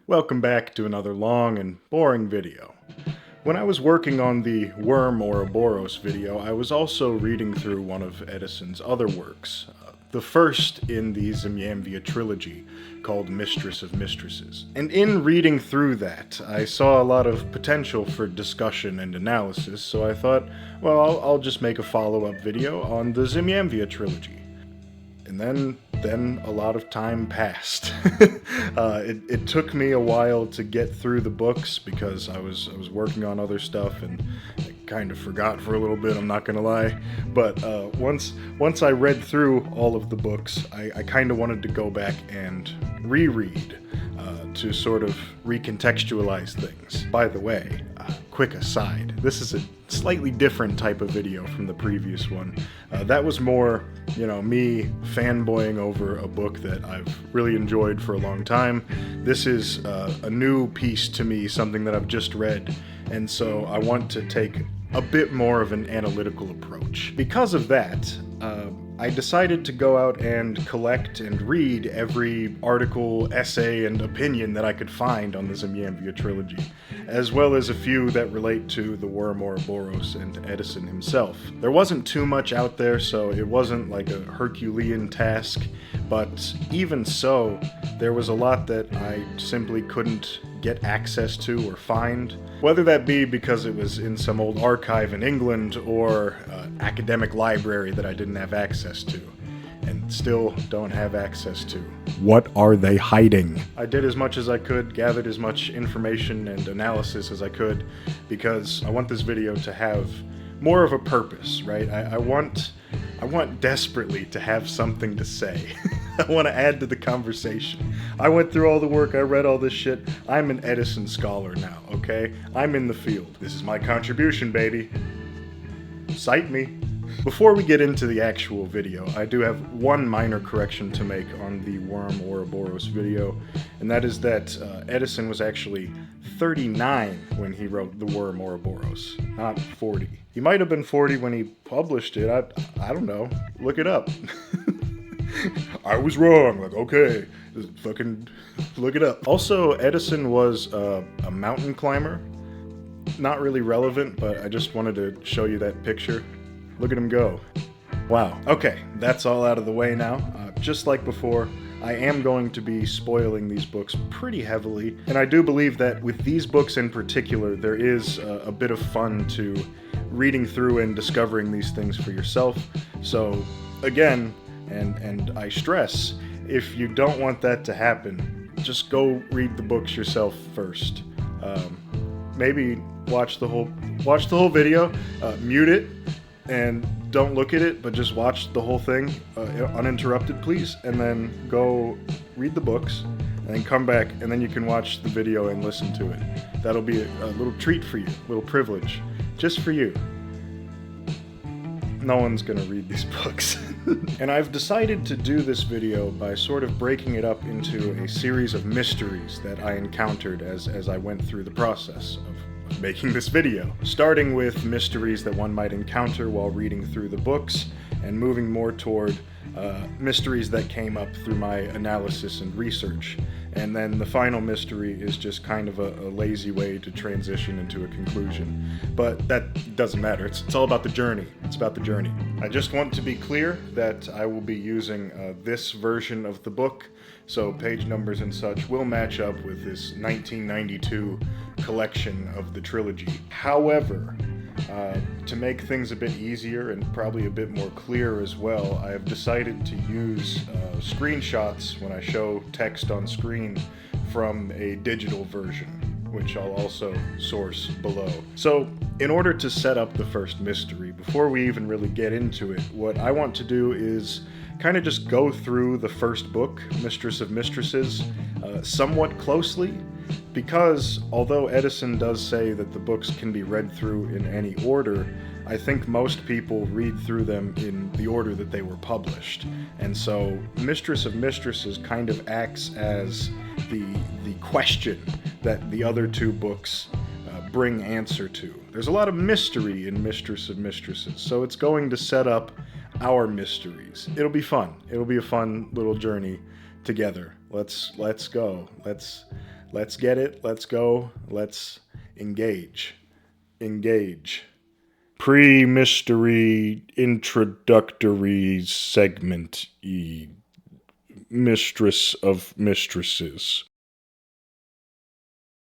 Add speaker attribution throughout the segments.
Speaker 1: Welcome back to another long and boring video. When I was working on the Worm Ouroboros video, I was also reading through one of Eddison's other works, the first in the Zimiamvia Trilogy, called Mistress of Mistresses. And in reading through that, I saw a lot of potential for discussion and analysis, so I thought, well, I'll just make a follow-up video on the Zimiamvia Trilogy. And then a lot of time passed. It took me a while to get through the books because I was working on other stuff and I kind of forgot for a little bit, I'm not gonna lie. But once I read through all of the books, I kind of wanted to go back and reread to sort of recontextualize things. By the way, quick aside, this is a slightly different type of video from the previous one. That was more, me fanboying over a book that I've really enjoyed for a long time. This is a new piece to me, something that I've just read, and so I want to take a bit more of an analytical approach. Because of that, I decided to go out and collect and read every article, essay, and opinion that I could find on the Zimiamvia Trilogy, as well as a few that relate to the Worm Ouroboros and Eddison himself. There wasn't too much out there, so it wasn't like a Herculean task, but even so, there was a lot that I simply couldn't get access to or find, whether that be because it was in some old archive in England or academic library that I didn't have access to, and still don't have access to. What are they hiding? I did as much as I could, gathered as much information and analysis as I could, because I want this video to have more of a purpose, right? I want desperately to have something to say. I want to add to the conversation. I went through all the work, I read all this shit. I'm an Eddison scholar now, okay? I'm in the field. This is my contribution, baby. Cite me. Before we get into the actual video, I do have one minor correction to make on the Worm Ouroboros video, and that is that Eddison was actually 39 when he wrote the Worm Ouroboros, not 40. He might have been 40 when he published it, I don't know. Look it up. I was wrong, like, okay, just fucking look it up. Also, Eddison was a mountain climber. Not really relevant, but I just wanted to show you that picture. Look at him go. Wow. Okay, that's all out of the way now. Just like before, I am going to be spoiling these books pretty heavily, and I do believe that with these books in particular, there is a bit of fun to reading through and discovering these things for yourself. So, again, and I stress, if you don't want that to happen, just go read the books yourself first. Maybe watch the whole video, mute it, and don't look at it, but just watch the whole thing uninterrupted, please, and then go read the books, and then come back, and then you can watch the video and listen to it. That'll be a little treat for you, a little privilege, just for you. No one's gonna read these books. And I've decided to do this video by sort of breaking it up into a series of mysteries that I encountered as I went through the process of making this video. Starting with mysteries that one might encounter while reading through the books, and moving more toward mysteries that came up through my analysis and research. And then the final mystery is just kind of a lazy way to transition into a conclusion. But that doesn't matter. It's all about the journey. It's about the journey. I just want to be clear that I will be using this version of the book, so page numbers and such will match up with this 1992 collection of the trilogy. However, to make things a bit easier and probably a bit more clear as well, I have decided to use screenshots when I show text on screen from a digital version, which I'll also source below. So, in order to set up the first mystery, before we even really get into it, what I want to do is kind of just go through the first book, Mistress of Mistresses, somewhat closely, because although Eddison does say that the books can be read through in any order, I think most people read through them in the order that they were published. And so Mistress of Mistresses kind of acts as the question that the other two books bring answer to. There's a lot of mystery in Mistress of Mistresses, so it's going to set up our mysteries. It'll be fun. It'll be a fun little journey together. Let's go. Let's get it. Let's go. Let's engage. Pre-mystery introductory segment E. Mistress of Mistresses.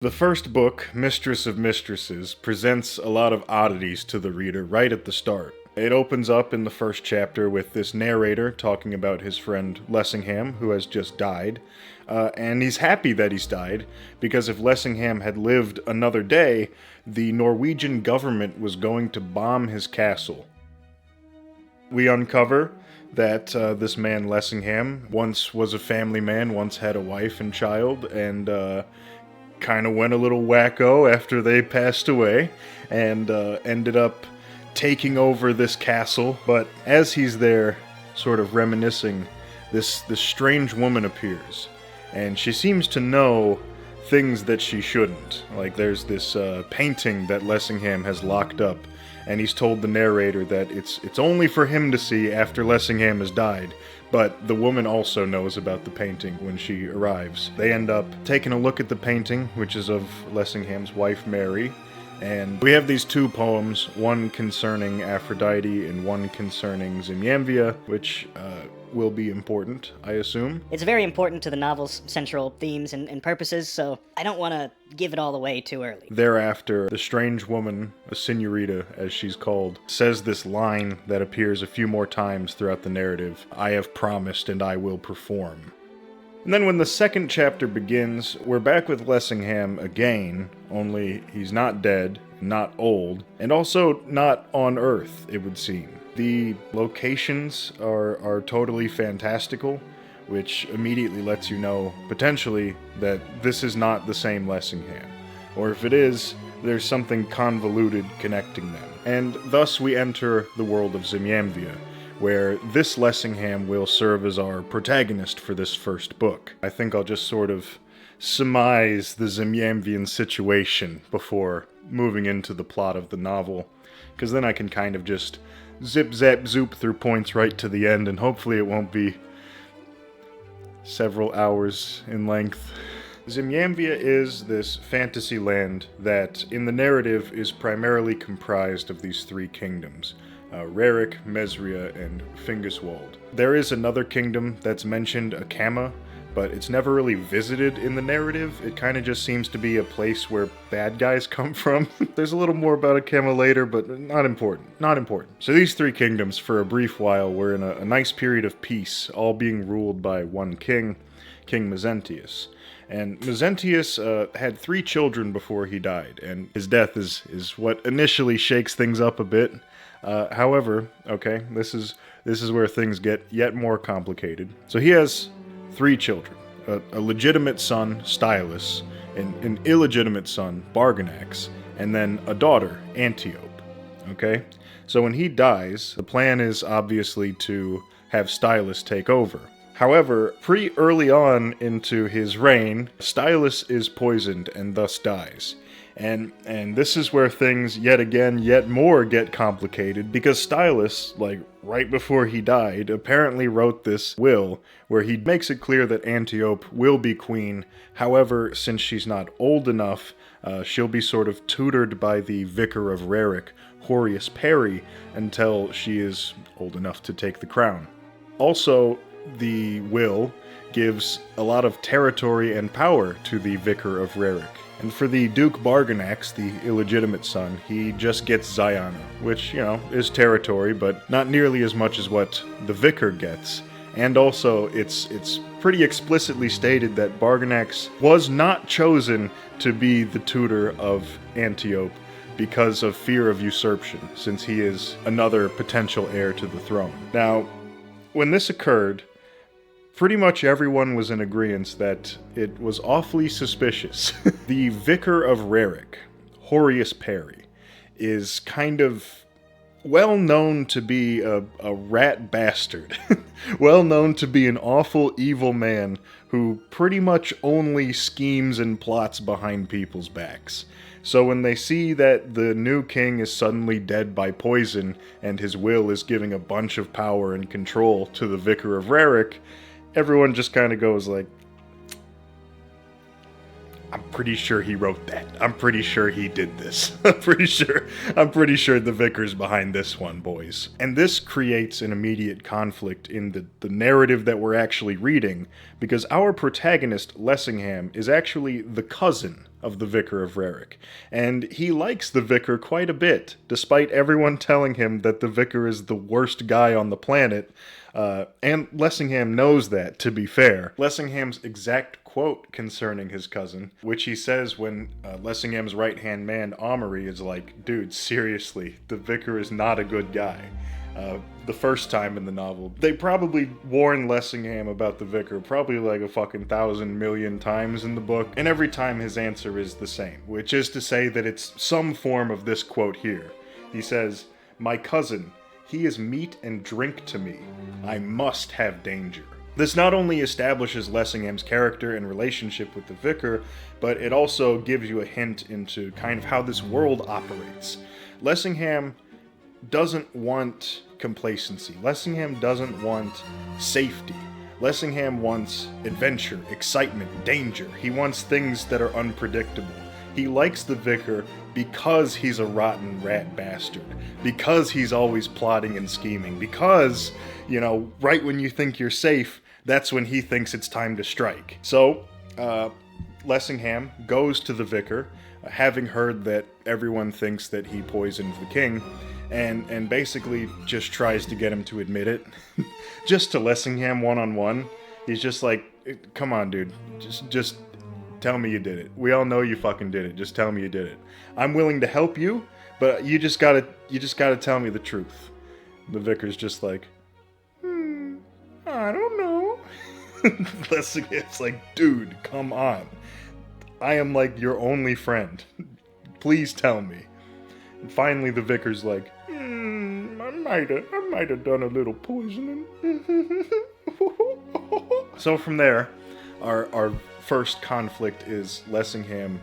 Speaker 1: The first book, Mistress of Mistresses, presents a lot of oddities to the reader right at the start. It opens up in the first chapter with this narrator talking about his friend Lessingham, who has just died, and he's happy that he's died, because if Lessingham had lived another day, the Norwegian government was going to bomb his castle. We uncover that this man Lessingham once was a family man, once had a wife and child, and kind of went a little wacko after they passed away, and ended up taking over this castle. But as he's there, sort of reminiscing, this strange woman appears, and she seems to know things that she shouldn't. Like, there's this painting that Lessingham has locked up, and he's told the narrator that it's only for him to see after Lessingham has died, but the woman also knows about the painting when she arrives. They end up taking a look at the painting, which is of Lessingham's wife, Mary, and we have these two poems, one concerning Aphrodite and one concerning Zimiamvia, which will be important, I assume.
Speaker 2: It's very important to the novel's central themes and purposes, so I don't want to give it all away too early.
Speaker 1: Thereafter, the strange woman, a senorita as she's called, says this line that appears a few more times throughout the narrative: "I have promised and I will perform." And then when the second chapter begins, we're back with Lessingham again, only he's not dead, not old, and also not on Earth, it would seem. The locations are totally fantastical, which immediately lets you know, potentially, that this is not the same Lessingham. Or if it is, there's something convoluted connecting them. And thus we enter the world of Zimiamvia, where this Lessingham will serve as our protagonist for this first book. I think I'll just sort of surmise the Zimiamvian situation before moving into the plot of the novel, because then I can kind of just zip, zap, zoop through points right to the end, and hopefully it won't be several hours in length. Zimiamvia is this fantasy land that, in the narrative, is primarily comprised of these three kingdoms: Rarik, Mesria, and Fingiswald. There is another kingdom that's mentioned, Akama, but it's never really visited in the narrative. It kind of just seems to be a place where bad guys come from. There's a little more about Akama later, but not important. Not important. So these three kingdoms, for a brief while, were in a nice period of peace, all being ruled by one king, King Mezentius. And Mezentius had 3 children before he died, and his death is what initially shakes things up a bit. However, okay, this is where things get yet more complicated. So he has 3 children: a legitimate son, Stylus, an illegitimate son, Barganax, and then a daughter, Antiope. Okay, so when he dies, the plan is obviously to have Stylus take over. However, pretty early on into his reign, Stylus is poisoned and thus dies. And this is where things yet more get complicated, because Stylus, like right before he died, apparently wrote this will where he makes it clear that Antiope will be queen. However, since she's not old enough, she'll be sort of tutored by the vicar of Rarik, Horace Perry, until she is old enough to take the crown. Also, the will gives a lot of territory and power to the vicar of Rarik. And for the Duke Barganax, the illegitimate son, he just gets Ziana, which, is territory, but not nearly as much as what the vicar gets. And also, it's pretty explicitly stated that Barganax was not chosen to be the tutor of Antiope because of fear of usurpation, since he is another potential heir to the throne. Now, when this occurred, pretty much everyone was in agreement that it was awfully suspicious. The vicar of Rarik, Horace Perry, is kind of well known to be a rat bastard. Well known to be an awful, evil man who pretty much only schemes and plots behind people's backs. So when they see that the new king is suddenly dead by poison, and his will is giving a bunch of power and control to the Vicar of Rarick, everyone just kind of goes like, I'm pretty sure he wrote that. I'm pretty sure he did this. I'm pretty sure the vicar's behind this one, boys. And this creates an immediate conflict in the narrative that we're actually reading, because our protagonist, Lessingham, is actually the cousin of the Vicar of Rarick, and he likes the vicar quite a bit, despite everyone telling him that the vicar is the worst guy on the planet, and Lessingham knows that, to be fair. Lessingham's exact quote concerning his cousin, which he says when Lessingham's right-hand man, Amory, is like, dude, seriously, the vicar is not a good guy. The first time in the novel. They probably warn Lessingham about the vicar probably like a fucking 1,000 million times in the book, and every time his answer is the same, which is to say that it's some form of this quote here. He says, "My cousin, he is meat and drink to me. I must have danger." This not only establishes Lessingham's character and relationship with the vicar, but it also gives you a hint into kind of how this world operates. Lessingham doesn't want complacency. Lessingham doesn't want safety. Lessingham wants adventure, excitement, danger. He wants things that are unpredictable. He likes the vicar because he's a rotten rat bastard. Because he's always plotting and scheming. Because, you know, right when you think you're safe, that's when he thinks it's time to strike. So, Lessingham goes to the vicar, having heard that everyone thinks that he poisoned the king, and basically just tries to get him to admit it. Just to Lessingham one-on-one. He's just like, come on, dude. Just tell me you did it. We all know you fucking did it. Just tell me you did it. I'm willing to help you, but you just gotta tell me the truth. The vicar's just like, I don't know. Lessingham's like, dude, come on. I am like your only friend. Please tell me. And finally the vicar's like, I might have done a little poisoning. So from there, our first conflict is Lessingham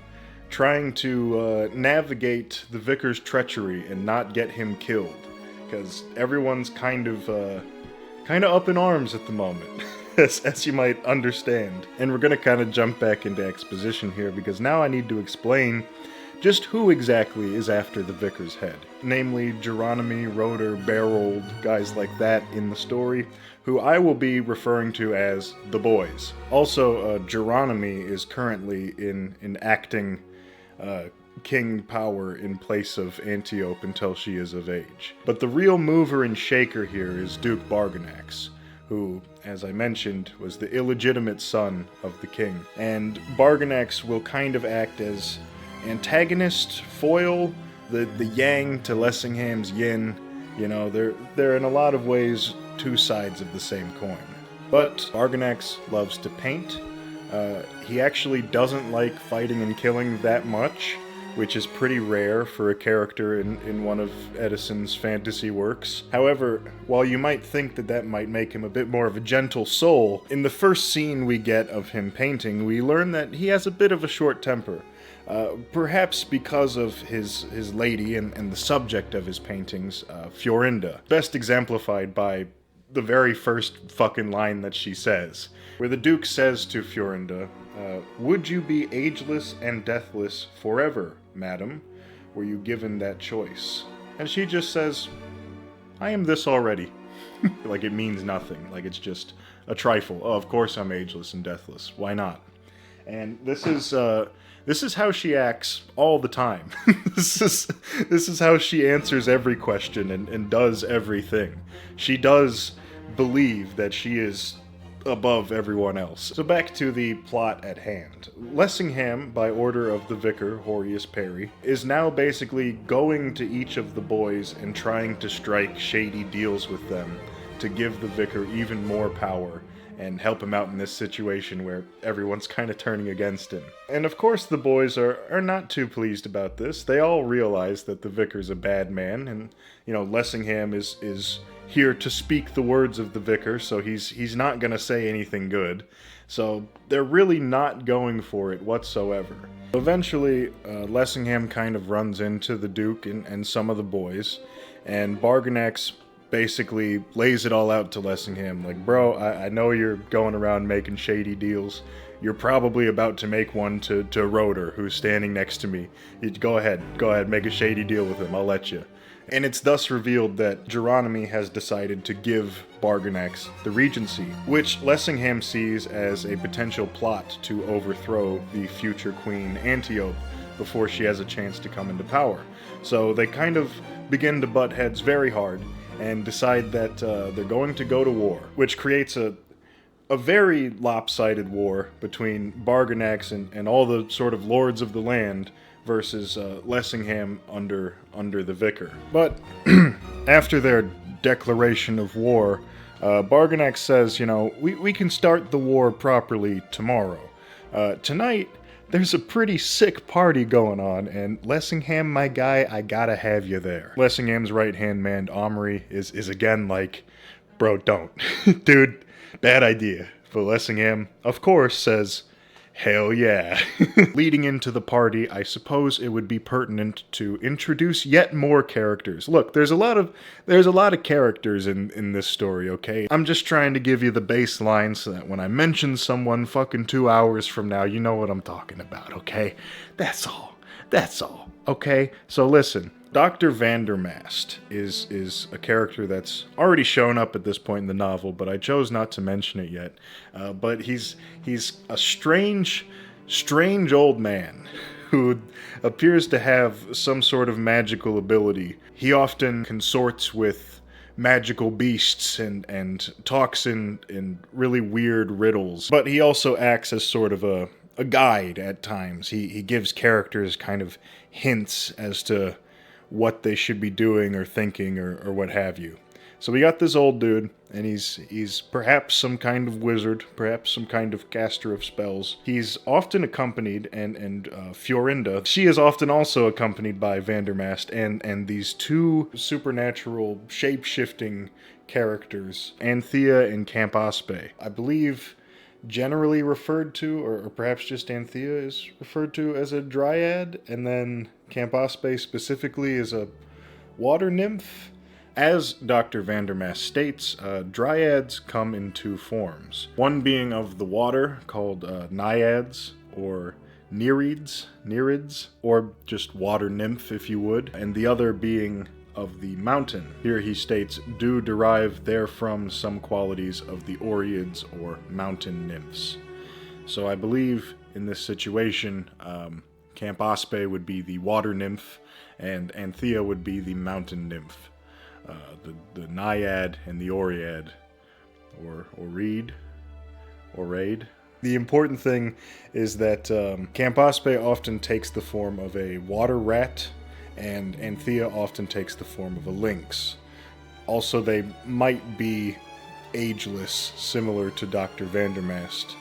Speaker 1: trying to navigate the vicar's treachery and not get him killed, because everyone's kind of up in arms at the moment, as you might understand. And we're gonna kind of jump back into exposition here, because now I need to explain just who exactly is after the vicar's head. Namely, Geronimy, Roder, Berold, guys like that in the story, who I will be referring to as the boys. Also, Geronimy is currently enacting king power in place of Antiope until she is of age. But the real mover and shaker here is Duke Barganax, who, as I mentioned, was the illegitimate son of the king. And Barganax will kind of act as antagonist, foil, the yang to Lessingham's yin. You know, they're in a lot of ways two sides of the same coin. But Barganax loves to paint. He actually doesn't like fighting and killing that much, which is pretty rare for a character in one of Eddison's fantasy works. However, while you might think that might make him a bit more of a gentle soul, in the first scene we get of him painting, we learn that he has a bit of a short temper. Perhaps because of his lady and the subject of his paintings, Fiorinda. Best exemplified by the very first fucking line that she says, where the Duke says to Fiorinda, would you be ageless and deathless forever, madam, were you given that choice? And she just says, I am this already. Like it means nothing, like it's just a trifle. Oh, of course I'm ageless and deathless, why not? And this is how she acts all the time. This is how she answers every question and does everything. She does believe that she is above everyone else. So back to the plot at hand. Lessingham, by order of the vicar, Horatius Perry, is now basically going to each of the boys and trying to strike shady deals with them to give the vicar even more power and help him out in this situation where everyone's kind of turning against him. And of course the boys are not too pleased about this. They all realize that the vicar's a bad man, and, you know, Lessingham is here to speak the words of the vicar, so he's not going to say anything good. So they're really not going for it whatsoever. Eventually, Lessingham kind of runs into the Duke and some of the boys, and Bargonax basically lays it all out to Lessingham, like, bro, I know you're going around making shady deals. You're probably about to make one to Roder, who's standing next to me. Go ahead, make a shady deal with him, I'll let you. And it's thus revealed that Geronimi has decided to give Bargonax the regency, which Lessingham sees as a potential plot to overthrow the future queen Antiope before she has a chance to come into power. So they kind of begin to butt heads very hard and decide that they're going to go to war, which creates a very lopsided war between Bargonax and all the sort of lords of the land versus Lessingham under the vicar. But after their declaration of war, Bargonax says, you know, we can start the war properly tomorrow. Tonight, there's a pretty sick party going on, and Lessingham, my guy, I gotta have you there. Lessingham's right-hand man, Omri, is again like, bro, don't. Dude, bad idea. But Lessingham, of course, says, hell yeah. Leading into the party, I suppose it would be pertinent to introduce yet more characters. Look, there's a lot of characters in this story, okay? I'm just trying to give you the baseline so that when I mention someone fucking 2 hours from now, you know what I'm talking about, okay? That's all, okay? So listen, Dr. Vandermast is a character that's already shown up at this point in the novel, but I chose not to mention it yet. But he's a strange old man who appears to have some sort of magical ability. He often consorts with magical beasts and talks in really weird riddles. But he also acts as sort of a guide at times. He gives characters kind of hints as to what they should be doing or thinking or what have you. So we got this old dude, and he's perhaps some kind of wizard, perhaps some kind of caster of spells. He's often accompanied, and Fiorinda, she is often also accompanied by Vandermast and these two supernatural shape-shifting characters, Anthea and Campaspe. I believe generally referred to, or perhaps just Anthea is referred to as a dryad, and then Campaspe specifically is a water nymph. As Dr. Vandermast states, dryads come in two forms. One being of the water, called naiads, or nereids, or just water nymph if you would, and the other being of the mountain. Here he states, do derive therefrom some qualities of the Oreads or mountain nymphs. So I believe in this situation, Campaspe would be the water nymph, and Anthea would be the mountain nymph. The naiad and the Oread, or Oread. The important thing is that Campaspe often takes the form of a water rat, and Anthea often takes the form of a lynx. Also, they might be ageless, similar to Dr. Vandermast.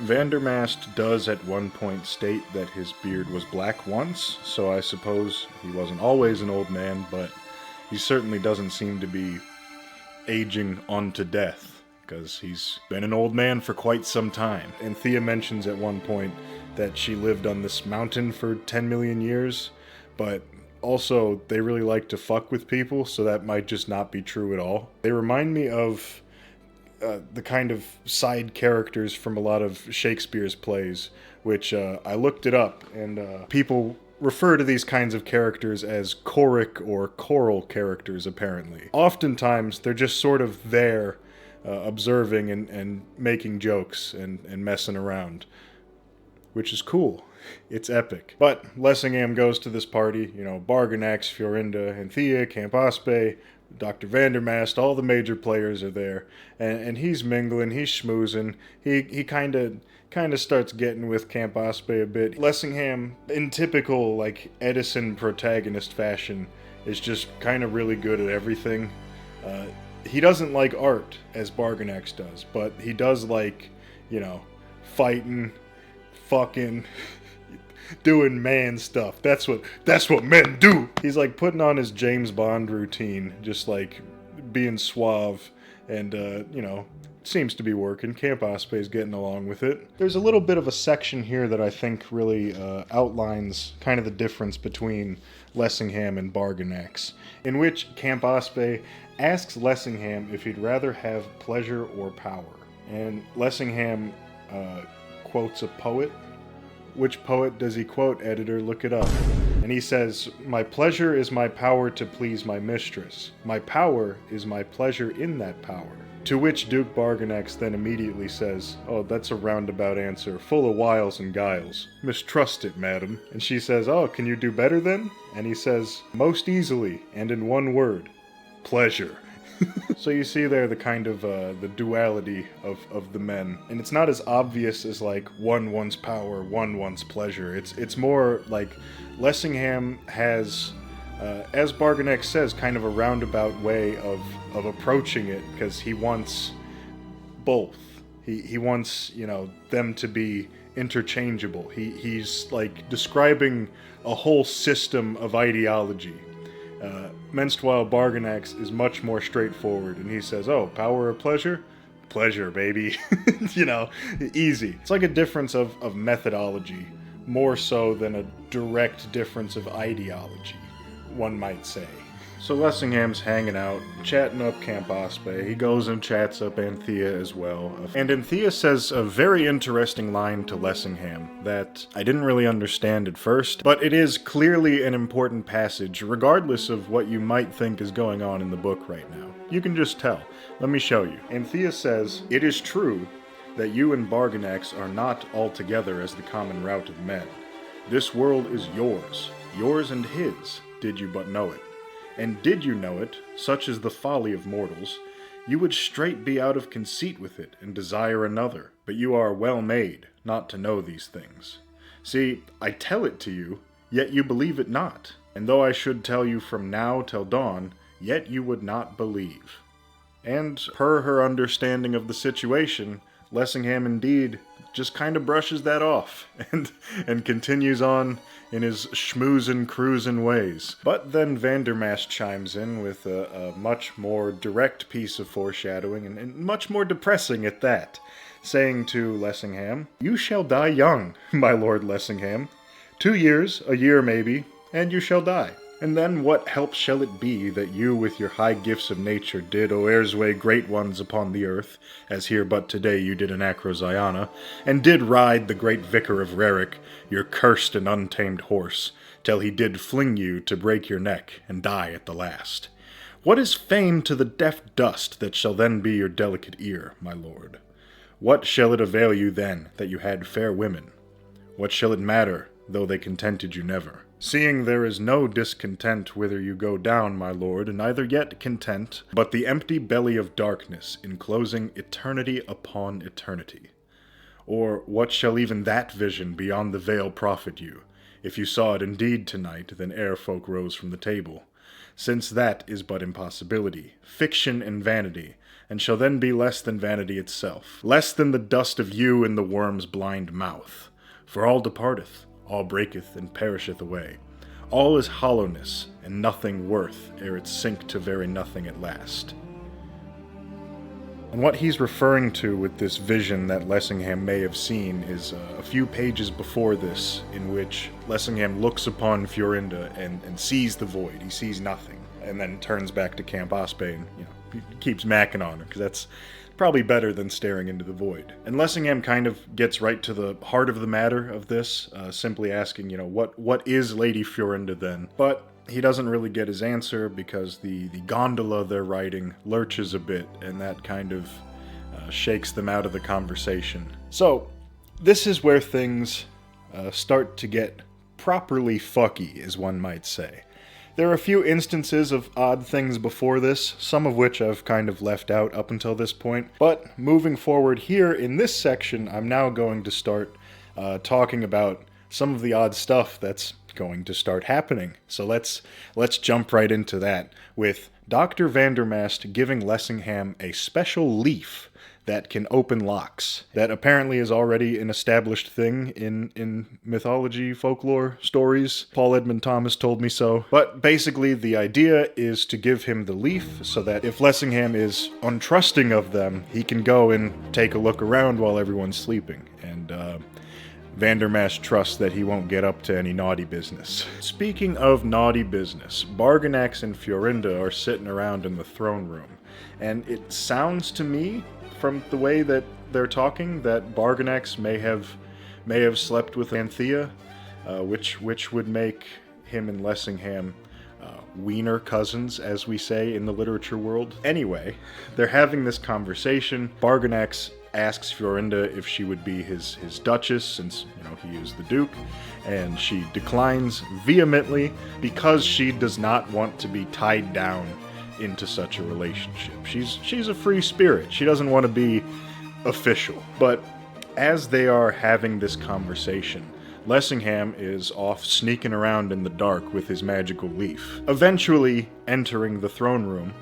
Speaker 1: Vandermast does at one point state that his beard was black once, so I suppose he wasn't always an old man, but he certainly doesn't seem to be aging unto death, because he's been an old man for quite some time. Anthea mentions at one point that she lived on this mountain for 10 million years, but also they really like to fuck with people, so that might just not be true at all. They remind me of the kind of side characters from a lot of Shakespeare's plays, which I looked it up, and people refer to these kinds of characters as choric or choral characters, apparently. Oftentimes, they're just sort of there, observing and making jokes and messing around, which is cool. It's epic. But Lessingham goes to this party, you know, Bargonax, Fiorinda, Anthea, Campaspe, Dr. Vandermast, all the major players are there, and he's mingling, he's schmoozing, he kind of starts getting with Campaspe a bit. Lessingham, in typical, like, Eddison protagonist fashion, is just kind of really good at everything. he doesn't like art as Barganex does, but he does like, fighting, fucking, doing man stuff. That's what men do. He's like putting on his James Bond routine, just like being suave, and seems to be working. Camp Ospe's getting along with it. There's a little bit of a section here that I think really outlines kind of the difference between Lessingham and Barganex, in which Camp Ospe asks Lessingham if he'd rather have pleasure or power. And Lessingham quotes a poet. Which poet does he quote, editor? Look it up. And he says, "My pleasure is my power to please my mistress. My power is my pleasure in that power." To which Duke Barganex then immediately says, "Oh, that's a roundabout answer, full of wiles and guiles. Mistrust it, madam." And she says, "Oh, can you do better then?" And he says, "Most easily, and in one word, pleasure." So you see there the kind of the duality of the men, and it's not as obvious as like one wants power, one wants pleasure. It's more like Lessingham has, as Barganex says, kind of a roundabout way of approaching it, because he wants both. He wants them to be interchangeable. He's like describing a whole system of ideology. Menstwhile Barganex is much more straightforward, and he says, "Oh, power or pleasure? Pleasure, baby." Easy. It's like a difference of methodology, more so than a direct difference of ideology, one might say. So Lessingham's hanging out, chatting up Camp Ospe. He goes and chats up Anthea as well. And Anthea says a very interesting line to Lessingham that I didn't really understand at first, but it is clearly an important passage, regardless of what you might think is going on in the book right now. You can just tell. Let me show you. Anthea says, "It is true that you and Barganex are not altogether as the common rout of men. This world is yours and his, did you but know it. And did you know it, such is the folly of mortals, you would straight be out of conceit with it, and desire another. But you are well made, not to know these things. See, I tell it to you, yet you believe it not. And though I should tell you from now till dawn, yet you would not believe." And per her understanding of the situation, Lessingham indeed just kind of brushes that off, and continues on in his schmoozin' cruisin' ways. But then Vandermast chimes in with a much more direct piece of foreshadowing, and much more depressing at that, saying to Lessingham, "You shall die young, my Lord Lessingham. 2 years, a year maybe, and you shall die. And then what help shall it be that you with your high gifts of nature did Oersway great ones upon the earth, as here but today you did in Acroziana, and did ride the great vicar of Rerick, your cursed and untamed horse, till he did fling you to break your neck and die at the last? What is fame to the deaf dust that shall then be your delicate ear, my lord? What shall it avail you then that you had fair women? What shall it matter, though they contented you never? Seeing there is no discontent whither you go down, my lord, neither yet content, but the empty belly of darkness, enclosing eternity upon eternity. Or what shall even that vision beyond the veil profit you? If you saw it indeed tonight, then ere folk rose from the table. Since that is but impossibility, fiction and vanity, and shall then be less than vanity itself, less than the dust of you in the worm's blind mouth. For all departeth, all breaketh and perisheth away. All is hollowness, and nothing worth, ere it sink to very nothing at last." And what he's referring to with this vision that Lessingham may have seen is a few pages before this, in which Lessingham looks upon Fiorinda and sees the void. He sees nothing, and then turns back to Camp Ospe and keeps macking on her, because that's probably better than staring into the void. And Lessingham kind of gets right to the heart of the matter of this, simply asking, what is Lady Fiorinda then? But he doesn't really get his answer, because the gondola they're riding lurches a bit, and that kind of shakes them out of the conversation. So, this is where things start to get properly fucky, as one might say. There are a few instances of odd things before this, some of which I've kind of left out up until this point, but moving forward here in this section, I'm now going to start talking about some of the odd stuff that's going to start happening. So let's jump right into that with Dr. Vandermast giving Lessingham a special leaf that can open locks. That apparently is already an established thing in mythology, folklore, stories. Paul Edmund Thomas told me so. But basically the idea is to give him the leaf so that if Lessingham is untrusting of them, he can go and take a look around while everyone's sleeping. And Vandermast trusts that he won't get up to any naughty business. Speaking of naughty business, Barganax and Fiorinda are sitting around in the throne room. And it sounds to me, from the way that they're talking, that Barganax may have slept with Anthea, which would make him and Lessingham wiener cousins, as we say in the literature world. Anyway, they're having this conversation. Barganax asks Fiorinda if she would be his duchess, since, he is the duke, and she declines vehemently because she does not want to be tied down into such a relationship. She's a free spirit. She doesn't want to be official. But as they are having this conversation, Lessingham is off sneaking around in the dark with his magical leaf, eventually entering the throne room,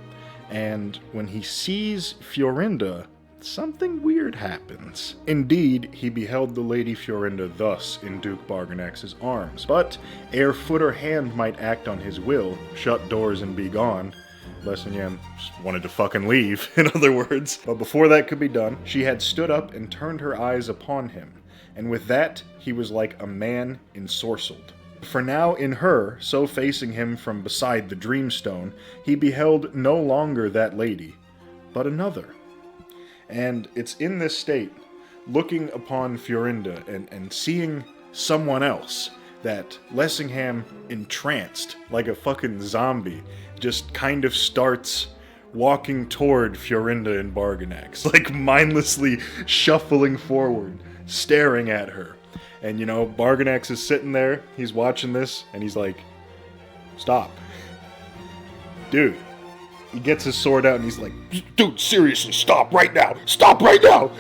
Speaker 1: and when he sees Fiorinda, something weird happens. Indeed, he beheld the Lady Fiorinda thus in Duke Barganax's arms, but ere foot or hand might act on his will, shut doors and be gone, Lessingham wanted to fucking leave, in other words. But before that could be done, she had stood up and turned her eyes upon him, and with that he was like a man ensorcelled. For now in her, so facing him from beside the Dreamstone, he beheld no longer that lady, but another. And it's in this state, looking upon Fiorinda and seeing someone else, that Lessingham, entranced, like a fucking zombie, just kind of starts walking toward Fiorinda and Barganax, like mindlessly shuffling forward, staring at her. And Barganax is sitting there, he's watching this, and he's like, stop. Dude. He gets his sword out and he's like, dude, seriously, stop right now! Stop right now!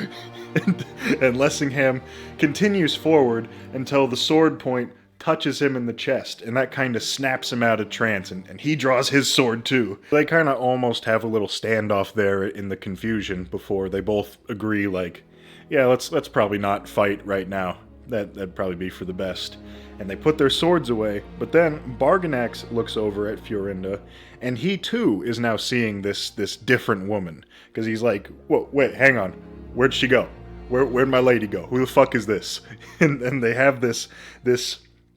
Speaker 1: and Lessingham continues forward until the sword point touches him in the chest, and that kind of snaps him out of trance, and he draws his sword too. They kind of almost have a little standoff there in the confusion before they both agree, like, yeah, let's probably not fight right now. That'd probably be for the best. And they put their swords away, but then Barganax looks over at Fiorinda, and he too is now seeing this different woman. Because he's like, whoa, wait, hang on. Where'd she go? Where'd my lady go? Who the fuck is this? And they have this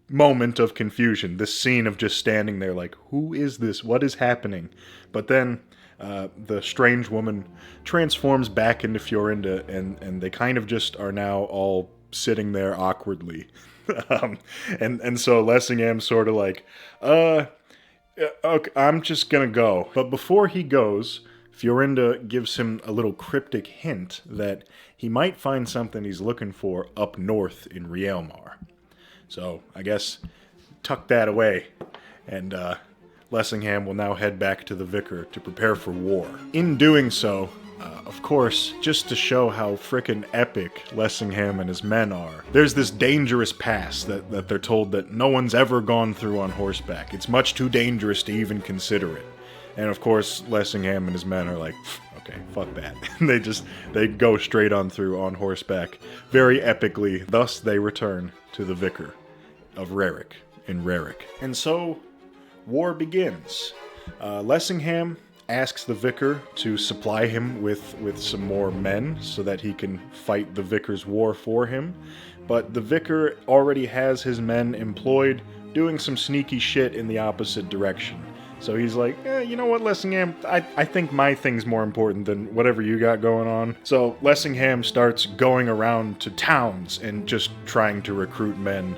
Speaker 1: moment of confusion, this scene of just standing there like, who is this? What is happening? But then the strange woman transforms back into Fiorinda, and they kind of just are now all sitting there awkwardly. And so Lessingham's sort of like, okay, I'm just gonna go. But before he goes, Fiorinda gives him a little cryptic hint that he might find something he's looking for up north in Realmar. So I guess tuck that away, and Lessingham will now head back to the Vicar to prepare for war. In doing so, of course, just to show how frickin' epic Lessingham and his men are, there's this dangerous pass that they're told that no one's ever gone through on horseback. It's much too dangerous to even consider it. And of course, Lessingham and his men are like, okay, fuck that. they go straight on through on horseback, very epically. Thus, they return to the Vicar of Rarick in Rarick. And so, war begins. Lessingham asks the Vicar to supply him with some more men so that he can fight the Vicar's war for him. But the Vicar already has his men employed doing some sneaky shit in the opposite direction. So he's like, you know what, Lessingham, I think my thing's more important than whatever you got going on. So Lessingham starts going around to towns and just trying to recruit men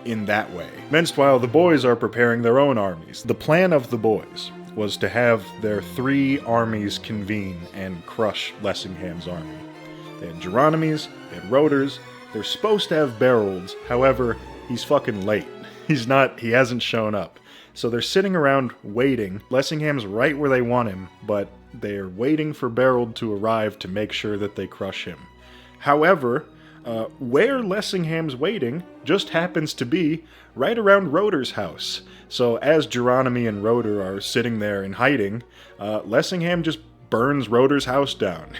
Speaker 1: in that way. Meanwhile, the boys are preparing their own armies. The plan of the boys was to have their 3 armies convene and crush Lessingham's army. They had Geronimys, they had Rotors, they're supposed to have Berolds, however, he's fucking late. He hasn't shown up. So they're sitting around waiting. Lessingham's right where they want him, but they're waiting for Berold to arrive to make sure that they crush him. However, Where Lessingham's waiting just happens to be right around Roder's house. So as Geronimy and Roder are sitting there in hiding, Lessingham just burns Roder's house down,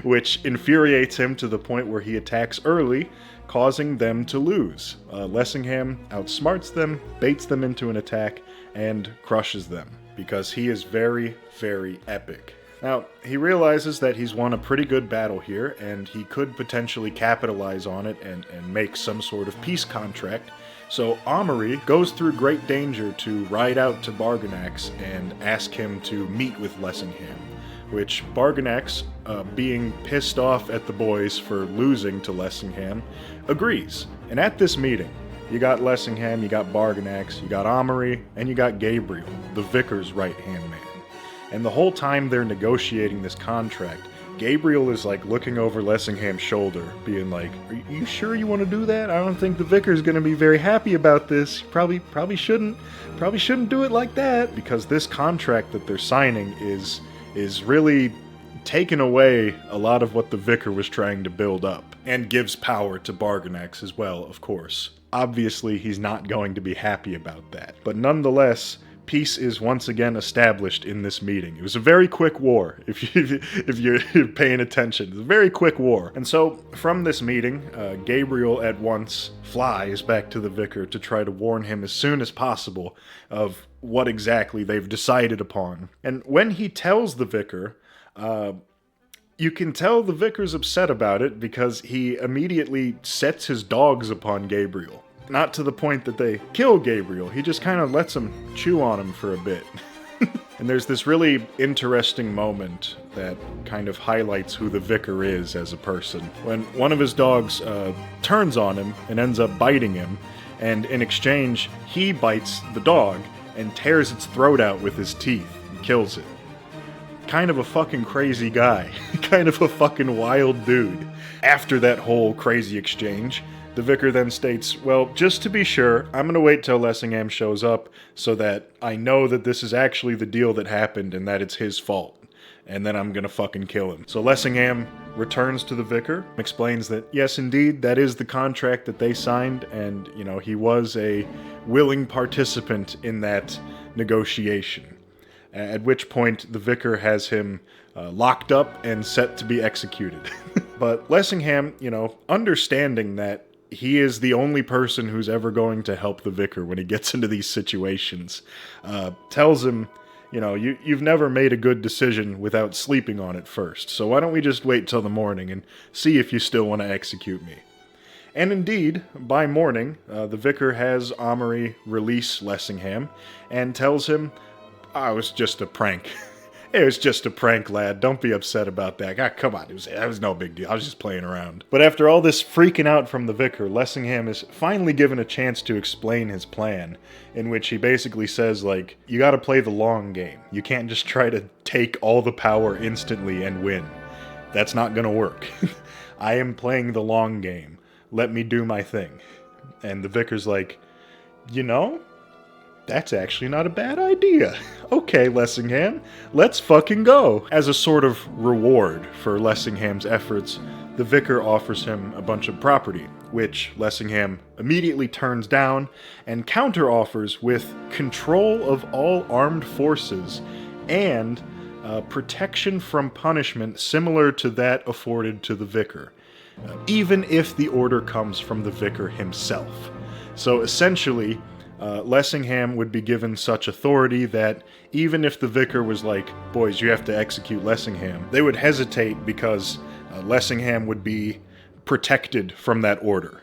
Speaker 1: which infuriates him to the point where he attacks early, causing them to lose. Lessingham outsmarts them, baits them into an attack, and crushes them, because he is very, very epic. Now, he realizes that he's won a pretty good battle here, and he could potentially capitalize on it and make some sort of peace contract. So Amory goes through great danger to ride out to Barganax and ask him to meet with Lessingham, which Barganax, being pissed off at the boys for losing to Lessingham, agrees. And at this meeting, you got Lessingham, you got Barganax, you got Amory, and you got Gabriel, the vicar's right-hand man. And the whole time they're negotiating this contract, Gabriel is like looking over Lessingham's shoulder, being like, "Are you sure you want to do that? I don't think the vicar's going to be very happy about this. Probably shouldn't do it like that." Because this contract that they're signing is really taking away a lot of what the vicar was trying to build up, and gives power to Barganax as well, of course. Obviously, he's not going to be happy about that, but nonetheless, peace is once again established in this meeting. It was a very quick war, if you're paying attention. It's a very quick war. And so, from this meeting, Gabriel at once flies back to the vicar to try to warn him as soon as possible of what exactly they've decided upon. And when he tells the vicar, you can tell the vicar's upset about it because he immediately sets his dogs upon Gabriel. Not to the point that they kill Gabriel, he just kind of lets them chew on him for a bit. And there's this really interesting moment that kind of highlights who the vicar is as a person. When one of his dogs turns on him and ends up biting him, and in exchange, he bites the dog and tears its throat out with his teeth and kills it. Kind of a fucking crazy guy. Kind of a fucking wild dude. After that whole crazy exchange, the vicar then states, "Well, just to be sure, I'm gonna wait till Lessingham shows up so that I know that this is actually the deal that happened and that it's his fault. And then I'm gonna fucking kill him." So Lessingham returns to the vicar, explains that, yes, indeed, that is the contract that they signed, and, you know, he was a willing participant in that negotiation. At which point, the vicar has him locked up and set to be executed. But Lessingham, you know, understanding that he is the only person who's ever going to help the vicar when he gets into these situations, tells him, you know, you've never made a good decision without sleeping on it first, so why don't we just wait till the morning and see if you still want to execute me. And indeed, by morning, the vicar has Amory release Lessingham and tells him, "Oh, it was just a prank. It was just a prank, lad. Don't be upset about that. Ah, come on, that was no big deal. I was just playing around." But after all this freaking out from the vicar, Lessingham is finally given a chance to explain his plan, in which he basically says, like, you gotta play the long game. You can't just try to take all the power instantly and win. That's not gonna work. I am playing the long game. Let me do my thing. And the vicar's like, you know, that's actually not a bad idea. Okay, Lessingham, let's fucking go. As a sort of reward for Lessingham's efforts, the vicar offers him a bunch of property, which Lessingham immediately turns down and counter-offers with control of all armed forces and protection from punishment similar to that afforded to the vicar, even if the order comes from the vicar himself. So essentially, Lessingham would be given such authority that even if the vicar was like, boys, you have to execute Lessingham, they would hesitate because Lessingham would be protected from that order,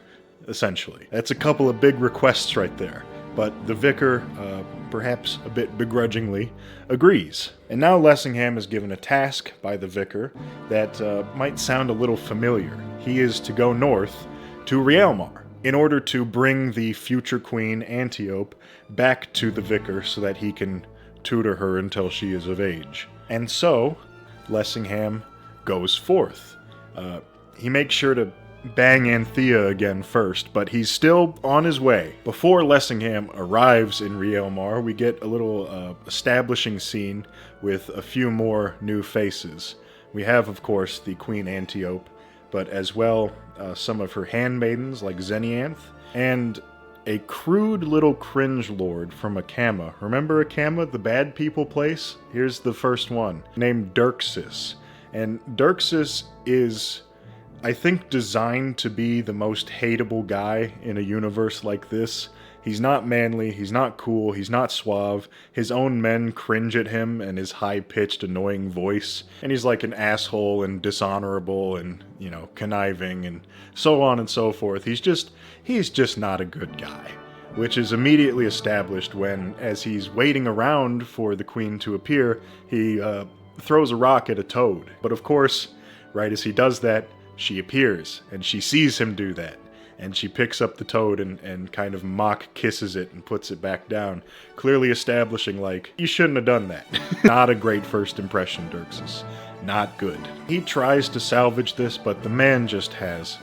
Speaker 1: essentially. That's a couple of big requests right there. But the vicar, perhaps a bit begrudgingly, agrees. And now Lessingham is given a task by the vicar that might sound a little familiar. He is to go north to Realmar in order to bring the future queen, Antiope, back to the vicar so that he can tutor her until she is of age. And so, Lessingham goes forth. He makes sure to bang Anthea again first, but he's still on his way. Before Lessingham arrives in Realmar, we get a little establishing scene with a few more new faces. We have, of course, the Queen Antiope, but as well some of her handmaidens like Zimiamvia, and a crude little cringe lord from Akama. Remember Akama, the bad people place? Here's the first one, named Dirksis. And Dirksis is, I think, designed to be the most hateable guy in a universe like this. He's not manly, he's not cool, he's not suave. His own men cringe at him and his high-pitched, annoying voice. And he's like an asshole and dishonorable and, you know, conniving and so on and so forth. He's just not a good guy. Which is immediately established when, as he's waiting around for the queen to appear, he throws a rock at a toad. But of course, right as he does that, she appears, and she sees him do that. And she picks up the toad and kind of mock kisses it and puts it back down, clearly establishing, like, you shouldn't have done that. Not a great first impression, Dirksis. Not good. He tries to salvage this, but the man just has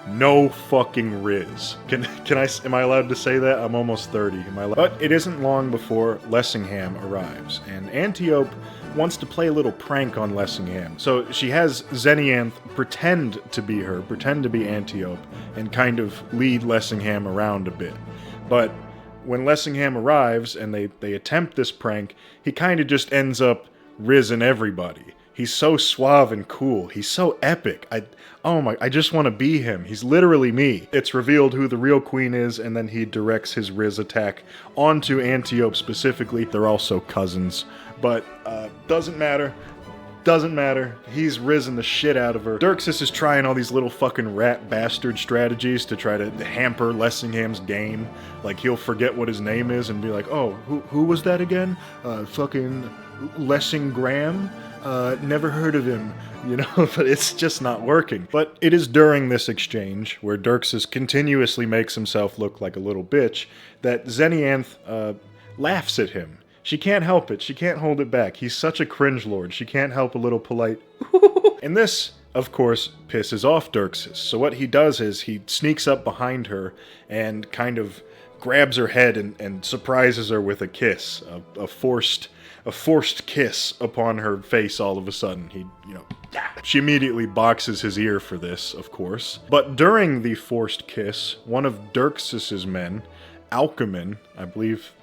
Speaker 1: no fucking riz. Am I allowed to say that? I'm almost 30. But it isn't long before Lessingham arrives, and Antiope wants to play a little prank on Lessingham. So she has Zimiamvia pretend to be Antiope, and kind of lead Lessingham around a bit. But when Lessingham arrives and they attempt this prank, he kind of just ends up rizzing everybody. He's so suave and cool. He's so epic. I just want to be him. He's literally me. It's revealed who the real queen is, and then he directs his riz attack onto Antiope specifically. They're also cousins, but doesn't matter. Doesn't matter. He's risen the shit out of her. Dirksis is trying all these little fucking rat bastard strategies to try to hamper Lessingham's game. Like, he'll forget what his name is and be like, oh, who was that again? Fucking Lessingham? Never heard of him, you know, but it's just not working. But it is during this exchange, where Dirksis continuously makes himself look like a little bitch, that Zimiamvia laughs at him. She can't help it. She can't hold it back. He's such a cringe lord. She can't help a little polite. And this, of course, pisses off Dirksis. So what he does is he sneaks up behind her and kind of grabs her head and surprises her with a kiss, a forced kiss upon her face all of a sudden. She immediately boxes his ear for this, of course. But during the forced kiss, one of Dirksis's men, Alcumin, I believe,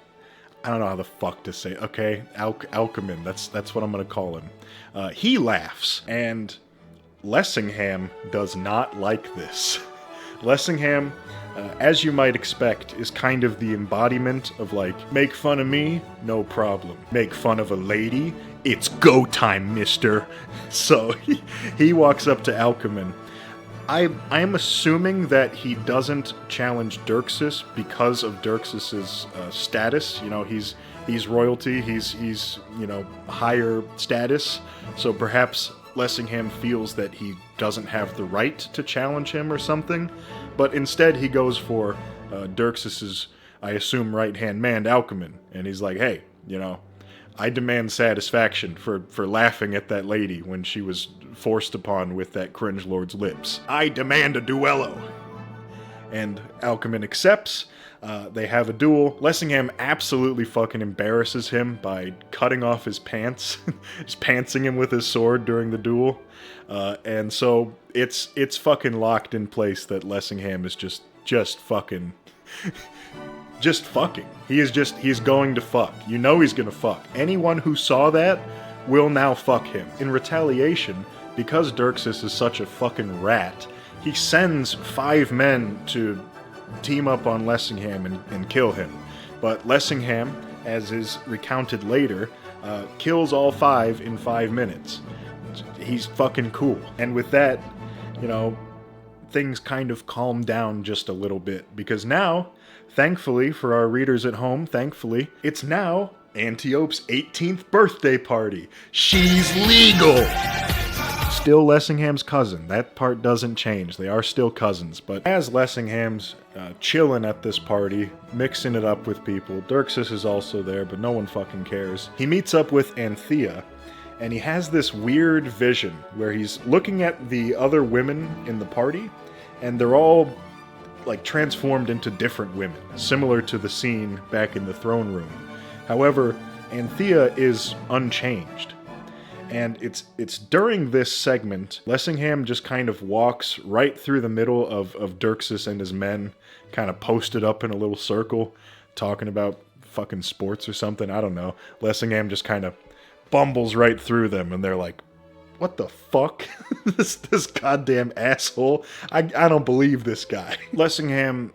Speaker 1: I don't know how the fuck to say it. Okay, Alcumin, that's what I'm gonna call him. He laughs, and Lessingham does not like this. Lessingham, as you might expect, is kind of the embodiment of, like, make fun of me? No problem. Make fun of a lady? It's go time, mister. So he walks up to Alcumin. I'm assuming that he doesn't challenge Dirksis because of Dirksis's status. You know, he's royalty. He's you know, higher status. So perhaps Lessingham feels that he doesn't have the right to challenge him or something. But instead he goes for Dirksis's, I assume, right-hand man, Alcumin. And he's like, hey, you know, I demand satisfaction for laughing at that lady when she was forced upon with that cringe lord's lips. I demand a duello. And Alcumin accepts. They have a duel. Lessingham absolutely fucking embarrasses him by cutting off his pants, just pantsing him with his sword during the duel. And so it's fucking locked in place that Lessingham is just fucking... just fucking. He's going to fuck. You know he's gonna fuck. Anyone who saw that will now fuck him. In retaliation, because Dirksis is such a fucking rat, he sends 5 men to team up on Lessingham and kill him. But Lessingham, as is recounted later, kills all 5 in 5 minutes. He's fucking cool. And with that, you know, things kind of calm down just a little bit, because now, thankfully, for our readers at home, it's now Antiope's 18th birthday party. She's legal! Still Lessingham's cousin. That part doesn't change. They are still cousins. But as Lessingham's chilling at this party, mixing it up with people, Dirksis is also there, but no one fucking cares. He meets up with Anthea, and he has this weird vision where he's looking at the other women in the party, and they're all like transformed into different women, similar to the scene back in the throne room. However, Anthea is unchanged. And it's during this segment, Lessingham just kind of walks right through the middle of Dirksus and his men, kind of posted up in a little circle, talking about fucking sports or something, I don't know. Lessingham just kind of bumbles right through them, and they're like, what the fuck? this goddamn asshole. I don't believe this guy. Lessingham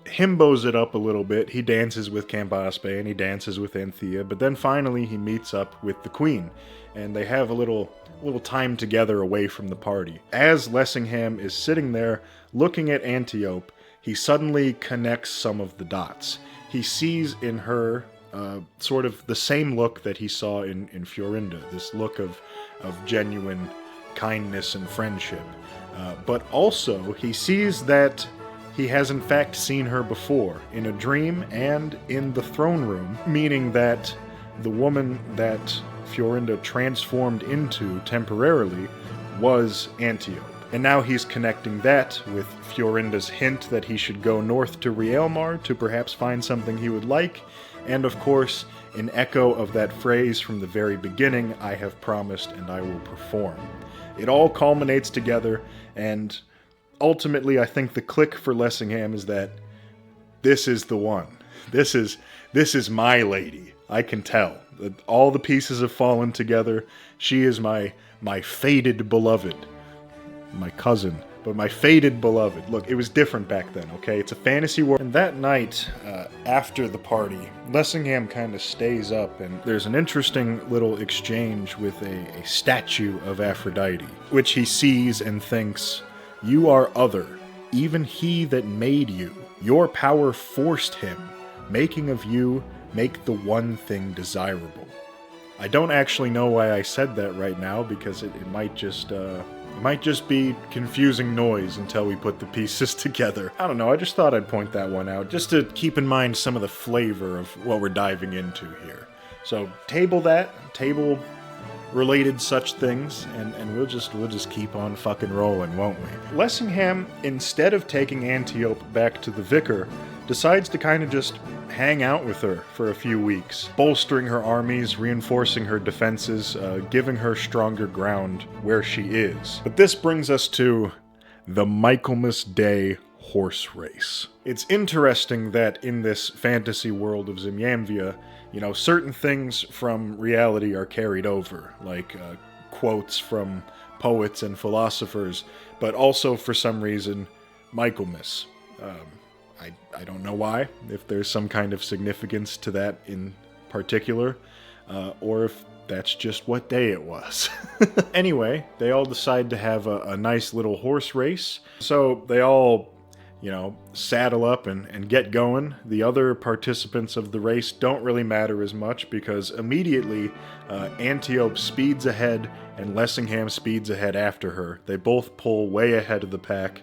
Speaker 1: himbos it up a little bit. He dances with Campaspe and he dances with Anthea, but then finally he meets up with the queen, and they have a little time together away from the party. As Lessingham is sitting there looking at Antiope, he suddenly connects some of the dots. He sees in her sort of the same look that he saw in Fiorinda, this look of genuine kindness and friendship. But also, he sees that he has in fact seen her before, in a dream and in the throne room, meaning that the woman that Fiorinda transformed into temporarily was Antiope. And now he's connecting that with Fiorinda's hint that he should go north to Realmar to perhaps find something he would like, and of course, an echo of that phrase from the very beginning, I have promised and I will perform. It all culminates together, and ultimately I think the click for Lessingham is that this is the one. This is my lady. I can tell. All the pieces have fallen together. She is my fated beloved. My cousin, but my fated beloved. Look, it was different back then, okay? It's a fantasy world. And that night, after the party, Lessingham kind of stays up, and there's an interesting little exchange with a statue of Aphrodite, which he sees and thinks, "You are other, even he that made you. Your power forced him, making of you make the one thing desirable." I don't actually know why I said that right now, because it might just be confusing noise until we put the pieces together. I don't know, I just thought I'd point that one out, just to keep in mind some of the flavor of what we're diving into here. So table related such things, and we'll just keep on fucking rolling, won't we? Lessingham, instead of taking Antiope back to the vicar, decides to kind of just hang out with her for a few weeks, bolstering her armies, reinforcing her defenses, giving her stronger ground where she is. But this brings us to the Michaelmas Day horse race. It's interesting that in this fantasy world of Zimiamvia, certain things from reality are carried over, like quotes from poets and philosophers, but also for some reason, Michaelmas. I don't know why, if there's some kind of significance to that in particular, or if that's just what day it was. Anyway, they all decide to have a nice little horse race, so they all, saddle up and get going. The other participants of the race don't really matter as much, because immediately Antiope speeds ahead and Lessingham speeds ahead after her. They both pull way ahead of the pack,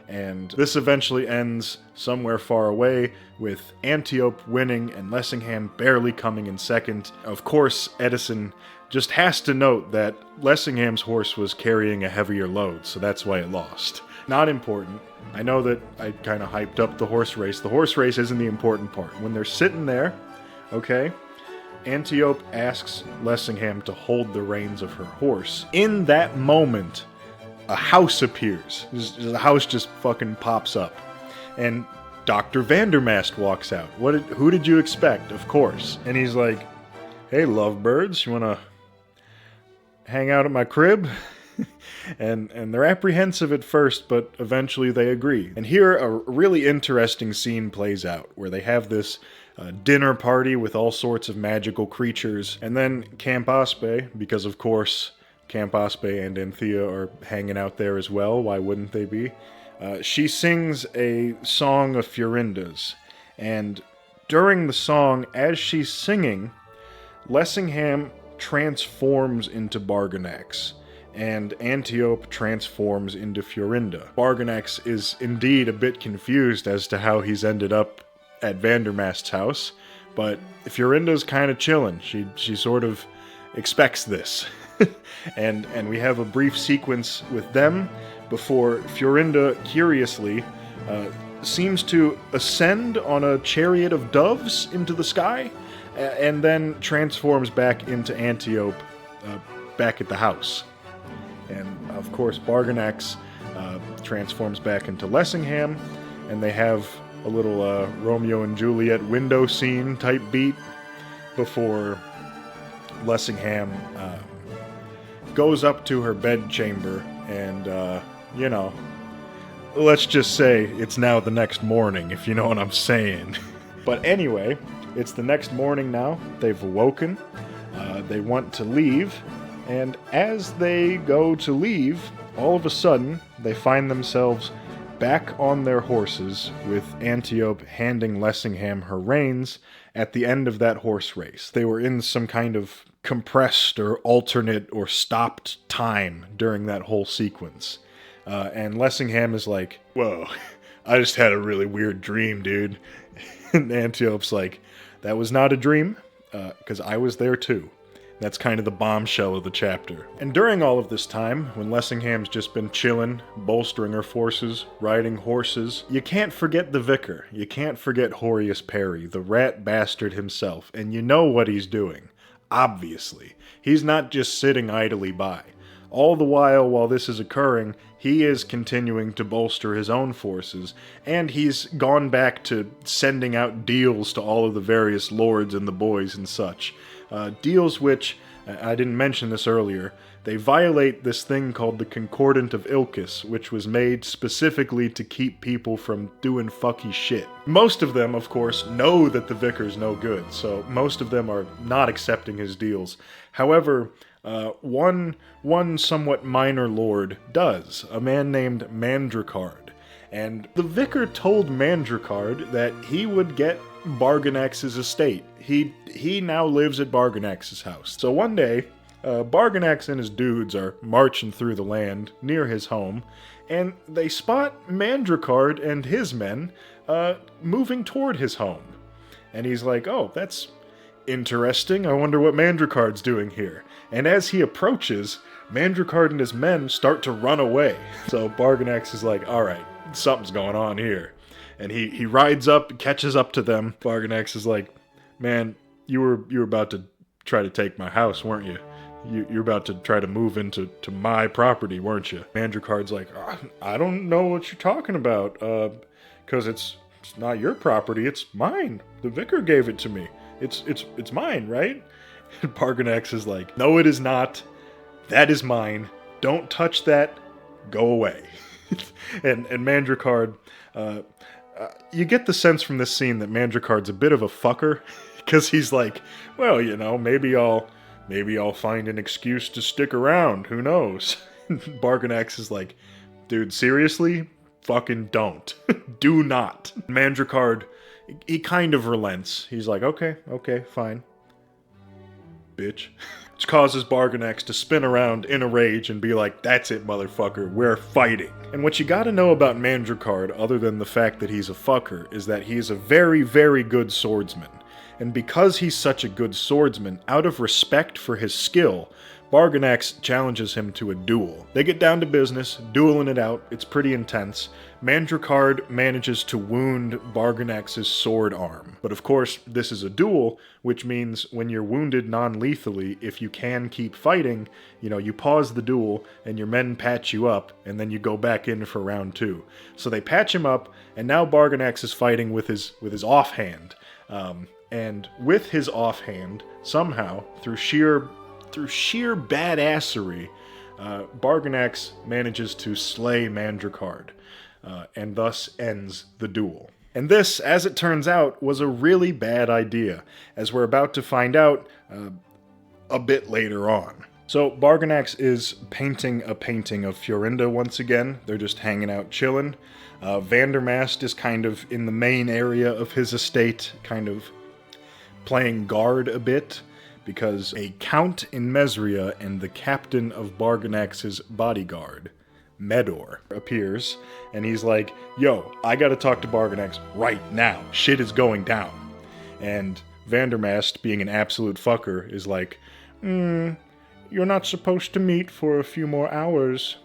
Speaker 1: and this eventually ends somewhere far away, with Antiope winning and Lessingham barely coming in second. Of course, Eddison just has to note that Lessingham's horse was carrying a heavier load, so that's why it lost. Not important. I know that I kind of hyped up the horse race. The horse race isn't the important part. When they're sitting there, okay, Antiope asks Lessingham to hold the reins of her horse. In that moment, a house appears. The house just fucking pops up. And Dr. Vandermast walks out. Who did you expect? Of course. And he's like, "Hey, lovebirds, you wanna hang out at my crib?" and they're apprehensive at first, but eventually they agree. And here a really interesting scene plays out, where they have this dinner party with all sorts of magical creatures, and then Campaspe, because of course Campaspe and Anthea are hanging out there as well, why wouldn't they be? She sings a song of Fiorinda's, and during the song, as she's singing, Lessingham transforms into Barganax, and Antiope transforms into Fiorinda. Barganax is indeed a bit confused as to how he's ended up at Vandermast's house, but Fiorinda's kind of chilling. She sort of expects this. and we have a brief sequence with them before Fiorinda, curiously, seems to ascend on a chariot of doves into the sky, and then transforms back into Antiope, back at the house. And of course, Bargonax transforms back into Lessingham, and they have a little Romeo and Juliet window scene type beat before Lessingham goes up to her bedchamber and, you know, let's just say it's now the next morning, if you know what I'm saying. But anyway, it's the next morning now. They've awoken. They want to leave. And as they go to leave, all of a sudden, they find themselves back on their horses with Antiope handing Lessingham her reins at the end of that horse race. They were in some kind of compressed or alternate or stopped time during that whole sequence. And Lessingham is like, whoa, I just had a really weird dream, dude. And Antiope's like, that was not a dream, because I was there too. That's kind of the bombshell of the chapter. And during all of this time, when Lessingham's just been chilling, bolstering her forces, riding horses, you can't forget the vicar. You can't forget Horatius Perry, the rat bastard himself. And you know what he's doing. Obviously. He's not just sitting idly by. All the while this is occurring, he is continuing to bolster his own forces, and he's gone back to sending out deals to all of the various lords and the boys and such. Deals which, I didn't mention this earlier, they violate this thing called the Concordant of Ilcus, which was made specifically to keep people from doing fucky shit. Most of them, of course, know that the vicar's no good, so most of them are not accepting his deals. However, one somewhat minor lord does, a man named Mandricard. And the vicar told Mandricard that he would get Bargonax's estate. He now lives at Bargonax's house. So one day, Bargonax and his dudes are marching through the land near his home, and they spot Mandricard and his men moving toward his home. And he's like, oh, that's interesting. I wonder what Mandricard's doing here. And as he approaches, Mandricard and his men start to run away. So Bargonax is like, all right, something's going on here. And he rides up, catches up to them. Bargonax is like, man, you were about to try to take my house, weren't you? You're about to try to move into my property, weren't you? Mandricard's like, I don't know what you're talking about, because it's not your property, it's mine. The vicar gave it to me. It's mine, right? And Bargonax is like, no, it is not. That is mine. Don't touch that. Go away. and Mandricard, you get the sense from this scene that Mandricard's a bit of a fucker, because he's like, well, you know, maybe I'll find an excuse to stick around. Who knows? Bargonax is like, dude, seriously? Fucking don't. Do not. Mandricard, he kind of relents. He's like, okay, fine. Bitch. Which causes Bargonax to spin around in a rage and be like, that's it, motherfucker, we're fighting. And what you gotta know about Mandricard, other than the fact that he's a fucker, is that he's a very, very good swordsman. And because he's such a good swordsman, out of respect for his skill, Bargonax challenges him to a duel. They get down to business, dueling it out. It's pretty intense. Mandricard manages to wound Bargonax's sword arm. But of course, this is a duel, which means when you're wounded non-lethally, if you can keep fighting, you know, you pause the duel and your men patch you up, and then you go back in for round 2. So they patch him up, and now Bargonax is fighting with his offhand. And with his offhand, somehow, through sheer badassery, Bargonax manages to slay Mandricard, and thus ends the duel. And this, as it turns out, was a really bad idea, as we're about to find out a bit later on. So Bargonax is painting a painting of Florinda once again. They're just hanging out chilling. Vandermast is kind of in the main area of his estate, kind of playing guard a bit, because a count in Mesria and the captain of Bargonax's bodyguard, Medor, appears, and he's like, yo, I gotta talk to Bargonax right now. Shit is going down. And Vandermast, being an absolute fucker, is like, you're not supposed to meet for a few more hours.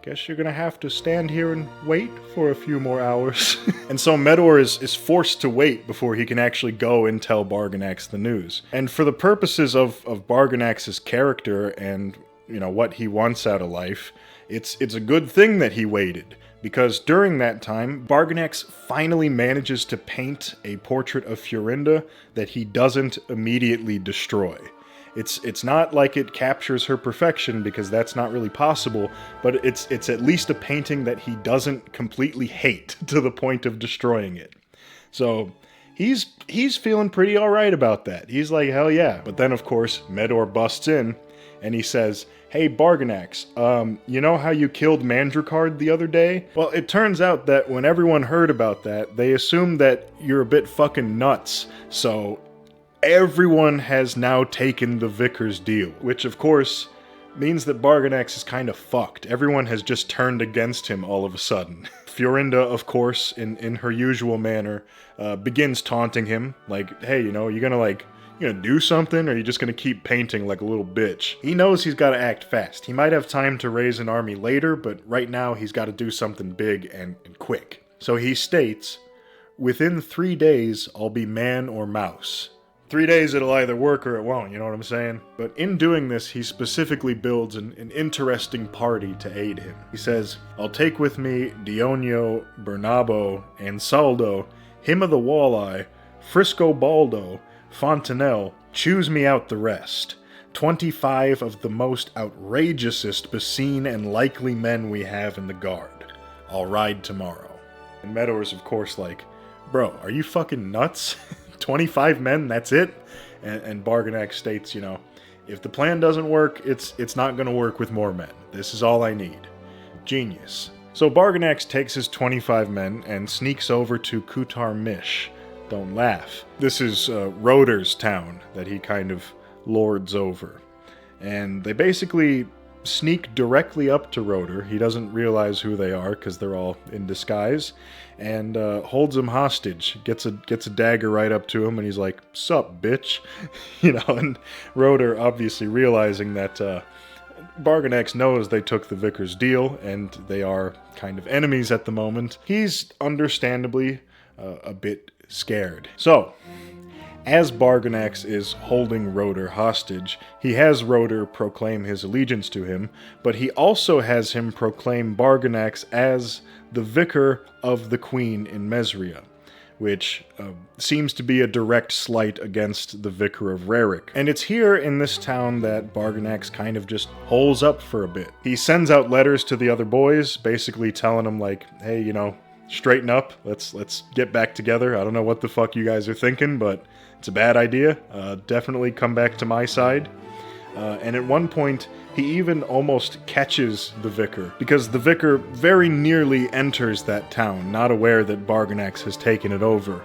Speaker 1: guess you're gonna have to stand here and wait for a few more hours. And so Medor is forced to wait before he can actually go and tell Barganax the news. And for the purposes of Barganax's character and, you know, what he wants out of life, it's a good thing that he waited. Because during that time, Barganax finally manages to paint a portrait of Florinda that he doesn't immediately destroy. It's not like it captures her perfection, because that's not really possible, but it's at least a painting that he doesn't completely hate to the point of destroying it. So he's feeling pretty alright about that. He's like, hell yeah. But then, of course, Medor busts in, and he says, "Hey, Barganax, you know how you killed Mandrakard the other day? Well, it turns out that when everyone heard about that, they assumed that you're a bit fucking nuts, so everyone has now taken the Vicar's deal." Which, of course, means that Barganax is kind of fucked. Everyone has just turned against him all of a sudden. Florinda, of course, in her usual manner, begins taunting him, like, hey, you know, you gonna do something, or are you just gonna keep painting like a little bitch? He knows he's gotta act fast. He might have time to raise an army later, but right now he's gotta do something big and quick. So he states, "Within 3 days, I'll be man or mouse." 3 days it'll either work or it won't, you know what I'm saying? But in doing this, he specifically builds an interesting party to aid him. He says, "I'll take with me Dionio, Bernabo, Ansaldo, him of the Walleye, Frisco Baldo, Fontanelle, choose me out the rest. 25 of the most outrageousest beseen and likely men we have in the guard. I'll ride tomorrow." And Medor's, of course, like, bro, are you fucking nuts? 25 men, that's it? And Barganax states, you know, if the plan doesn't work, it's not gonna work with more men. This is all I need. Genius. So Barganax takes his 25 men and sneaks over to Kutar Mish. Don't laugh. This is Roder's town that he kind of lords over. And they basically sneak directly up to Roder. He doesn't realize who they are because they're all in disguise, and holds him hostage. Gets a dagger right up to him, and he's like, "Sup, bitch?" You know, and Roder, obviously realizing that Barganax knows they took the Vicar's deal, and they are kind of enemies at the moment, he's understandably a bit scared. So, as Barganax is holding Roder hostage, he has Roder proclaim his allegiance to him, but he also has him proclaim Barganax as the Vicar of the Queen in Mesria, which seems to be a direct slight against the Vicar of Rarik. And it's here in this town that Barganax kind of just holes up for a bit. He sends out letters to the other boys, basically telling them, like, hey, you know, straighten up, let's get back together. I don't know what the fuck you guys are thinking, but it's a bad idea. Definitely come back to my side. And at one point, he even almost catches the Vicar, because the Vicar very nearly enters that town, not aware that Barganax has taken it over.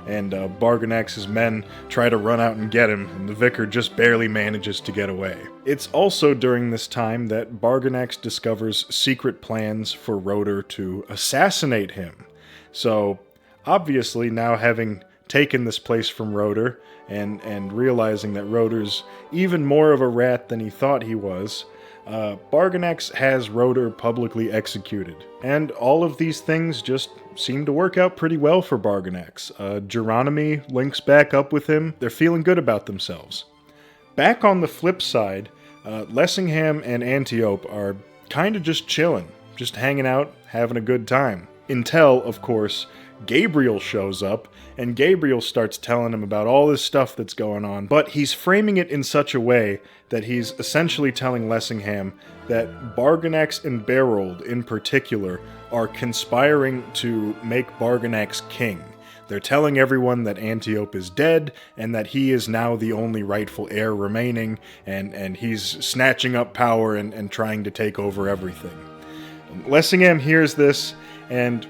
Speaker 1: And Barganax's men try to run out and get him, and the Vicar just barely manages to get away. It's also during this time that Barganax discovers secret plans for Roder to assassinate him. So, obviously, now having taken this place from Roder, and realizing that Roder's even more of a rat than he thought he was, Barganax has Roder publicly executed. And all of these things just seem to work out pretty well for Barganax. Geronimi links back up with him. They're feeling good about themselves. Back on the flip side, Lessingham and Antiope are kind of just chilling, just hanging out, having a good time. Until, of course, Gabriel shows up, and Gabriel starts telling him about all this stuff that's going on, but he's framing it in such a way that he's essentially telling Lessingham that Barganax and Berold, in particular, are conspiring to make Barganax king. They're telling everyone that Antiope is dead, and that he is now the only rightful heir remaining, and he's snatching up power and trying to take over everything. Lessingham hears this, and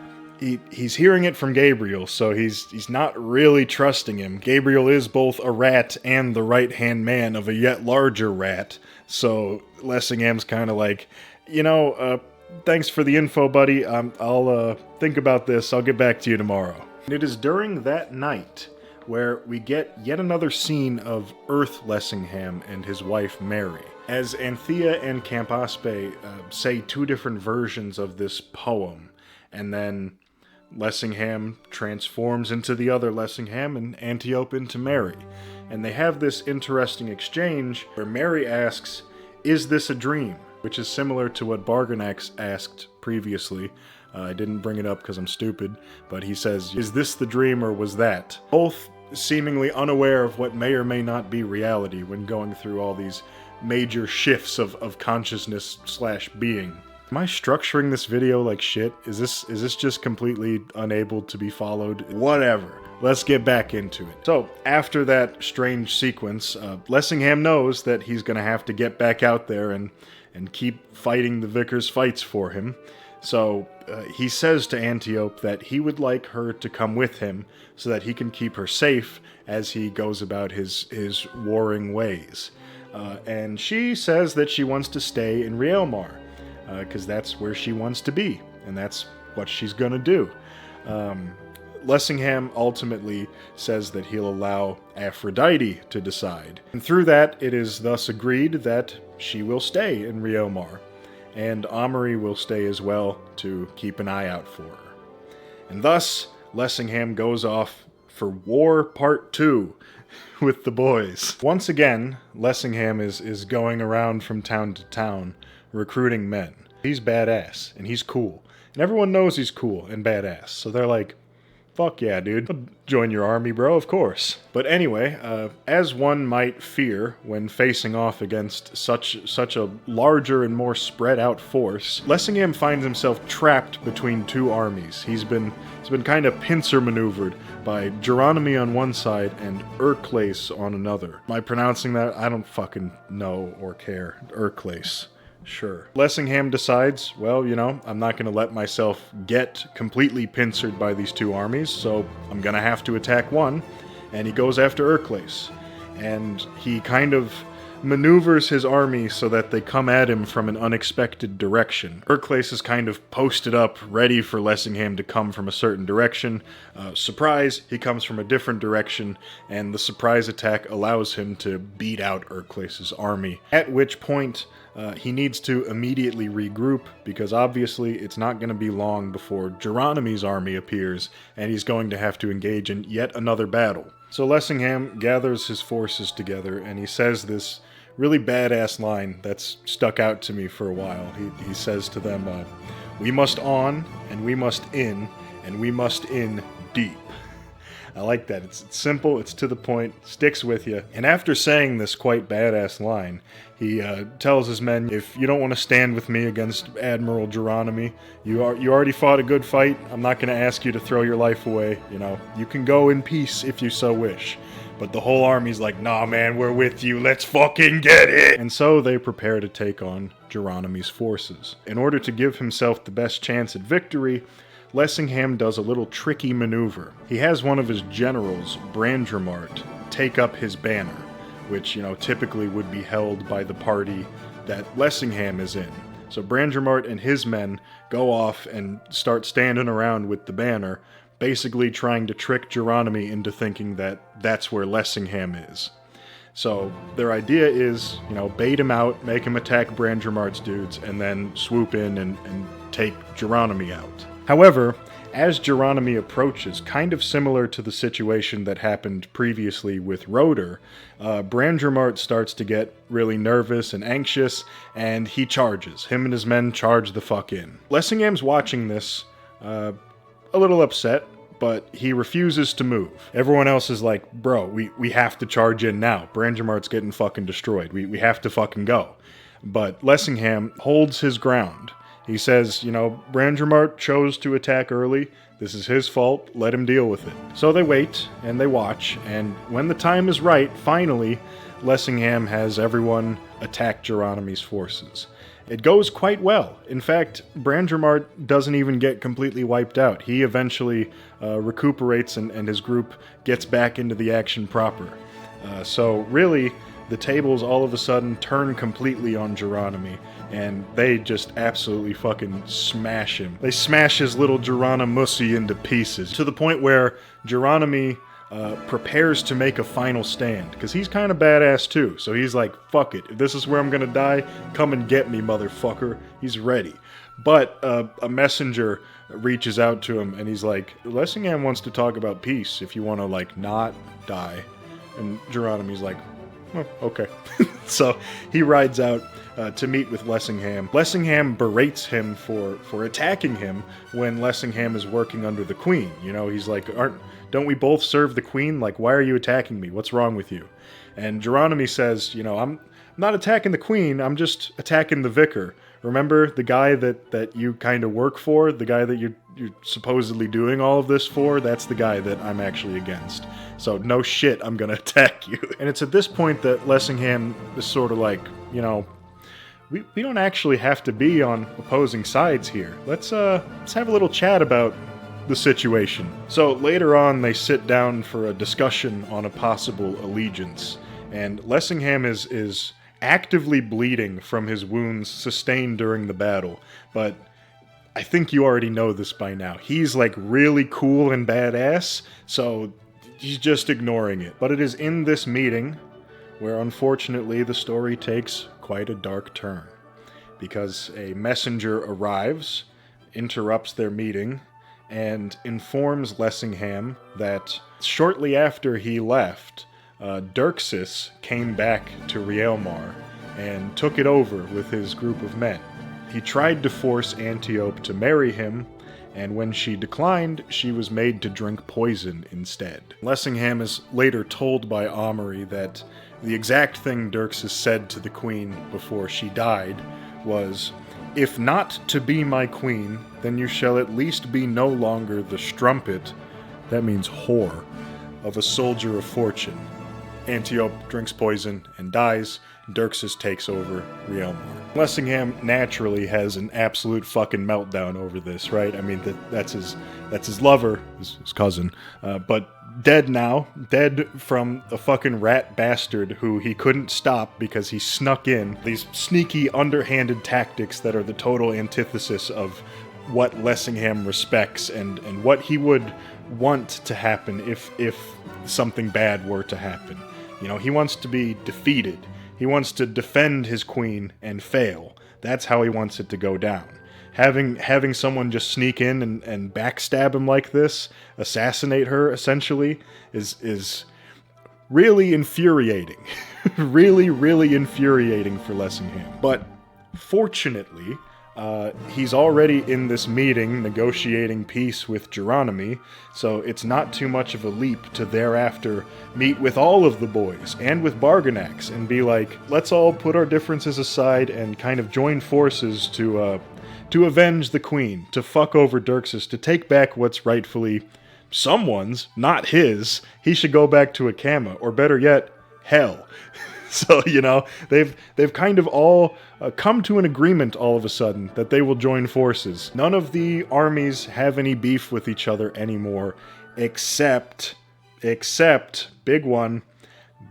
Speaker 1: he's hearing it from Gabriel, so he's not really trusting him. Gabriel is both a rat and the right-hand man of a yet larger rat, so Lessingham's kind of like, you know, thanks for the info, buddy. I'll think about this. I'll get back to you tomorrow. And it is during that night where we get yet another scene of Earth Lessingham and his wife Mary. As Anthea and Campaspe say two different versions of this poem, and then Lessingham transforms into the other Lessingham and Antiope into Mary. And they have this interesting exchange where Mary asks, "Is this a dream?" Which is similar to what Barganax asked previously. I didn't bring it up because I'm stupid, but he says, "Is this the dream or was that?" Both seemingly unaware of what may or may not be reality when going through all these major shifts of consciousness / being. Am I structuring this video like shit? Is this just completely unable to be followed? Whatever. Let's get back into it. So, after that strange sequence, Lessingham knows that he's gonna have to get back out there and keep fighting the Vicar's fights for him. So, he says to Antiope that he would like her to come with him so that he can keep her safe as he goes about his warring ways. And she says that she wants to stay in Realmar, because that's where she wants to be, and that's what she's gonna do. Lessingham ultimately says that he'll allow Aphrodite to decide. And through that, it is thus agreed that she will stay in Realmar, and Amory will stay as well to keep an eye out for her. And thus, Lessingham goes off for War Part 2 with the boys. Once again, Lessingham is going around from town to town recruiting men. He's badass, and he's cool. And everyone knows he's cool and badass, so they're like, fuck yeah, dude. I'll join your army, bro, of course. But anyway, as one might fear when facing off against such a larger and more spread out force, Lessingham finds himself trapped between two armies. He's been kind of pincer maneuvered by Geronimi on one side and Erclace on another. Am I pronouncing that? I don't fucking know or care. Erclace. Sure. Lessingham decides, well, you know, I'm not going to let myself get completely pincered by these two armies, so I'm going to have to attack one, and he goes after Erclace. And he kind of maneuvers his army so that they come at him from an unexpected direction. Erclace is kind of posted up, ready for Lessingham to come from a certain direction. Surprise, he comes from a different direction, and the surprise attack allows him to beat out Erclace's army. At which point, he needs to immediately regroup, because obviously it's not going to be long before Geronimi's army appears, and he's going to have to engage in yet another battle. So Lessingham gathers his forces together, and he says this really badass line that's stuck out to me for a while. He says to them, "We must on, and we must in, and we must in deep." I like that. It's simple, it's to the point, sticks with you. And after saying this quite badass line, he tells his men, if you don't want to stand with me against Admiral Geronimi, you already fought a good fight. I'm not going to ask you to throw your life away. You know, you can go in peace if you so wish. But the whole army's like, nah man, we're with you, let's fucking get it! And so they prepare to take on Geronimi's forces. In order to give himself the best chance at victory, Lessingham does a little tricky maneuver. He has one of his generals, Brandremart, take up his banner, which, you know, typically would be held by the party that Lessingham is in. So Brandremart and his men go off and start standing around with the banner, basically trying to trick Geronimi into thinking that that's where Lessingham is. So their idea is, you know, bait him out, make him attack Brandremart's dudes, and then swoop in and take Geronimi out. However, as Geronimi approaches, kind of similar to the situation that happened previously with Roeder, Brandremart starts to get really nervous and anxious, and he charges. Him and his men charge the fuck in. Lessingham's watching this, a little upset, but he refuses to move. Everyone else is like, bro, we have to charge in now. Brandremart's getting fucking destroyed. We have to fucking go. But Lessingham holds his ground. He says, you know, Brandremart chose to attack early. This is his fault. Let him deal with it. So they wait, and they watch, and when the time is right, finally, Lessingham has everyone attack Geronimi's forces. It goes quite well. In fact, Brandremart doesn't even get completely wiped out. He eventually recuperates, and his group gets back into the action proper. So really, the tables all of a sudden turn completely on Geronimi, and they just absolutely fucking smash him. They smash his little Geronimousy into pieces, to the point where Geronimi prepares to make a final stand, because he's kind of badass too. So he's like, fuck it, if this is where I'm gonna die, come and get me, motherfucker. He's ready. But a messenger reaches out to him, and he's like, Lessingham wants to talk about peace if you want to, like, not die. And Geronimo's like, oh, okay. So he rides out to meet with Lessingham. Lessingham berates him for attacking him when Lessingham is working under the Queen. You know, he's like, don't we both serve the Queen? Like, why are you attacking me? What's wrong with you? And Geronimo says, you know, I'm not attacking the Queen, I'm just attacking the Vicar. Remember the guy that you kind of work for? The guy that you're supposedly doing all of this for? That's the guy that I'm actually against. So no shit, I'm gonna attack you. And it's at this point that Lessingham is sort of like, you know, we don't actually have to be on opposing sides here. Let's have a little chat about the situation. So later on, they sit down for a discussion on a possible allegiance, and Lessingham is actively bleeding from his wounds sustained during the battle, but I think you already know this by now. He's like really cool and badass, so he's just ignoring it. But it is in this meeting where unfortunately the story takes quite a dark turn, because a messenger arrives, interrupts their meeting, and informs Lessingham that shortly after he left, Dirksis came back to Realmar and took it over with his group of men. He tried to force Antiope to marry him, and when she declined, she was made to drink poison instead. Lessingham is later told by Amory that the exact thing Dirksis said to the Queen before she died was, "If not to be my queen, then you shall at least be no longer the strumpet," that means whore, "of a soldier of fortune." Antiope drinks poison and dies. Dirksis takes over Realmar. Lessingham naturally has an absolute fucking meltdown over this, right? I mean, that's his lover, his cousin, but dead now. Dead from a fucking rat bastard who he couldn't stop because he snuck in. These sneaky, underhanded tactics that are the total antithesis of what Lessingham respects and what he would want to happen if something bad were to happen. You know, he wants to be defeated. He wants to defend his queen and fail. That's how he wants it to go down. Having someone just sneak in and backstab him like this, assassinate her, essentially, is really infuriating. Really, really infuriating for Lessingham. But fortunately, he's already in this meeting negotiating peace with Geronimo, so it's not too much of a leap to thereafter meet with all of the boys and with Barganax and be like, let's all put our differences aside and kind of join forces to avenge the Queen, to fuck over Dirksis, to take back what's rightfully someone's, not his. He should go back to Akama, or better yet, hell. So, you know, they've kind of all come to an agreement all of a sudden that they will join forces. None of the armies have any beef with each other anymore, except, big one,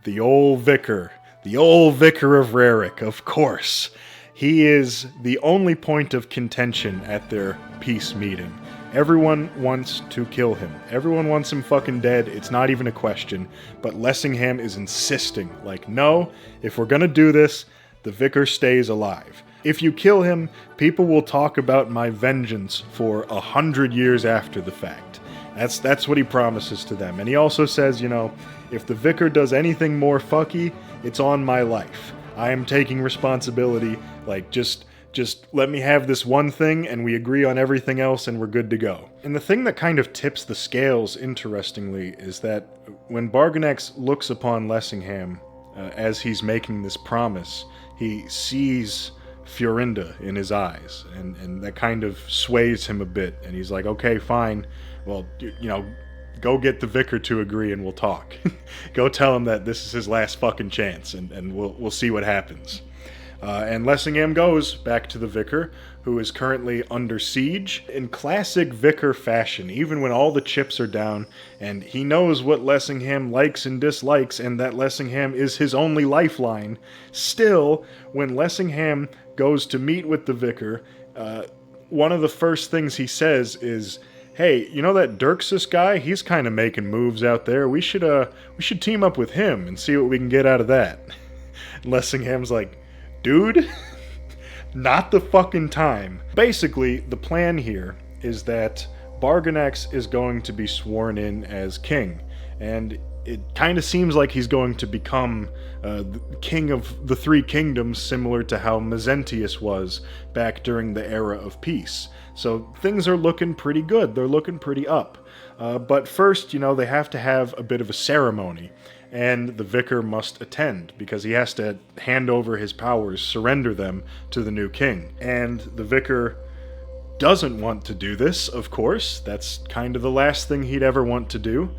Speaker 1: the old vicar. The old vicar of Rarik, of course. He is the only point of contention at their peace meeting. Everyone wants to kill him. Everyone wants him fucking dead. It's not even a question. But Lessingham is insisting, like, no, if we're gonna do this, the vicar stays alive. If you kill him, people will talk about my vengeance for 100 years after the fact. That's what he promises to them. And he also says, you know, if the vicar does anything more fucky, it's on my life. I am taking responsibility. Like, just let me have this one thing and we agree on everything else and we're good to go. And the thing that kind of tips the scales, interestingly, is that when Barganax looks upon Lessingham as he's making this promise, he sees Fiorinda in his eyes, and that kind of sways him a bit, and he's like, okay, fine, well, you know, go get the vicar to agree and we'll talk. Go tell him that this is his last fucking chance, and we'll see what happens. And Lessingham goes back to the vicar, who is currently under siege, in classic vicar fashion, even when all the chips are down, and he knows what Lessingham likes and dislikes, and that Lessingham is his only lifeline. Still, when Lessingham goes to meet with the vicar, one of the first things he says is, hey, you know that Dirksus guy? He's kind of making moves out there. We should team up with him and see what we can get out of that. And Lessingham's like, dude, not the fucking time. Basically, the plan here is that Bargonax is going to be sworn in as king, and it kind of seems like he's going to become the king of the three kingdoms, similar to how Mezentius was back during the era of peace. So things are looking pretty good. They're looking pretty up. But first, they have to have a bit of a ceremony, and the vicar must attend because he has to hand over his powers, surrender them to the new king. And the vicar doesn't want to do this, of course. That's kind of the last thing he'd ever want to do.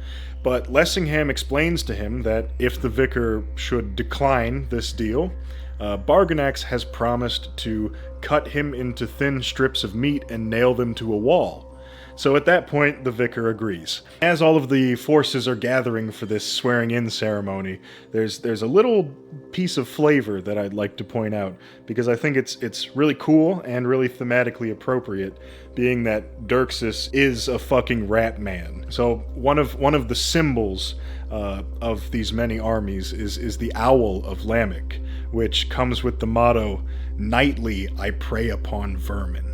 Speaker 1: But Lessingham explains to him that if the vicar should decline this deal, Bargonax has promised to cut him into thin strips of meat and nail them to a wall. So at that point, the vicar agrees. As all of the forces are gathering for this swearing-in ceremony, there's a little piece of flavor that I'd like to point out, because I think it's really cool and really thematically appropriate, being that Dirksus is a fucking rat man. So one of the symbols of these many armies is the owl of Lamech, which comes with the motto, "Nightly I prey upon vermin."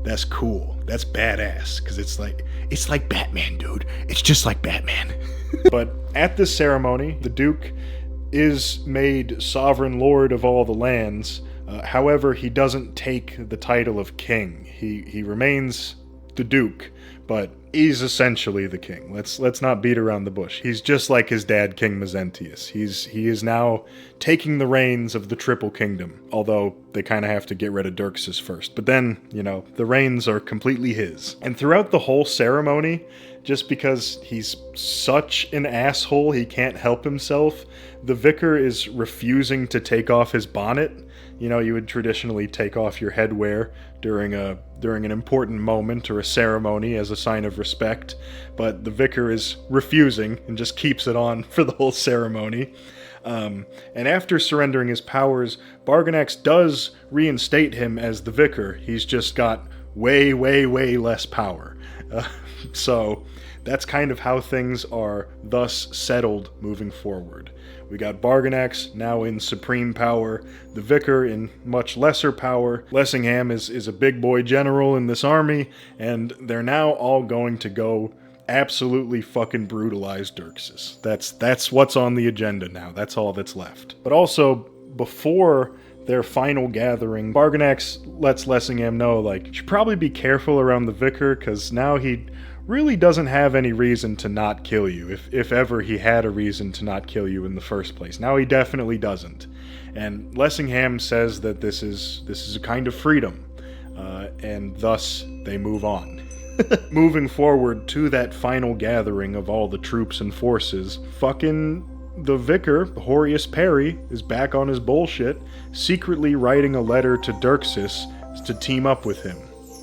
Speaker 1: That's cool. That's badass, because it's like Batman, dude. It's just like Batman. But at this ceremony, the Duke is made sovereign lord of all the lands. However, he doesn't take the title of king. He remains the Duke, but he's essentially the king. Let's not beat around the bush. He's just like his dad, King Mezentius. He is now taking the reins of the Triple Kingdom, although they kind of have to get rid of Dirksus first. But then, the reins are completely his. And throughout the whole ceremony, just because he's such an asshole he can't help himself, the vicar is refusing to take off his bonnet. You would traditionally take off your headwear during an important moment or a ceremony as a sign of respect, but the vicar is refusing and just keeps it on for the whole ceremony. And after surrendering his powers, Bargonax does reinstate him as the vicar. He's just got way, way, way less power. So that's kind of how things are thus settled moving forward. We got Bargonax now in supreme power, the vicar in much lesser power. Lessingham is a big boy general in this army, and they're now all going to go absolutely fucking brutalize Dirksus. That's what's on the agenda now. That's all that's left. But also, before their final gathering, Bargonax lets Lessingham know, you should probably be careful around the vicar, because now he really doesn't have any reason to not kill you, if ever he had a reason to not kill you in the first place. Now he definitely doesn't. And Lessingham says that this is a kind of freedom, and thus they move on. Moving forward to that final gathering of all the troops and forces, fucking the vicar, Horatius Perry, is back on his bullshit, secretly writing a letter to Dirksus to team up with him.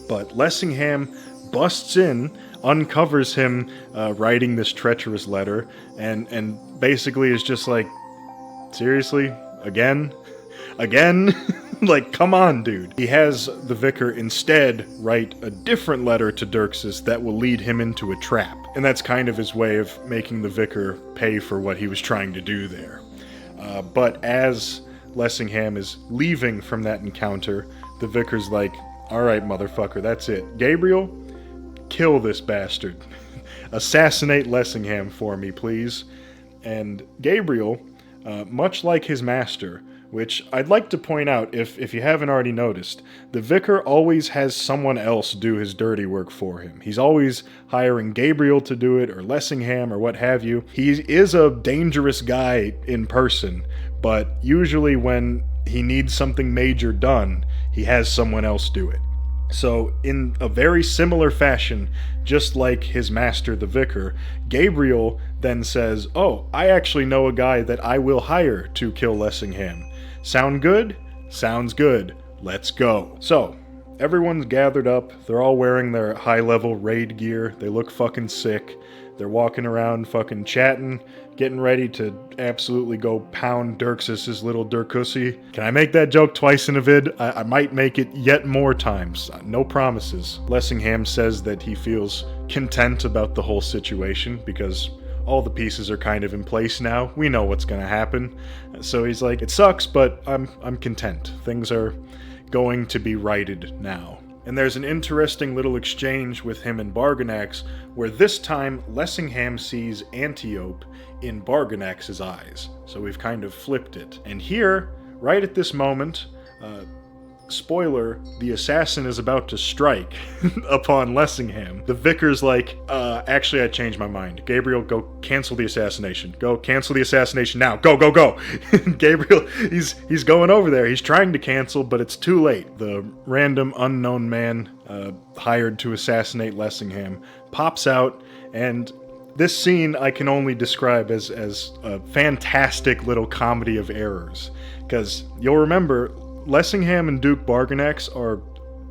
Speaker 1: But Lessingham busts in, uncovers him writing this treacherous letter, and basically is just like, seriously? Again? Come on, dude. He has the vicar instead write a different letter to Dirksus that will lead him into a trap. And that's kind of his way of making the vicar pay for what he was trying to do there. But as Lessingham is leaving from that encounter, the vicar's like, alright, motherfucker, that's it. Gabriel, kill this bastard. Assassinate Lessingham for me, please. And Gabriel, much like his master, which I'd like to point out, if you haven't already noticed, the vicar always has someone else do his dirty work for him. He's always hiring Gabriel to do it, or Lessingham, or what have you. He is a dangerous guy in person, but usually when he needs something major done, he has someone else do it. So, in a very similar fashion, just like his master, the vicar, Gabriel then says, oh, I actually know a guy that I will hire to kill Lessingham. Sound good? Sounds good. Let's go. So, everyone's gathered up. They're all wearing their high-level raid gear. They look fucking sick. They're walking around fucking chatting, getting ready to absolutely go pound Dirks's little Dirkussy. Can I make that joke twice in a vid? I might make it yet more times. No promises. Lessingham says that he feels content about the whole situation because all the pieces are kind of in place now. We know what's gonna happen. So he's like, it sucks, but I'm content. Things are going to be righted now. And there's an interesting little exchange with him and Barganax, where this time Lessingham sees Antiope in Barganax's eyes. So we've kind of flipped it. And here, right at this moment, spoiler, the assassin is about to strike upon Lessingham. The vicar's like, actually I changed my mind. Gabriel, go cancel the assassination. Go cancel the assassination now. Go, go, go! Gabriel, he's going over there. He's trying to cancel, but it's too late. The random unknown man hired to assassinate Lessingham pops out, and this scene I can only describe as a fantastic little comedy of errors. Because you'll remember, Lessingham and Duke Barganax are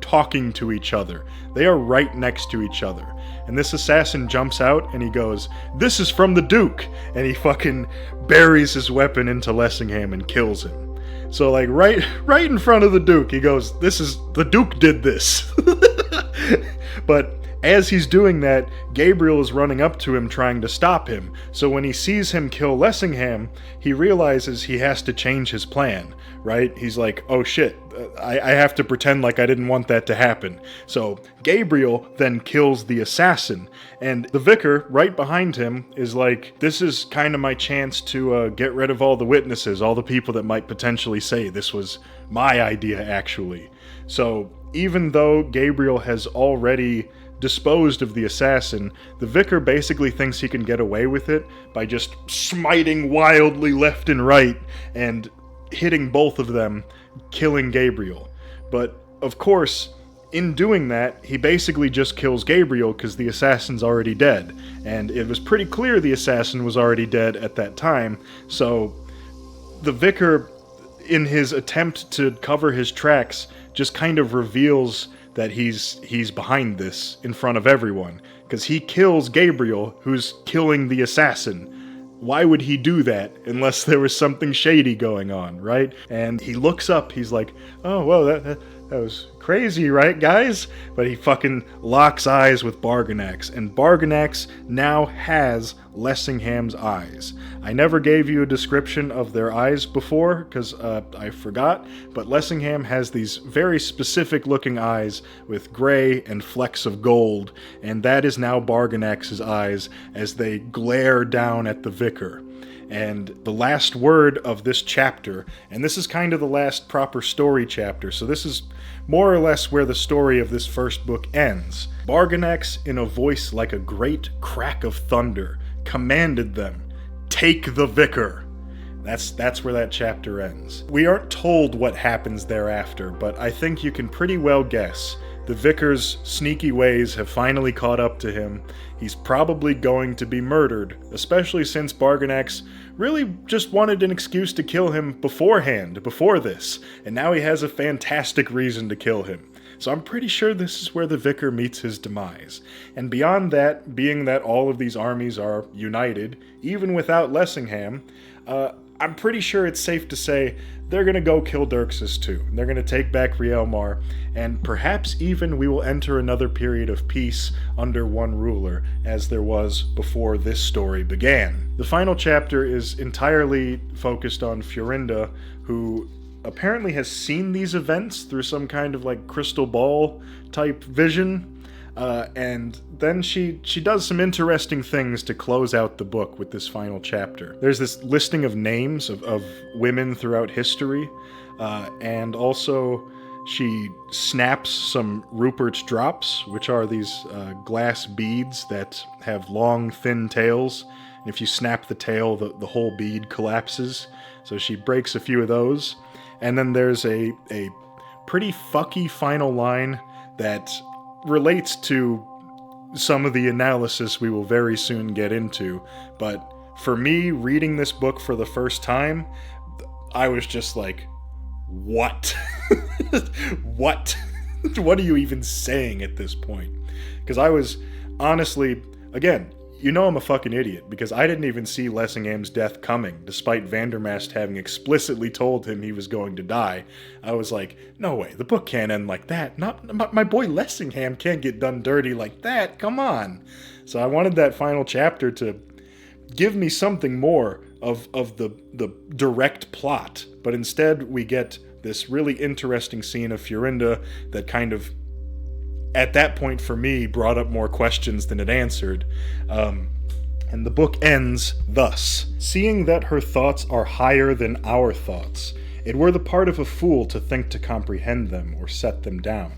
Speaker 1: talking to each other. They are right next to each other. And this assassin jumps out and he goes, "This is from the Duke!" And he fucking buries his weapon into Lessingham and kills him. So like right in front of the Duke, he goes, the Duke did this. But as he's doing that, Gabriel is running up to him trying to stop him. So when he sees him kill Lessingham, he realizes he has to change his plan, right? He's like, oh shit, I have to pretend like I didn't want that to happen. So Gabriel then kills the assassin, and the vicar right behind him is like, this is kind of my chance to get rid of all the witnesses, all the people that might potentially say this was my idea actually. So even though Gabriel has already disposed of the assassin, the vicar basically thinks he can get away with it by just smiting wildly left and right and hitting both of them, killing Gabriel. But of course, in doing that, he basically just kills Gabriel because the assassin's already dead. And it was pretty clear the assassin was already dead at that time, so the vicar, in his attempt to cover his tracks, just kind of reveals that he's behind this in front of everyone, because he kills Gabriel, who's killing the assassin. Why would he do that unless there was something shady going on, right? And he looks up, he's like, oh, well, that was crazy, right, guys? But he fucking locks eyes with Barganax, and Barganax now has Lessingham's eyes. I never gave you a description of their eyes before, because I forgot, but Lessingham has these very specific looking eyes with gray and flecks of gold, and that is now Barganax's eyes as they glare down at the vicar. And the last word of this chapter, and this is kind of the last proper story chapter, so this is more or less where the story of this first book ends. Barganax, in a voice like a great crack of thunder, commanded them, "Take the vicar." That's where that chapter ends. We aren't told what happens thereafter, but I think you can pretty well guess. The vicar's sneaky ways have finally caught up to him. He's probably going to be murdered, especially since Barganax really just wanted an excuse to kill him beforehand, before this, and now he has a fantastic reason to kill him. So I'm pretty sure this is where the vicar meets his demise. And beyond that, being that all of these armies are united, even without Lessingham, I'm pretty sure it's safe to say they're going to go kill Dirksus too. They're going to take back Rielmar, and perhaps even we will enter another period of peace under one ruler, as there was before this story began. The final chapter is entirely focused on Florinda, who apparently has seen these events through some kind of like crystal ball type vision. And then she does some interesting things to close out the book with this final chapter. There's this listing of names of women throughout history, and also she snaps some Rupert's drops, which are these glass beads that have long, thin tails. And if you snap the tail, the whole bead collapses. So she breaks a few of those. And then there's a pretty fucky final line that relates to some of the analysis we will very soon get into, but for me, reading this book for the first time, I was just like, what? What? What are you even saying at this point? Because I was, honestly, again, you know I'm a fucking idiot, because I didn't even see Lessingham's death coming, despite Vandermast having explicitly told him he was going to die. I was like, no way, the book can't end like that. Not my boy Lessingham can't get done dirty like that, come on. So I wanted that final chapter to give me something more of the direct plot, but instead we get this really interesting scene of Florinda that kind of, at that point for me, brought up more questions than it answered. And the book ends thus. Seeing that her thoughts are higher than our thoughts, it were the part of a fool to think to comprehend them or set them down.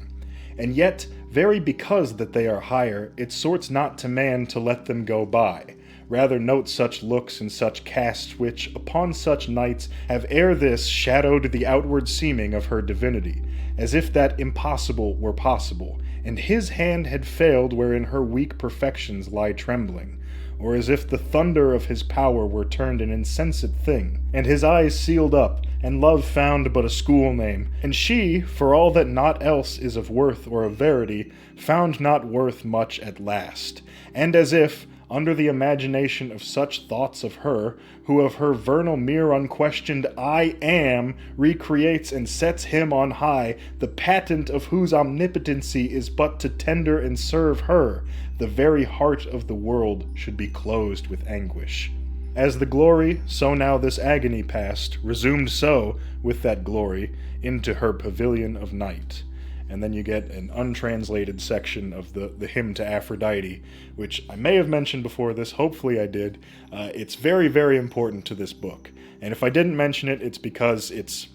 Speaker 1: And yet, very because that they are higher, it sorts not to man to let them go by. Rather note such looks and such casts which, upon such nights, have ere this shadowed the outward seeming of her divinity, as if that impossible were possible, and his hand had failed wherein her weak perfections lie trembling, or as if the thunder of his power were turned an insensate thing, and his eyes sealed up, and love found but a school name, and she, for all that naught else is of worth or of verity, found not worth much at last, and as if, under the imagination of such thoughts of her, who of her vernal mere unquestioned I am, recreates and sets him on high, the patent of whose omnipotency is but to tender and serve her, the very heart of the world should be closed with anguish. As the glory, so now this agony passed, resumed so, with that glory, into her pavilion of night. And then you get an untranslated section of the hymn to Aphrodite, which I may have mentioned before this, hopefully I did. It's very, very important to this book. And if I didn't mention it, it's because it's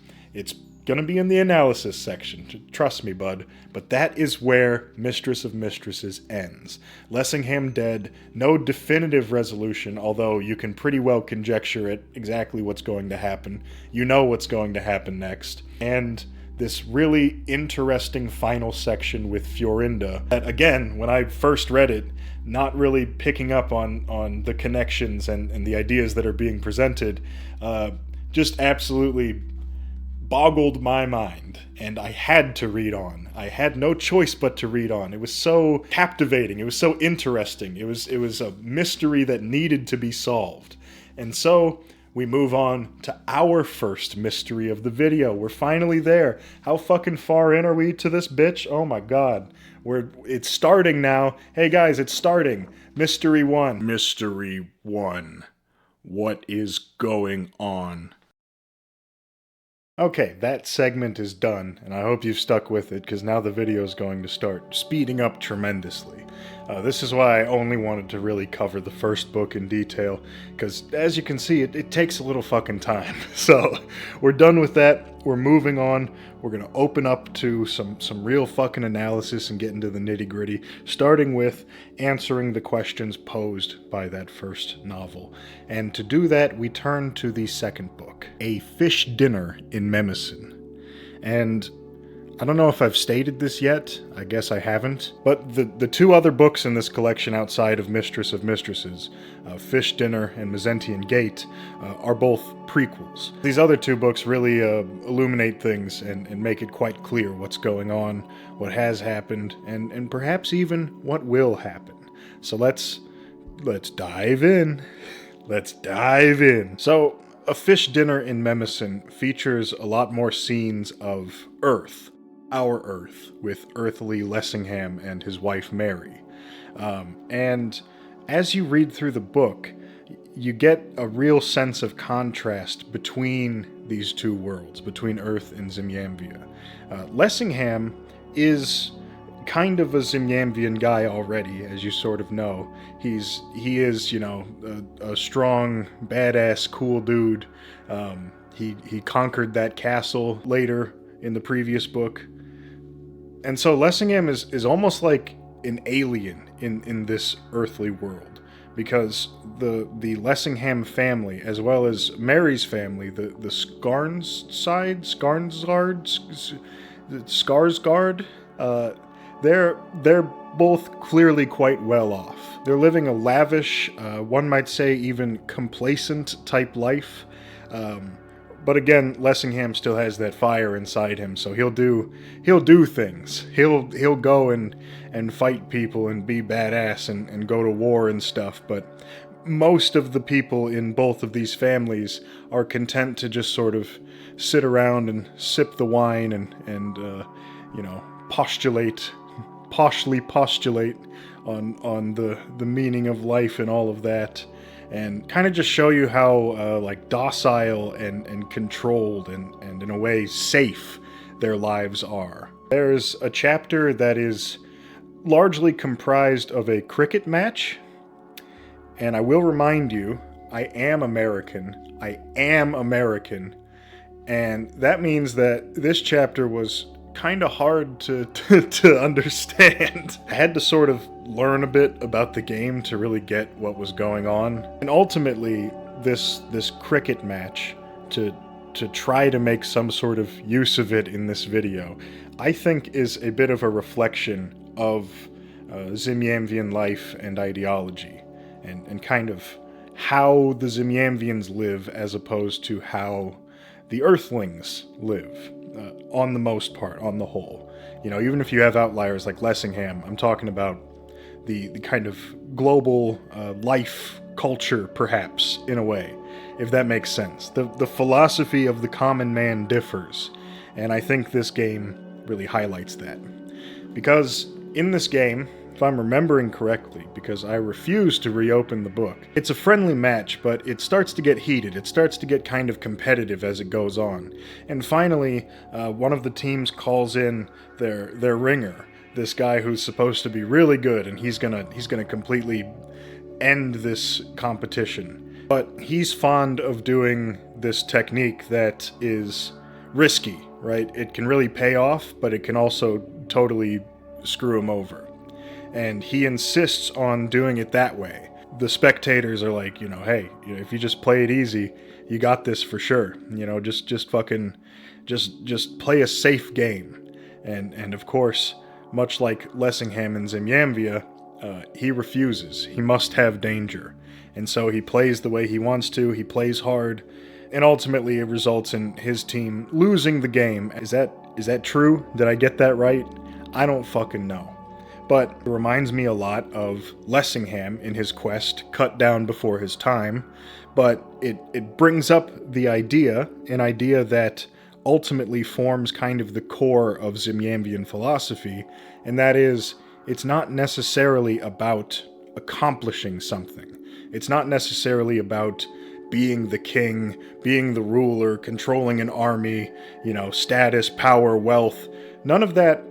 Speaker 1: gonna be in the analysis section, trust me, bud. But that is where Mistress of Mistresses ends. Lessingham dead, no definitive resolution, although you can pretty well conjecture at exactly what's going to happen. You know what's going to happen next. And this really interesting final section with Florinda that, again, when I first read it, not really picking up on the connections and the ideas that are being presented, just absolutely boggled my mind, and I had to read on. I had no choice but to read on. It was so captivating. It was so interesting. It was a mystery that needed to be solved. And so we move on to our first mystery of the video. We're finally there. How fucking far in are we to this bitch? Oh my god. It's starting now. Hey guys, it's starting. Mystery 1. Mystery 1. What is going on? Okay, that segment is done, and I hope you've stuck with it, because now the video is going to start speeding up tremendously. This is why I only wanted to really cover the first book in detail, because as you can see, it takes a little fucking time. So, we're done with that, we're moving on, we're going to open up to some real fucking analysis and get into the nitty-gritty, starting with answering the questions posed by that first novel. And to do that, we turn to the second book, A Fish Dinner in Memison. And I don't know if I've stated this yet, I guess I haven't, but the two other books in this collection outside of Mistress of Mistresses, Fish Dinner and Mezentian Gate, are both prequels. These other two books really illuminate things and make it quite clear what's going on, what has happened, and perhaps even what will happen. So let's dive in. Let's dive in. So, A Fish Dinner in Memison features a lot more scenes of Earth. Our Earth, with earthly Lessingham and his wife Mary. And as you read through the book, you get a real sense of contrast between these two worlds, between Earth and Zimiamvia. Lessingham is kind of a Zimiamvian guy already, as you sort of know. He is, you know, a strong, badass, cool dude. He conquered that castle later in the previous book. And so Lessingham is almost like an alien in this earthly world, because the Lessingham family, as well as Mary's family, the Skarsgård, they're both clearly quite well off. They're living a lavish, one might say even complacent type life, But again, Lessingham still has that fire inside him, so he'll do things. He'll go and fight people and be badass and go to war and stuff, but most of the people in both of these families are content to just sort of sit around and sip the wine and poshly postulate on the meaning of life and all of that, and kind of just show you how like docile and controlled and in a way safe their lives are. There's a chapter that is largely comprised of a cricket match, and I will remind you, I am American. I am American, and that means that this chapter was kind of hard to understand. I had to sort of learn a bit about the game to really get what was going on. And ultimately, this cricket match, to try to make some sort of use of it in this video, I think is a bit of a reflection of Zimiamvian life and ideology, and kind of how the Zimiamvians live as opposed to how the Earthlings live. On the most part, on the whole. You know, even if you have outliers like Lessingham, I'm talking about the kind of global life culture, perhaps, in a way, if that makes sense. The philosophy of the common man differs, and I think this game really highlights that. Because in this game, if I'm remembering correctly, because I refuse to reopen the book, it's a friendly match, but it starts to get heated. It starts to get kind of competitive as it goes on. And finally, one of the teams calls in their ringer, this guy who's supposed to be really good, and he's gonna completely end this competition. But he's fond of doing this technique that is risky, right? It can really pay off, but it can also totally screw him over. And he insists on doing it that way. The spectators are like, hey, if you just play it easy, you got this for sure. Just play a safe game. And of course, much like Lessingham and Zimiamvia, he refuses. He must have danger. And so he plays the way he wants to, he plays hard, and ultimately it results in his team losing the game. Is that true? Did I get that right? I don't fucking know. But it reminds me a lot of Lessingham in his quest, cut down before his time, but it brings up an idea that ultimately forms kind of the core of Zimiamvian philosophy, and that is, it's not necessarily about accomplishing something. It's not necessarily about being the king, being the ruler, controlling an army, status, power, wealth. None of that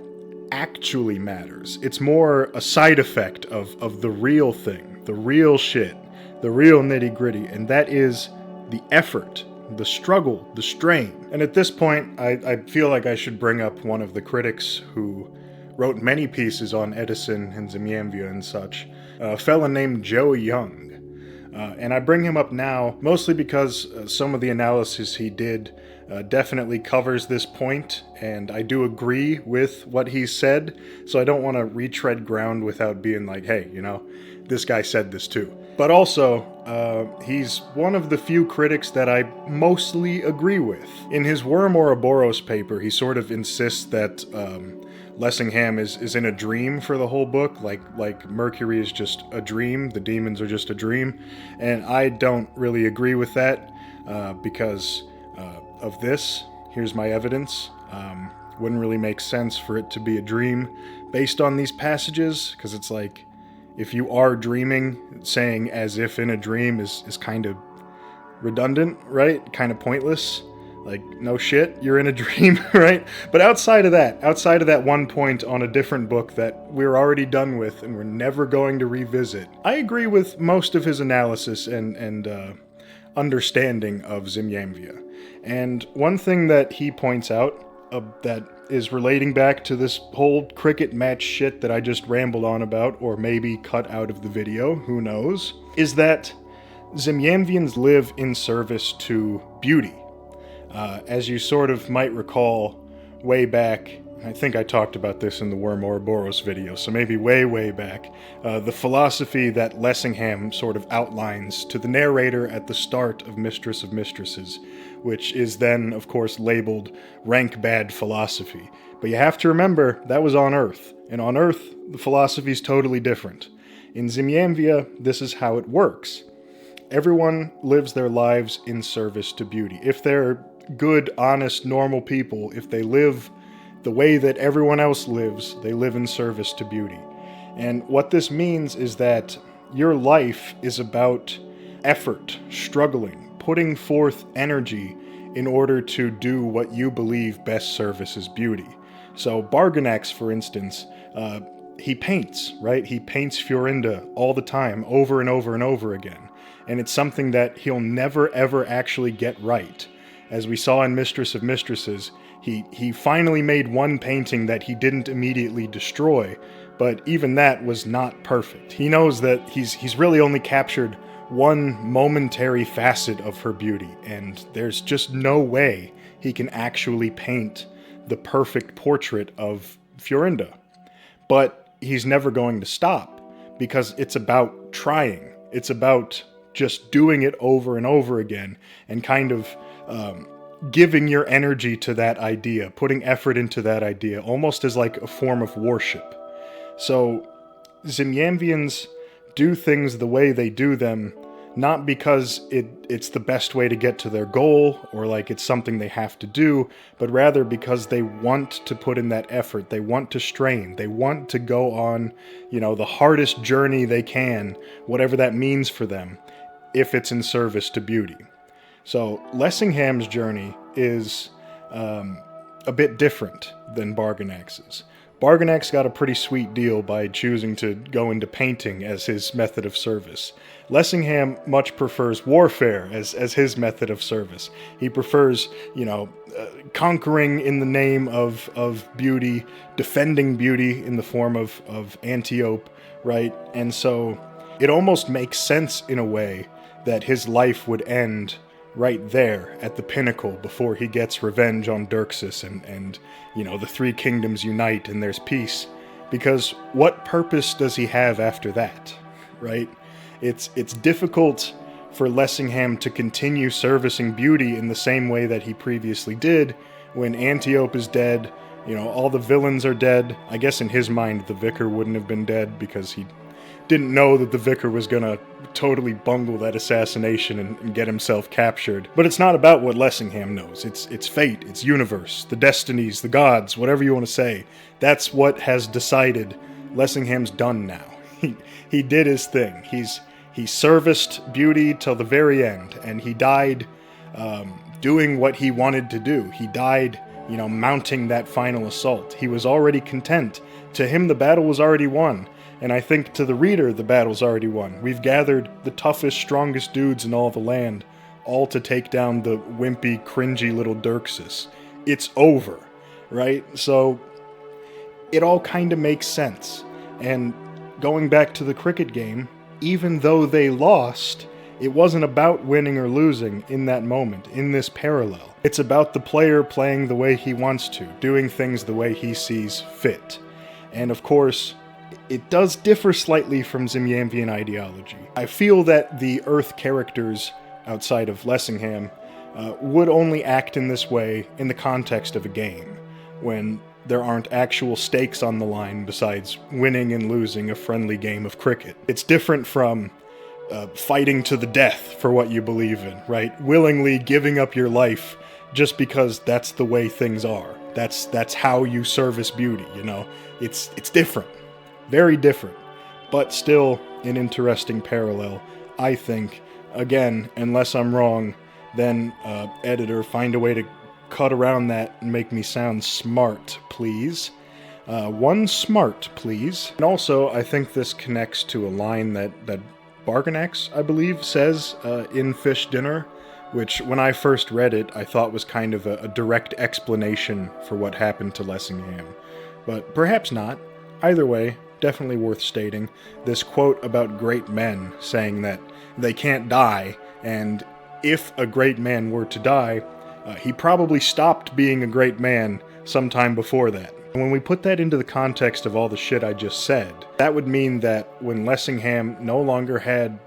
Speaker 1: actually matters. It's more a side effect of the real thing, the real shit, the real nitty-gritty, and that is the effort, the struggle, the strain. And at this point, I feel like I should bring up one of the critics who wrote many pieces on Eddison and Zimiamvia and such, a fella named Joe Young. And I bring him up now mostly because some of the analysis he did definitely covers this point, and I do agree with what he said, so I don't want to retread ground without being like, hey, this guy said this too. But also, he's one of the few critics that I mostly agree with. In his Ouroboros paper, he sort of insists that Lessingham is in a dream for the whole book, like Mercury is just a dream, the demons are just a dream, and I don't really agree with that because of this. Here's my evidence. Wouldn't really make sense for it to be a dream based on these passages, because it's like, if you are dreaming, saying as if in a dream is kind of redundant, right? Kind of pointless. Like, no shit, you're in a dream, right? But outside of that one point on a different book that we're already done with and we're never going to revisit, I agree with most of his analysis and understanding of Zimiamvia. And one thing that he points out that is relating back to this whole cricket match shit that I just rambled on about, or maybe cut out of the video, who knows, is that Zimiamvians live in service to beauty. As you sort of might recall way back I think I talked about this in the Worm Ouroboros video, so maybe way, way back. The philosophy that Lessingham sort of outlines to the narrator at the start of Mistress of Mistresses, which is then, of course, labeled rank bad philosophy. But you have to remember, that was on Earth. And on Earth, the philosophy is totally different. In Zimiamvia, this is how it works. Everyone lives their lives in service to beauty. If they're good, honest, normal people, if they live the way that everyone else lives, they live in service to beauty. And what this means is that your life is about effort, struggling, putting forth energy in order to do what you believe best services beauty. So Barganax, for instance, he paints, right? He paints Fiorinda all the time, over and over and over again. And it's something that he'll never ever actually get right. As we saw in Mistress of Mistresses, he finally made one painting that he didn't immediately destroy, but even that was not perfect. He knows that he's really only captured one momentary facet of her beauty, and there's just no way he can actually paint the perfect portrait of Fiorinda. But he's never going to stop, because it's about trying. It's about just doing it over and over again, and kind of giving your energy to that idea, putting effort into that idea, almost as like a form of worship. So Zimiamvians do things the way they do them, not because it's the best way to get to their goal, or like it's something they have to do, but rather because they want to put in that effort, they want to strain, they want to go on, the hardest journey they can, whatever that means for them, if it's in service to beauty. So Lessingham's journey is a bit different than Barganax's. Barganax got a pretty sweet deal by choosing to go into painting as his method of service. Lessingham much prefers warfare as his method of service. He prefers, conquering in the name of beauty, defending beauty in the form of Antiope, right? And so it almost makes sense in a way that his life would end right there at the pinnacle before he gets revenge on Dirksus and the three kingdoms unite and there's peace. Because what purpose does he have after that, right? It's difficult for Lessingham to continue servicing beauty in the same way that he previously did when Antiope is dead, all the villains are dead. I guess in his mind the vicar wouldn't have been dead because he didn't know that the vicar was gonna totally bungle that assassination and get himself captured. But it's not about what Lessingham knows. It's fate, it's universe, the destinies, the gods, whatever you want to say. That's what has decided Lessingham's done now. He did his thing. He serviced beauty till the very end, and he died doing what he wanted to do. He died, mounting that final assault. He was already content. To him, the battle was already won. And I think to the reader, the battle's already won. We've gathered the toughest, strongest dudes in all the land, all to take down the wimpy, cringy little Dirksus. It's over, right? So it all kind of makes sense. And going back to the cricket game, even though they lost, it wasn't about winning or losing in that moment, in this parallel. It's about the player playing the way he wants to, doing things the way he sees fit. And of course, it does differ slightly from Zimiamvian ideology. I feel that the Earth characters outside of Lessingham would only act in this way in the context of a game, when there aren't actual stakes on the line besides winning and losing a friendly game of cricket. It's different from fighting to the death for what you believe in, right? Willingly giving up your life just because that's the way things are. That's how you service beauty, It's different. Very different, but still an interesting parallel, I think. Again, unless I'm wrong, then editor, find a way to cut around that and make me sound smart, please. One smart, please. And also, I think this connects to a line that Barganax, I believe, says in Fish Dinner, which when I first read it, I thought was kind of a direct explanation for what happened to Lessingham. But perhaps not. Either way, definitely worth stating. This quote about great men saying that they can't die, and if a great man were to die, he probably stopped being a great man sometime before that. And when we put that into the context of all the shit I just said, that would mean that when Lessingham no longer had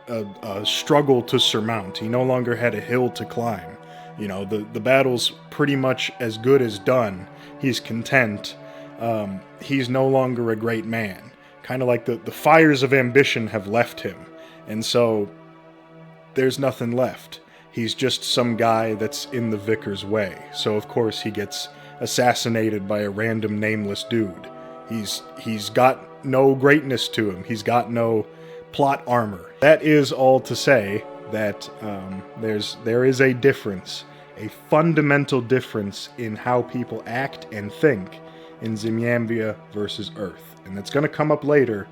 Speaker 1: a struggle to surmount, he no longer had a hill to climb, the battle's pretty much as good as done, he's content, he's no longer a great man. Kind of like the fires of ambition have left him, and so there's nothing left. He's just some guy that's in the vicar's way, so of course he gets assassinated by a random nameless dude. He's got no greatness to him. He's got no plot armor. That is all to say that there is a difference, a fundamental difference in how people act and think in Zimiamvia versus Earth. And that's going to come up later,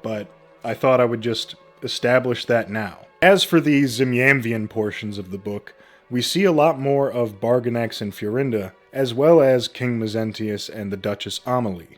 Speaker 1: but I thought I would just establish that now. As for the Zimiamvian portions of the book, we see a lot more of Barganax and Florinda, as well as King Mezentius and the Duchess Amelie.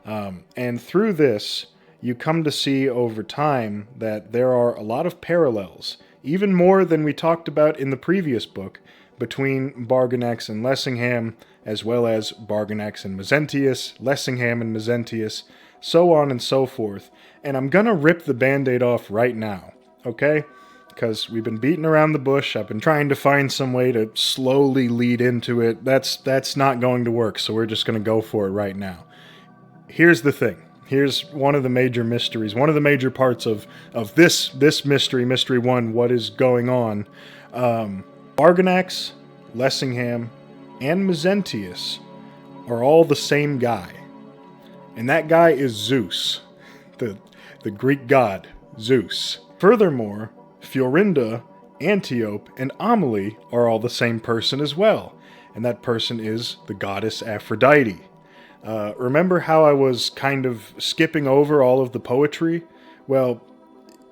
Speaker 1: And through this, you come to see over time that there are a lot of parallels, even more than we talked about in the previous book, between Barganax and Lessingham, as well as Barganax and Mezentius, Lessingham and Mezentius, so on and so forth. And I'm gonna rip the band-aid off right now, okay? Because we've been beating around the bush. I've been trying to find some way to slowly lead into it. That's not going to work, so we're just going to go for it right now. Here's the thing. Here's one of the major mysteries, one of the major parts of this mystery 1, what is going on. Barganax, Lessingham, and Mezentius are all the same guy. And that guy is Zeus, the Greek god, Zeus. Furthermore, Florinda, Antiope, and Amelie are all the same person as well, and that person is the goddess Aphrodite. Remember how I was kind of skipping over all of the poetry? Well,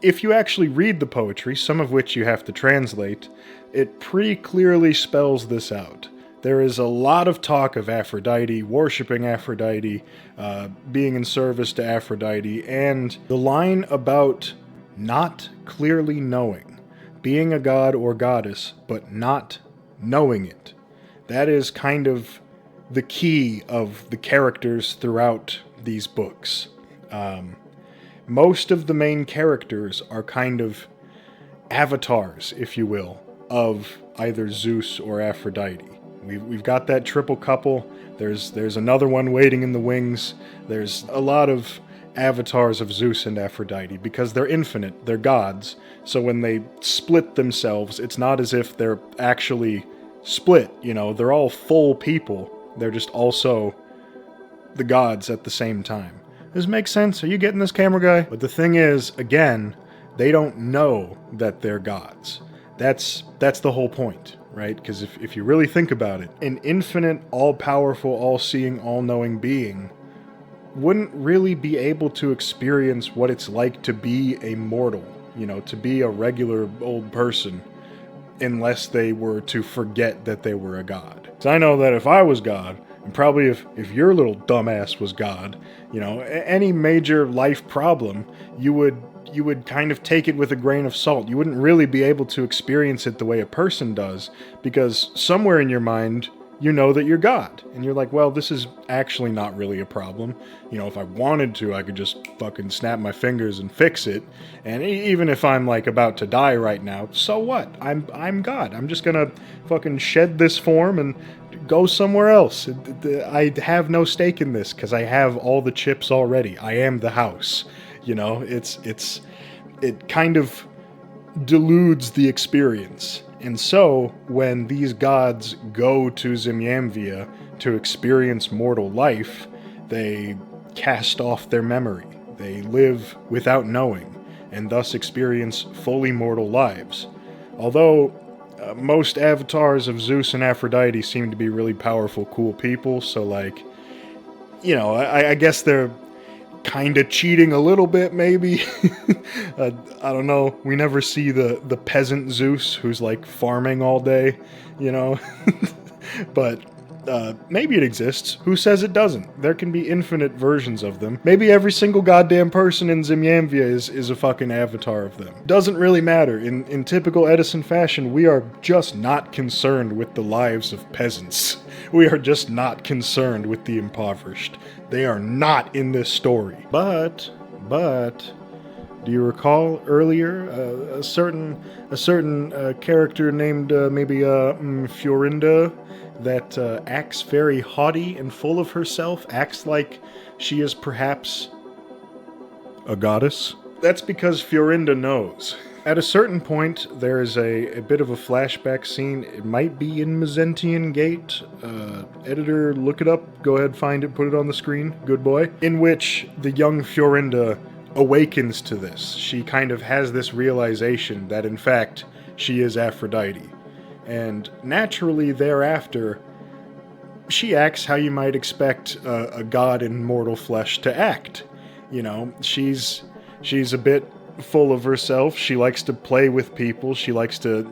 Speaker 1: if you actually read the poetry, some of which you have to translate, it pretty clearly spells this out. There is a lot of talk of Aphrodite, worshipping Aphrodite, being in service to Aphrodite, and the line about not clearly knowing, being a god or goddess, but not knowing it. That is kind of the key of the characters throughout these books. Most of the main characters are kind of avatars, if you will, of either Zeus or Aphrodite. We've got that triple couple. There's another one waiting in the wings. There's a lot of avatars of Zeus and Aphrodite, because they're infinite, they're gods, so when they split themselves, it's not as if they're actually split, they're all full people, they're just also the gods at the same time. Does this make sense? Are you getting this, camera guy? But the thing is, again, they don't know that they're gods. That's the whole point, right? Because if you really think about it, an infinite, all-powerful, all-seeing, all-knowing being wouldn't really be able to experience what it's like to be a mortal, to be a regular old person, unless they were to forget that they were a god. So I know that if I was God, and probably if your little dumbass was God, any major life problem, you would kind of take it with a grain of salt. You wouldn't really be able to experience it the way a person does, because somewhere in your mind, you know that you're God. And you're like, well, this is actually not really a problem. If I wanted to, I could just fucking snap my fingers and fix it. And even if I'm like about to die right now, so what? I'm God. I'm just gonna fucking shed this form and go somewhere else. I have no stake in this because I have all the chips already. I am the house. It kind of deludes the experience. And so, when these gods go to Zimiamvia to experience mortal life, they cast off their memory. They live without knowing, and thus experience fully mortal lives. Although, most avatars of Zeus and Aphrodite seem to be really powerful, cool people, so I guess they're kind of cheating a little bit, maybe. I don't know. We never see the peasant Zeus who's like farming all day, But Maybe it exists. Who says it doesn't? There can be infinite versions of them. Maybe every single goddamn person in Zimiamvia is a fucking avatar of them. Doesn't really matter. In typical Eddison fashion, we are just not concerned with the lives of peasants. We are just not concerned with the impoverished. They are not in this story. But, do you recall earlier a certain character named maybe Fiorinda that acts very haughty and full of herself, acts like she is perhaps a goddess? That's because Fiorinda knows. At a certain point, there is a bit of a flashback scene. It might be in Mezentian Gate. Editor, look it up. Go ahead, find it, put it on the screen. Good boy. In which the young Fiorinda awakens to this. She kind of has this realization that, in fact, she is Aphrodite. And naturally thereafter, she acts how you might expect a god in mortal flesh to act. You know, she's a bit full of herself. She likes to play with people. She likes to,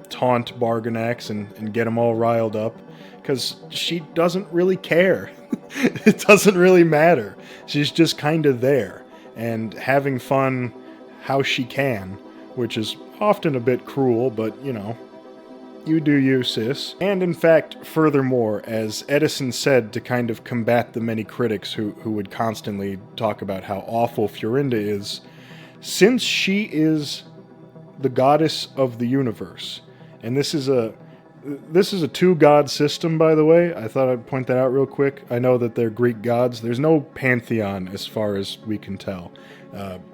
Speaker 1: taunt Barganax and get them all riled up. Because she doesn't really care. It doesn't really matter. She's just kind of there. And having fun how she can. Which is often a bit cruel, but, you do you, sis. And in fact, furthermore, as Eddison said to kind of combat the many critics who would constantly talk about how awful Fiorinda is, since she is the goddess of the universe, and this is a two-god system, by the way. I thought I'd point that out real quick. I know that they're Greek gods. There's no pantheon as far as we can tell.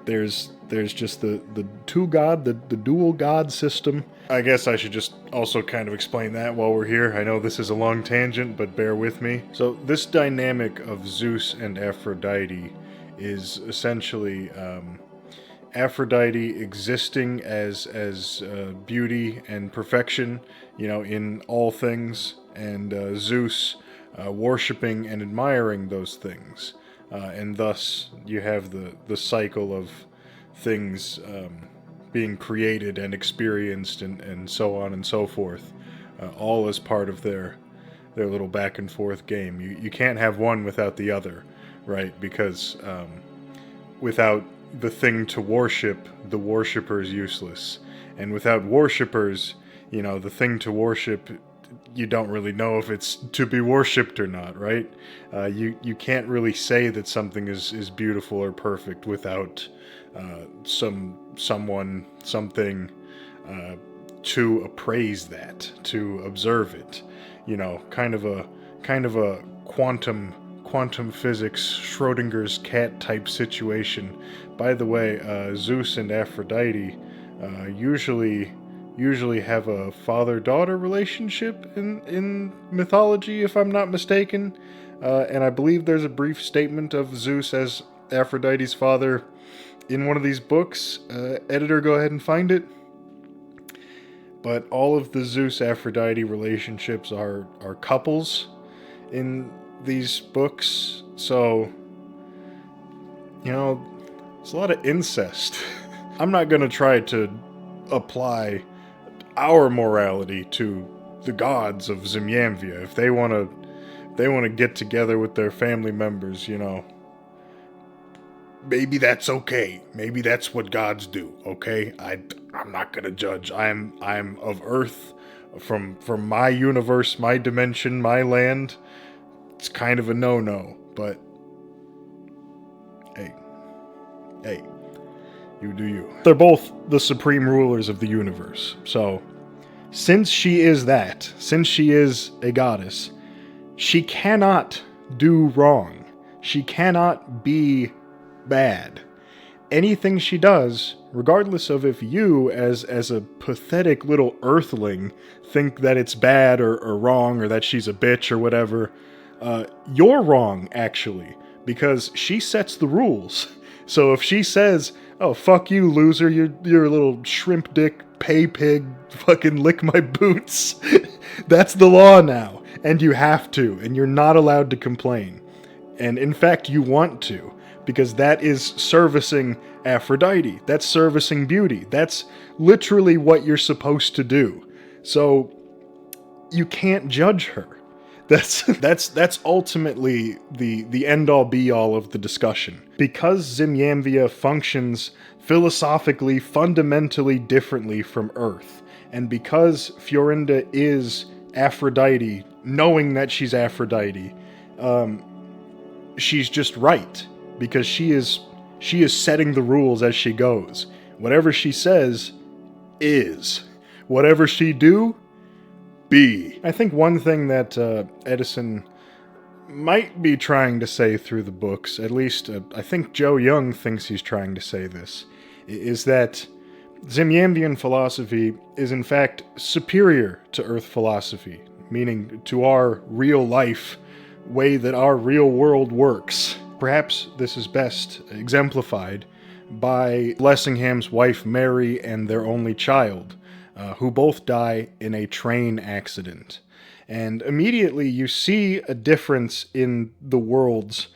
Speaker 1: There's just the two-god, the dual-god system. I guess I should just also kind of explain that while we're here. I know this is a long tangent, but bear with me. So this dynamic of Zeus and Aphrodite is essentially Aphrodite existing as beauty and perfection, in all things, and Zeus worshipping and admiring those things. And thus you have the cycle of things being created and experienced and so on and so forth, all as part of their little back and forth game. You can't have one without the other, right? Because without the thing to worship, the worshipper is useless. And without worshippers, the thing to worship, you don't really know if it's to be worshipped or not, right? You can't really say that something is beautiful or perfect without someone, something to appraise that, to observe it. Kind of a quantum physics, Schrodinger's cat type situation. By the way, Zeus and Aphrodite usually have a father-daughter relationship in mythology, if I'm not mistaken. And I believe there's a brief statement of Zeus as Aphrodite's father in one of these books. Editor, go ahead and find it. But all of the Zeus-Aphrodite relationships are couples in these books. So, it's a lot of incest. I'm not going to try to apply our morality to the gods of Zimiamvia. If they want to get together with their family members, maybe that's okay. Maybe that's what gods do, okay? I'm not gonna judge. I'm of Earth, from my universe, my dimension, my land. It's kind of a no-no, but hey, you do you. They're both the supreme rulers of the universe. So, since she is a goddess, she cannot do wrong. She cannot be bad. Anything she does, regardless of if you, as a pathetic little earthling, think that it's bad or wrong, or that she's a bitch or whatever, you're wrong, actually, because she sets the rules. So if she says, oh, fuck you, loser, you're a little shrimp dick, pay pig, fucking lick my boots, that's the law now, and you have to, and you're not allowed to complain. And in fact, you want to, because that is servicing Aphrodite. That's servicing beauty. That's literally what you're supposed to do. So, you can't judge her. That's ultimately the end-all be-all of the discussion. Because Zimiamvia functions philosophically fundamentally differently from Earth, and because Fiorinda is Aphrodite, knowing that she's Aphrodite, she's just right, because she is setting the rules as she goes. Whatever she says is. Whatever she do, be. I think one thing that Eddison might be trying to say through the books, at least I think Joe Young thinks he's trying to say this, is that Zimiamvian philosophy is in fact superior to Earth philosophy, meaning to our real life way that our real world works. Perhaps this is best exemplified by Lessingham's wife Mary and their only child, who both die in a train accident. And immediately you see a difference in the worlds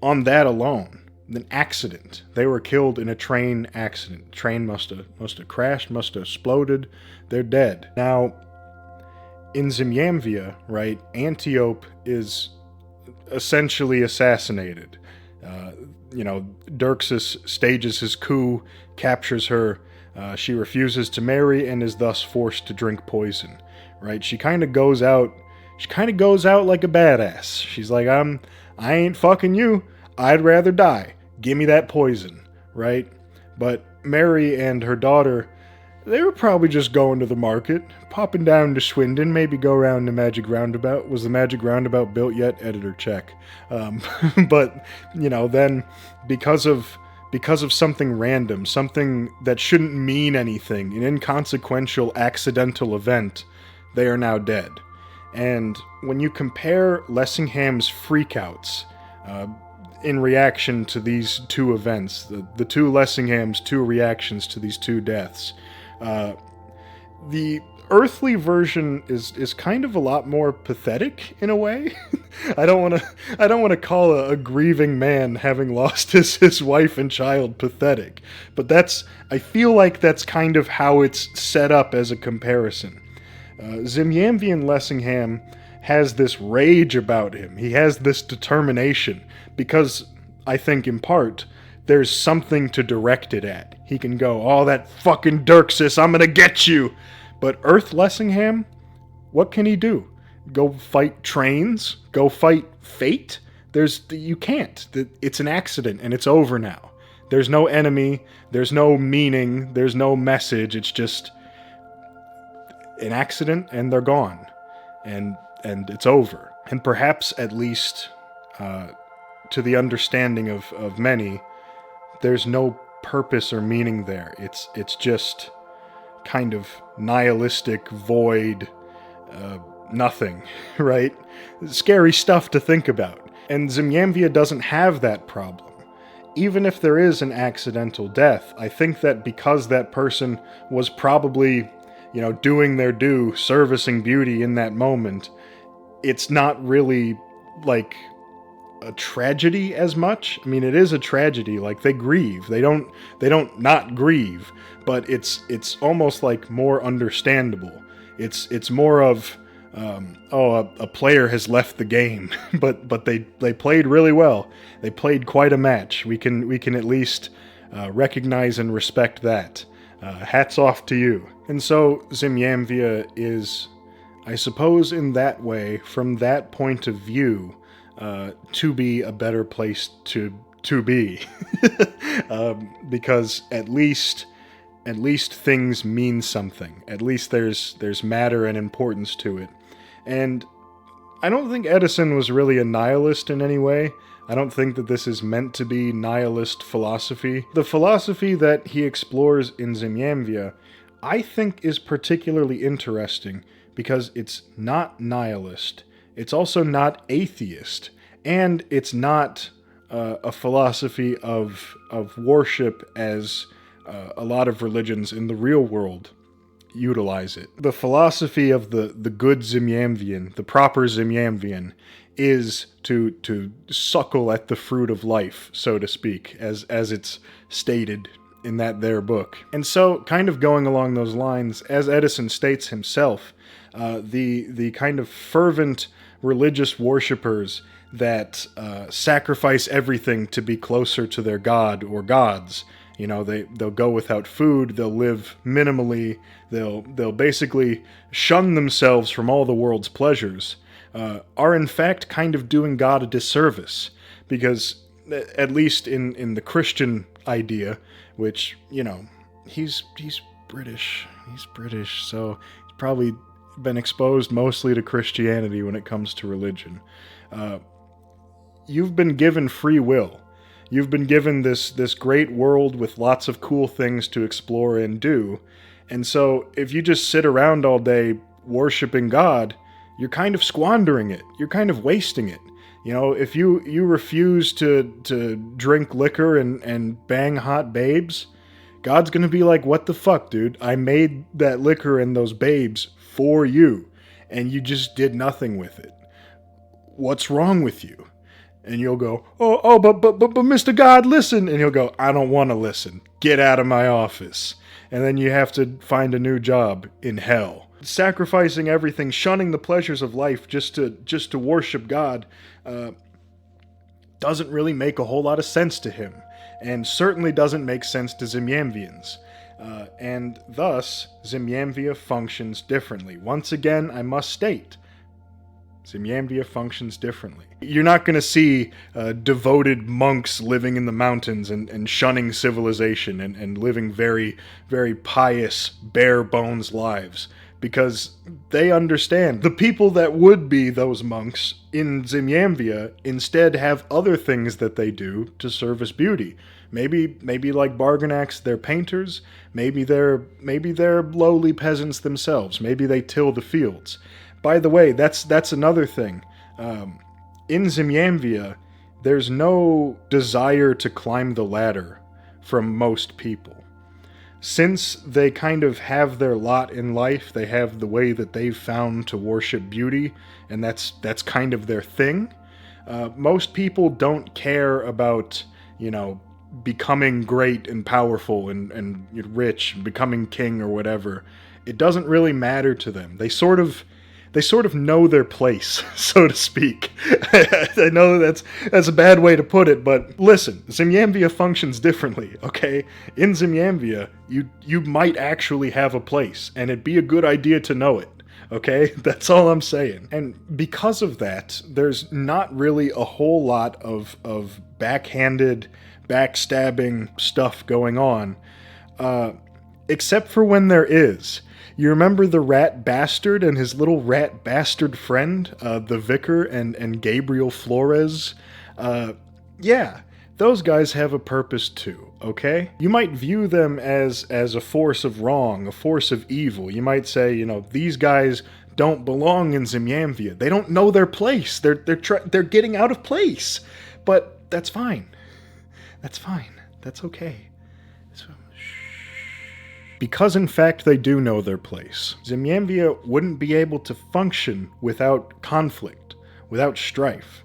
Speaker 1: on that alone. An accident. They were killed in a train accident. Train must have crashed, must have exploded. They're dead. Now, in Zimiamvia, right, Antiope is essentially assassinated. Dirxus stages his coup, captures her. She refuses to marry and is thus forced to drink poison. Right? She kind of goes out like a badass. She's like, I ain't fucking you. I'd rather die. Give me that poison. Right? But Mary and her daughter, they were probably just going to the market, popping down to Swindon, maybe go around the Magic Roundabout. Was the Magic Roundabout built yet? Editor check. But, then because of something random, something that shouldn't mean anything, an inconsequential accidental event, they are now dead. And when you compare Lessingham's freakouts in reaction to these two events, the two Lessinghams' two reactions to these two deaths, the earthly version is kind of a lot more pathetic in a way. I don't want to call a grieving man having lost his wife and child pathetic, but I feel like that's kind of how it's set up as a comparison. Zimiamvian Lessingham has this rage about him. He has this determination because, I think in part, there's something to direct it at. He can go, oh, that fucking Dirxus, I'm gonna get you! But Earth Lessingham, what can he do? Go fight trains? Go fight fate? You can't. It's an accident and it's over now. There's no enemy, there's no meaning, there's no message, it's just an accident and they're gone. And it's over. And perhaps at least to the understanding of many, there's no purpose or meaning there. It's just kind of nihilistic, void, nothing, right? Scary stuff to think about. And Zimiamvia doesn't have that problem. Even if there is an accidental death, I think that because that person was probably, doing their due, servicing beauty in that moment, it's not really like a tragedy as much. I mean, it is a tragedy. Like, they grieve. They don't not grieve, but it's almost like more understandable. It's more of a player has left the game, but they played really well. They played quite a match. We can at least recognize and respect that. Hats off to you. And so Zimiamvia is, I suppose, in that way, from that point of view, to be a better place to be, because at least things mean something. At least there's matter and importance to it. And I don't think Eddison was really a nihilist in any way. I don't think that this is meant to be nihilist philosophy. The philosophy that he explores in Zimiamvia, I think, is particularly interesting because it's not nihilist. It's also not atheist, and it's not a philosophy of worship as a lot of religions in the real world utilize it. The philosophy of the good Zimiamvian, the proper Zimiamvian, is to suckle at the fruit of life, so to speak, as it's stated in that there book. And so, kind of going along those lines, as Eddison states himself, the kind of fervent religious worshippers that sacrifice everything to be closer to their god or gods. You know, they'll go without food, they'll live minimally, they'll basically shun themselves from all the world's pleasures, are in fact kind of doing God a disservice. Because, at least in the Christian idea, which, you know, he's British, so he's probably been exposed mostly to Christianity when it comes to religion. You've been given free will. You've been given this great world with lots of cool things to explore and do. And so if you just sit around all day worshiping God, you're kind of squandering it. You're kind of wasting it. You know, if you refuse to drink liquor and bang hot babes, God's gonna be like, what the fuck, dude? I made that liquor and those babes for you, and you just did nothing with it. What's wrong with you? And you'll go, but Mr. God, listen. And he'll go, I don't want to listen. Get out of my office. And then you have to find a new job in hell. Sacrificing everything, shunning the pleasures of life just to worship God, doesn't really make a whole lot of sense to him, and certainly doesn't make sense to Zimiamvians. And thus, Zimiamvia functions differently. Once again, I must state, Zimiamvia functions differently. You're not going to see devoted monks living in the mountains and shunning civilization and living very, very pious, bare-bones lives, because they understand. The people that would be those monks in Zimiamvia instead have other things that they do to service beauty. Maybe like Barganax, they're painters. Maybe they're lowly peasants themselves. Maybe they till the fields. By the way, that's another thing. In Zimiamvia, there's no desire to climb the ladder from most people. Since they kind of have their lot in life, they have the way that they've found to worship beauty, and that's kind of their thing. Most people don't care about, you know, becoming great and powerful and rich, becoming king or whatever. It doesn't really matter to them. They sort of know their place, so to speak. I know that's a bad way to put it, but listen, Zimiamvia functions differently, okay? In Zimiamvia, you might actually have a place, and it'd be a good idea to know it, okay? That's all I'm saying. And because of that, there's not really a whole lot of backhanded, backstabbing stuff going on, except for when there is. You remember the rat bastard and his little rat bastard friend, the vicar and Gabriel Flores? Yeah, those guys have a purpose too, okay? You might view them as a force of wrong, a force of evil. You might say, you know, these guys don't belong in Zimiamvia. They don't know their place. They're getting out of place. But that's fine. That's fine. That's okay. Because in fact they do know their place, Zimiamvia wouldn't be able to function without conflict, without strife.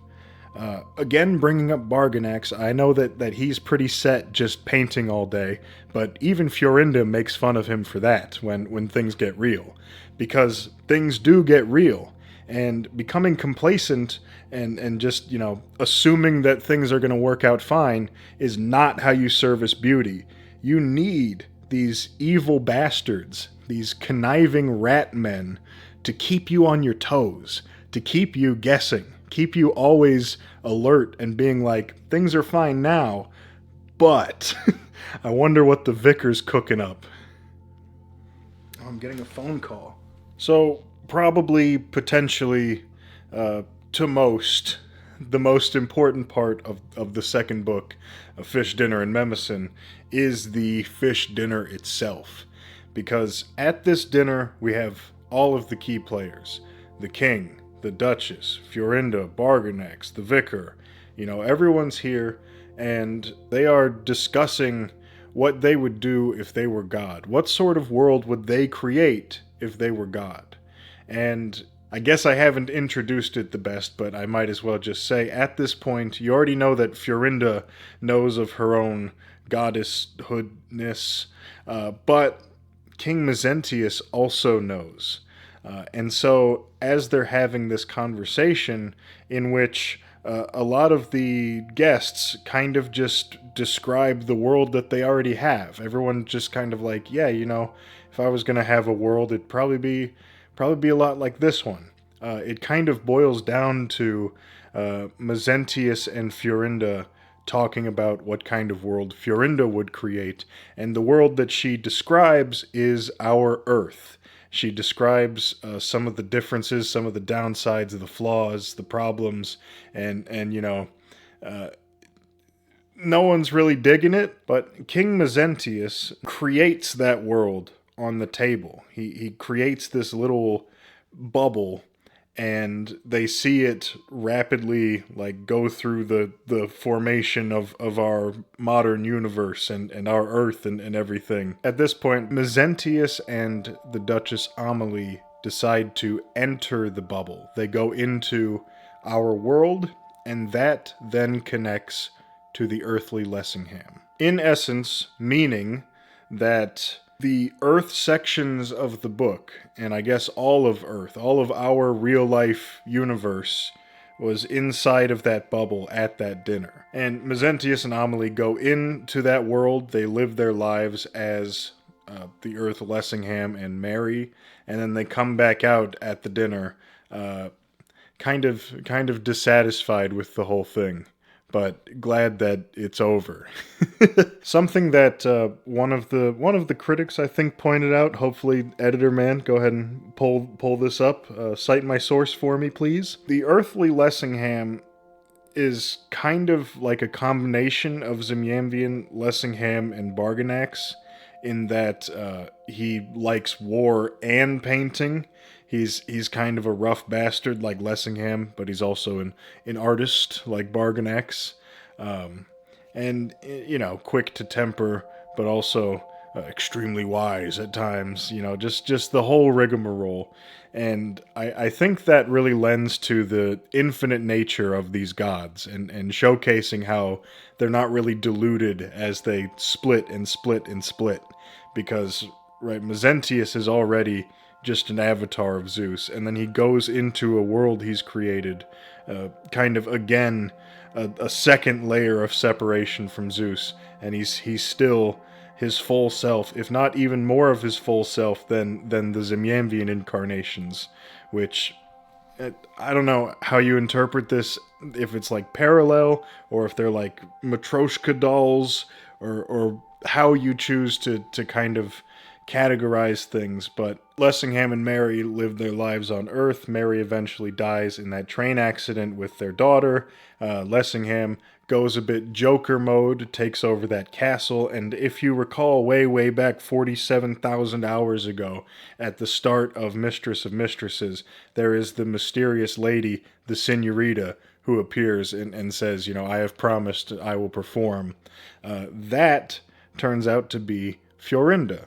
Speaker 1: Again, bringing up Barganax, I know that he's pretty set just painting all day, but even Fiorinda makes fun of him for that when things get real. Because things do get real, and becoming complacent and just, you know, assuming that things are going to work out fine is not how you service beauty. You need these evil bastards, these conniving rat men, to keep you on your toes, to keep you guessing, keep you always alert and being like, things are fine now, but I wonder what the vicar's cooking up. Oh, I'm getting a phone call. So, probably, potentially, to most, the most important part of the second book, A Fish Dinner in Memison, is the fish dinner itself. Because at this dinner, we have all of the key players. The king, the duchess, Fiorinda, Barganax, the vicar. You know, everyone's here, and they are discussing what they would do if they were God. What sort of world would they create if they were God? And I guess I haven't introduced it the best, but I might as well just say, at this point, you already know that Fiorinda knows of her own goddesshoodness, but King Mezentius also knows. And so, as they're having this conversation, in which a lot of the guests kind of just describe the world that they already have. Everyone just kind of like, yeah, if I was going to have a world, it'd probably be a lot like this one. It kind of boils down to Mezentius and Florinda talking about what kind of world Florinda would create, and the world that she describes is our Earth. She describes some of the differences, some of the downsides, the flaws, the problems, and no one's really digging it, but King Mezentius creates that world on the table. He creates this little bubble, and they see it rapidly like go through the formation of our modern universe and our Earth and everything. At this point, Mezentius and the Duchess Amelie decide to enter the bubble. They go into our world, and that then connects to the earthly Lessingham. In essence, meaning that the Earth sections of the book, and I guess all of Earth, all of our real life universe, was inside of that bubble at that dinner. And Mezentius and Amelie go into that world. They live their lives as the Earth Lessingham and Mary, and then they come back out at the dinner, kind of dissatisfied with the whole thing, but glad that it's over. Something that one of the critics, I think, pointed out. Hopefully, editor man, go ahead and pull this up. Cite my source for me, please. The earthly Lessingham is kind of like a combination of Zimiamvian, Lessingham, and Barganax, in that he likes war and painting. He's kind of a rough bastard like Lessingham, but he's also an artist like Barganax. And, quick to temper, but also extremely wise at times, just the whole rigmarole. And I think that really lends to the infinite nature of these gods, and showcasing how they're not really diluted as they split and split and split. Because, right, Mezentius is already just an avatar of Zeus, and then he goes into a world he's created, kind of again a second layer of separation from Zeus, and he's still his full self, if not even more of his full self than the Zimiamvian incarnations, which I don't know how you interpret this, if it's like parallel, or if they're like Matryoshka dolls, or how you choose to kind of categorize things. But Lessingham and Mary live their lives on Earth. Mary eventually dies in that train accident with their daughter. Lessingham goes a bit Joker mode, takes over that castle, and if you recall way back 47,000 hours ago, at the start of Mistress of Mistresses, there is the mysterious lady, the Senorita, who appears and says, I have promised I will perform. That turns out to be Florinda.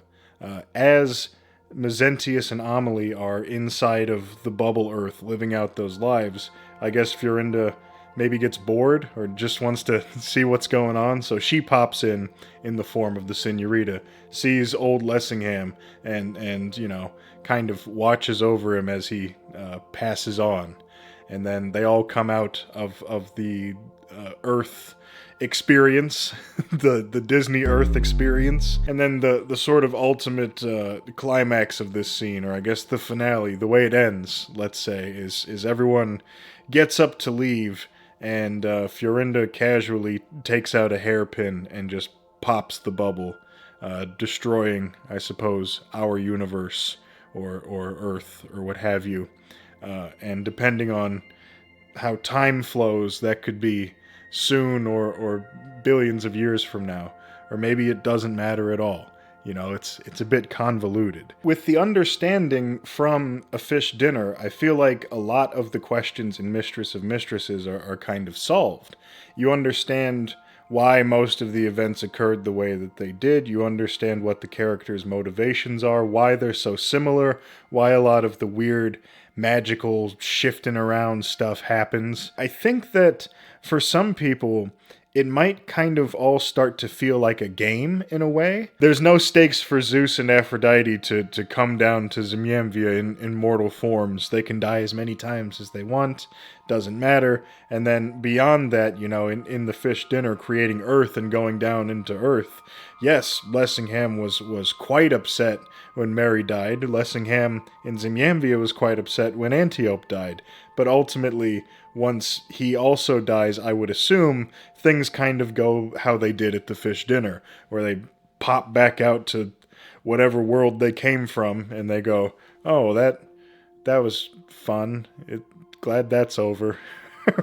Speaker 1: As Mezentius and Amelie are inside of the bubble Earth, living out those lives, I guess Florinda maybe gets bored or just wants to see what's going on, so she pops in the form of the Senorita, sees old Lessingham, and kind of watches over him as he passes on. And then they all come out of the Earth experience, the Disney Earth experience. And then the sort of ultimate climax of this scene, or I guess the finale, the way it ends, let's say, is everyone gets up to leave, and Florinda casually takes out a hairpin and just pops the bubble, destroying, I suppose, our universe or Earth or what have you. And depending on how time flows, that could be soon or billions of years from now, or maybe it doesn't matter at all. It's a bit convoluted. With the understanding from A Fish Dinner, I feel like a lot of the questions in Mistress of Mistresses are kind of solved. You understand why most of the events occurred the way that they did. You understand what the characters' motivations are, why they're so similar, why a lot of the weird magical shifting around stuff happens. I think that for some people, it might kind of all start to feel like a game in a way. There's no stakes for Zeus and Aphrodite to come down to Zimiamvia in mortal forms. They can die as many times as they want, doesn't matter. And then beyond that, you know, in the fish dinner, creating Earth and going down into Earth. Yes, Lessingham was quite upset when Mary died. Lessingham in Zimiamvia was quite upset when Antiope died. But ultimately, once he also dies, I would assume, things kind of go how they did at the fish dinner, where they pop back out to whatever world they came from, and they go, oh, that was fun. Glad that's over.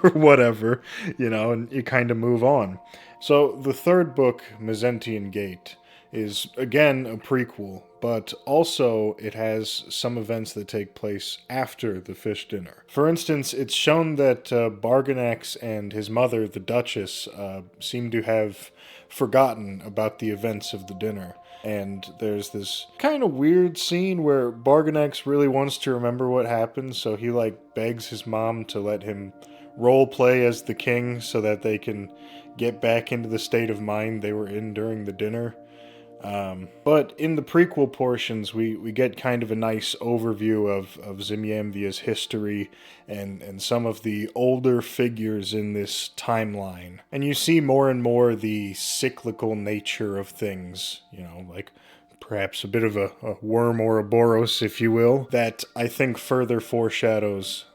Speaker 1: Or whatever, you know, and you kind of move on. So the third book, Mezentian Gate, is again a prequel, but also it has some events that take place after the fish dinner. For instance, it's shown that Barganax and his mother, the Duchess, seem to have forgotten about the events of the dinner. And there's this kind of weird scene where Barganax really wants to remember what happened, so he begs his mom to let him role play as the king so that they can get back into the state of mind they were in during the dinner. But in the prequel portions, we get kind of a nice overview of Zimiamvia's history and some of the older figures in this timeline. And you see more and more the cyclical nature of things, you know, like perhaps a bit of a worm or Ouroboros, if you will, that I think further foreshadows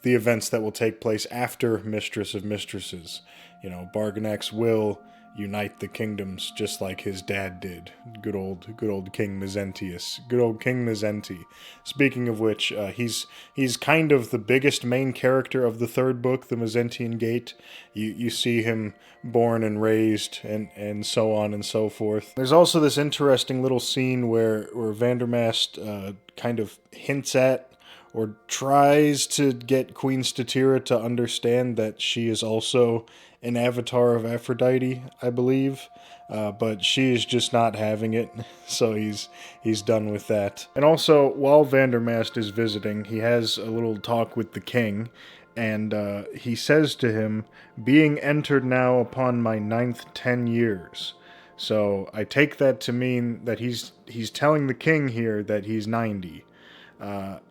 Speaker 1: the events that will take place after Mistress of Mistresses. You know, Barganax will unite the kingdoms just like his dad did. Good old King Mezentius. Good old King Mezenti. Speaking of which, he's kind of the biggest main character of the third book, the Mezentian Gate. You see him born and raised and so on and so forth. There's also this interesting little scene where Vandermast kind of hints at or tries to get Queen Statira to understand that she is also an avatar of Aphrodite, I believe, but she is just not having it, so he's done with that. And also, while Vandermast is visiting, he has a little talk with the king, and he says to him, "Being entered now upon my 9th 10 years." So I take that to mean that he's telling the king here that he's 90,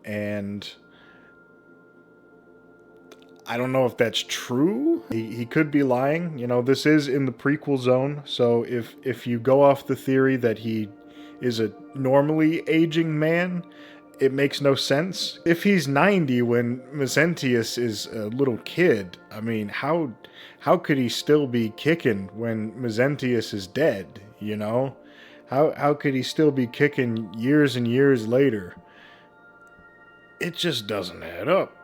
Speaker 1: and I don't know if that's true. He could be lying. You know, this is in the prequel zone, so if you go off the theory that he is a normally aging man, it makes no sense. If he's 90 when Mezentius is a little kid, I mean, how could he still be kicking when Mezentius is dead, you know? How could he still be kicking years and years later? It just doesn't add up.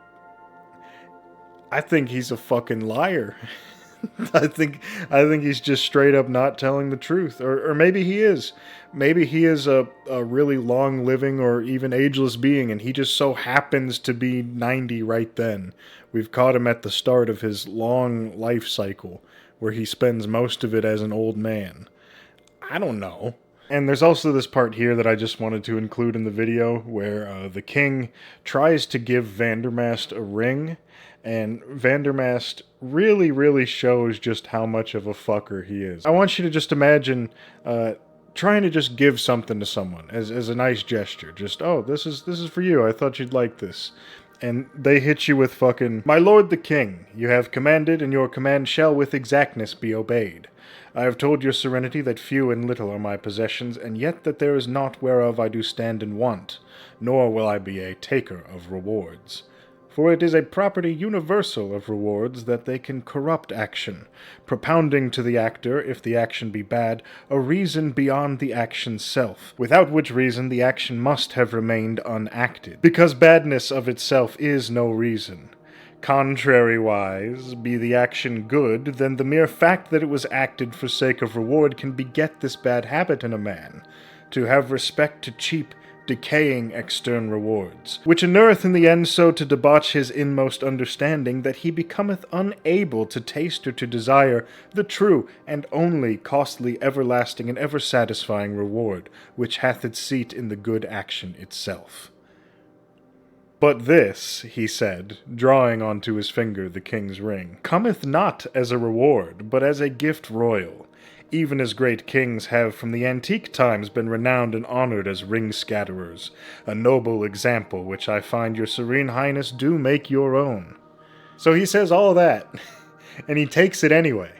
Speaker 1: I think he's a fucking liar. I think he's just straight up not telling the truth. Or maybe he is. Maybe he is a really long living or even ageless being, and he just so happens to be 90 right then. We've caught him at the start of his long life cycle, where he spends most of it as an old man. I don't know. And there's also this part here that I just wanted to include in the video, where the king tries to give Vandermast a ring, and Vandermast really, really shows just how much of a fucker he is. I want you to just imagine trying to just give something to someone as a nice gesture. Just, oh, this is for you. I thought you'd like this. And they hit you with fucking, "My lord the king, you have commanded, and your command shall with exactness be obeyed. I have told your serenity that few and little are my possessions, and yet that there is naught whereof I do stand in want, nor will I be a taker of rewards. For it is a property universal of rewards that they can corrupt action, propounding to the actor, if the action be bad, a reason beyond the action's self, without which reason the action must have remained unacted, because badness of itself is no reason. Contrariwise, be the action good, then the mere fact that it was acted for sake of reward can beget this bad habit in a man, to have respect to cheap, decaying extern rewards, which inureth in the end so to debauch his inmost understanding that he becometh unable to taste or to desire the true and only costly, everlasting, and ever satisfying reward, which hath its seat in the good action itself." But this, he said, drawing onto his finger the king's ring, cometh not as a reward, but as a gift royal, even as great kings have from the antique times been renowned and honoured as ring-scatterers, a noble example which I find your serene highness do make your own. So he says all that, and he takes it anyway.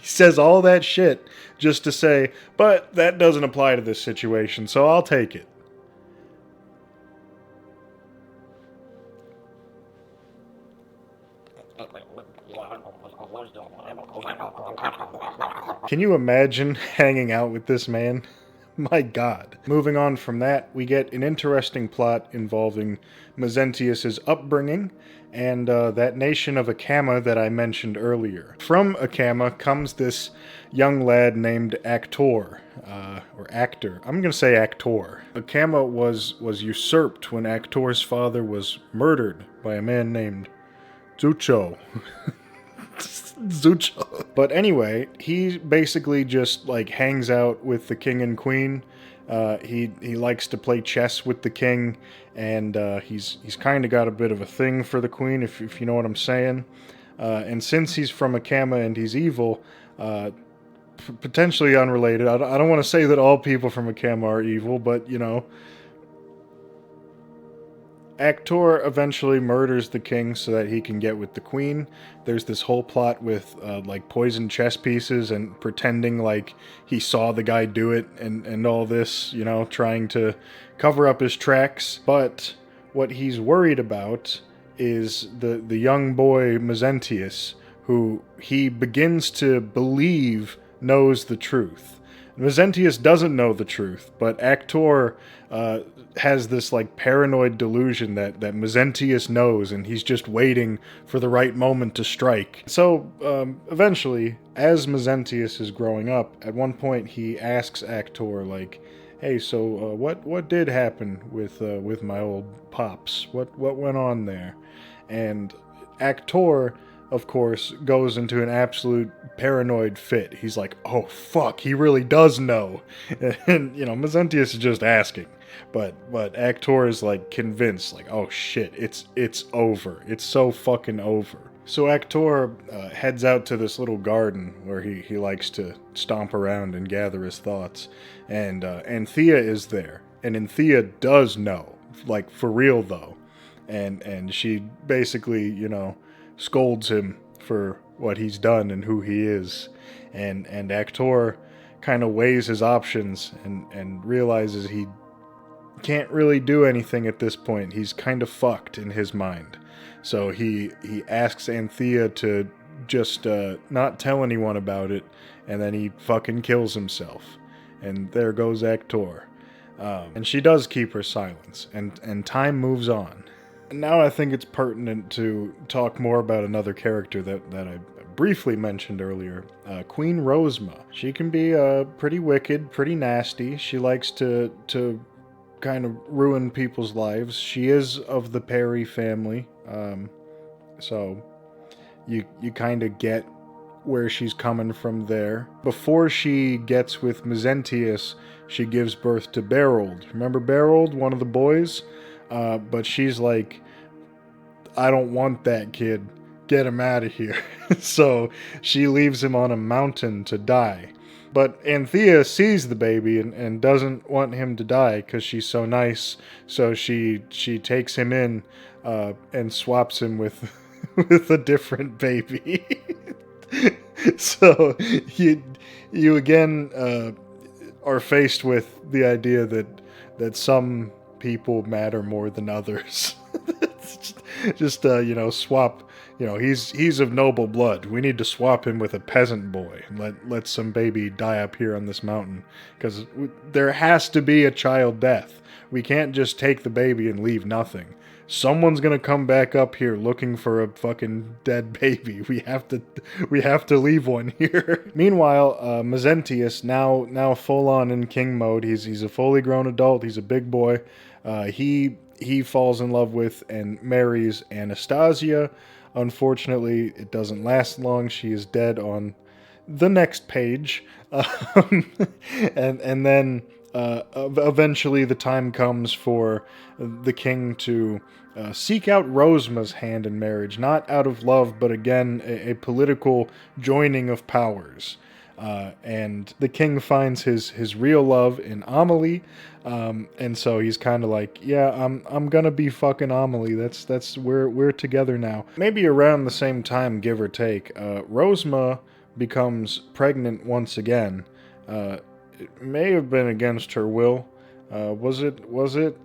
Speaker 1: He says all that shit just to say, but that doesn't apply to this situation, so I'll take it. Can you imagine hanging out with this man? My God. Moving on from that, we get an interesting plot involving Mezentius' upbringing and that nation of Akama that I mentioned earlier. From Akama comes this young lad named Actor, or Actor. I'm going to say Actor. Akama was usurped when Actor's father was murdered by a man named Zucho. Zucho. But anyway, he basically just like hangs out with the king and queen. He likes to play chess with the king, and he's kind of got a bit of a thing for the queen, if you know what I'm saying. And since he's from Akama and he's evil, potentially unrelated. I don't want to say that all people from Akama are evil, but you know. Actor eventually murders the king so that he can get with the queen. There's this whole plot with like poisoned chess pieces and pretending like he saw the guy do it and all this, you know, trying to cover up his tracks. But what he's worried about is the young boy Mezentius, who he begins to believe knows the truth. Mezentius doesn't know the truth, but Actor has this like paranoid delusion that Mezentius knows, and he's just waiting for the right moment to strike. So eventually, as Mezentius is growing up, at one point he asks Actor like, "Hey, so what did happen with my old pops? What went on there?" And Actor, of course, goes into an absolute paranoid fit. He's like, "Oh fuck, he really does know," and you know, Mezentius is just asking. But Actor is like convinced, like, oh shit, it's over. It's so fucking over. So Actor heads out to this little garden where he likes to stomp around and gather his thoughts. And Anthea is there. And Anthea does know, like for real though. And she basically, you know, scolds him for what he's done and who he is. And Actor kind of weighs his options and realizes he can't really do anything at this point. He's kind of fucked in his mind. So he asks Anthea to just not tell anyone about it, and then he fucking kills himself. And there goes Actor. And she does keep her silence, and time moves on. And now I think it's pertinent to talk more about another character that I briefly mentioned earlier, Queen Rosma. She can be pretty wicked, pretty nasty. She likes to kind of ruin people's lives. She is of the Perry family, so you kind of get where she's coming from there. Before she gets with Mezentius, she gives birth to Berold. Remember Berold, one of the boys? But she's like, I don't want that kid. Get him out of here. So she leaves him on a mountain to die. But Anthea sees the baby and doesn't want him to die because she's so nice. So she takes him in and swaps him with with a different baby. So you again are faced with the idea that some people matter more than others. just you know, swap. You know, he's of noble blood. We need to swap him with a peasant boy and let some baby die up here on this mountain, because there has to be a child death. We can't just take the baby and leave nothing. Someone's gonna come back up here looking for a fucking dead baby. We have to leave one here. Meanwhile, Mezentius, now full on in king mode. He's a fully grown adult. He's a big boy. He falls in love with and marries Anastasia. Unfortunately, it doesn't last long. She is dead on the next page. And then eventually the time comes for the king to seek out Rosma's hand in marriage, not out of love, but again, a political joining of powers. And the king finds his real love in Amelie, and so he's kind of like, yeah, I'm gonna be fucking Amelie. That's we're together now. Maybe around the same time, give or take, Rosma becomes pregnant once again. It may have been against her will. Was it?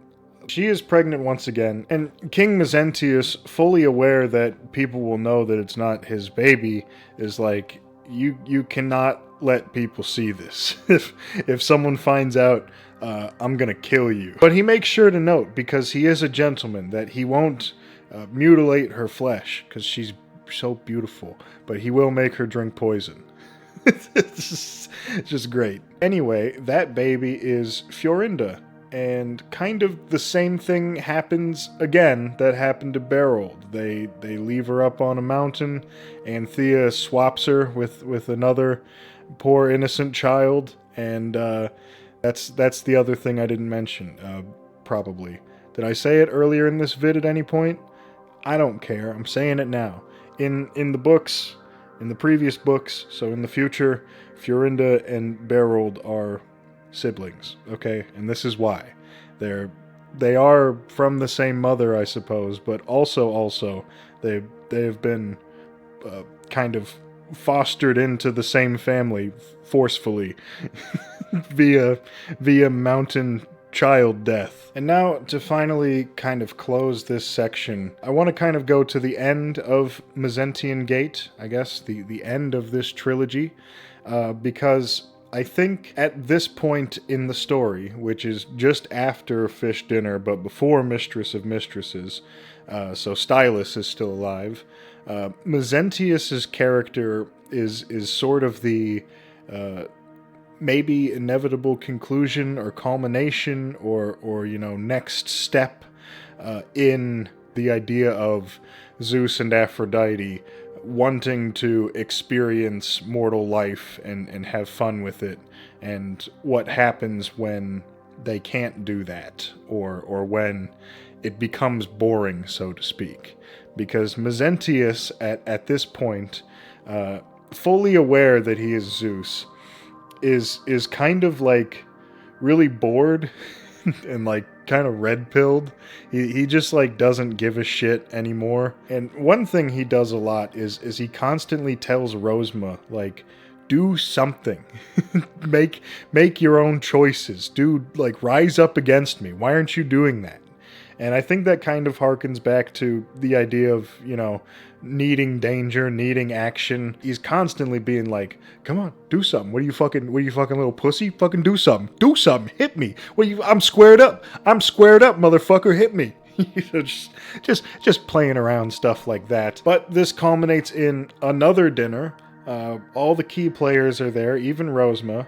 Speaker 1: She is pregnant once again, and King Mezentius, fully aware that people will know that it's not his baby, is like, you cannot let people see this. If someone finds out, I'm gonna kill you. But he makes sure to note, because he is a gentleman, that he won't mutilate her flesh, because she's so beautiful, but he will make her drink poison. It's just great. Anyway, that baby is Fiorinda, and kind of the same thing happens again that happened to Berold. They leave her up on a mountain, and Thea swaps her with another poor innocent child, and that's the other thing I didn't mention, probably. Did I say it earlier in this vid at any point? I don't care. I'm saying it now. In the books, in the previous books, so in the future, Fiorinda and Berold are siblings, okay? And this is why. They are from the same mother, I suppose, but also they have been kind of fostered into the same family forcefully via mountain child death. And now, to finally kind of close this section, I want to kind of go to the end of Mezentian Gate, I guess, the end of this trilogy, because I think at this point in the story, which is just after Fish Dinner but before Mistress of Mistresses, so Stylus is still alive, Mezentius's character is sort of the maybe inevitable conclusion or culmination or next step in the idea of Zeus and Aphrodite wanting to experience mortal life and have fun with it, and what happens when they can't do that, or when it becomes boring, so to speak. Because Mezentius, at this point, fully aware that he is Zeus, is kind of like really bored and like kind of red-pilled. He just like doesn't give a shit anymore. And one thing he does a lot is he constantly tells Rosma, like, do something. make your own choices. Like, rise up against me. Why aren't you doing that? And I think that kind of harkens back to the idea of, needing danger, needing action. He's constantly being like, come on, do something. What are you fucking little pussy? Fucking do something. Do something. Hit me. I'm squared up. Motherfucker. Hit me. just playing around, stuff like that. But this culminates in another dinner. All the key players are there, even Rosma.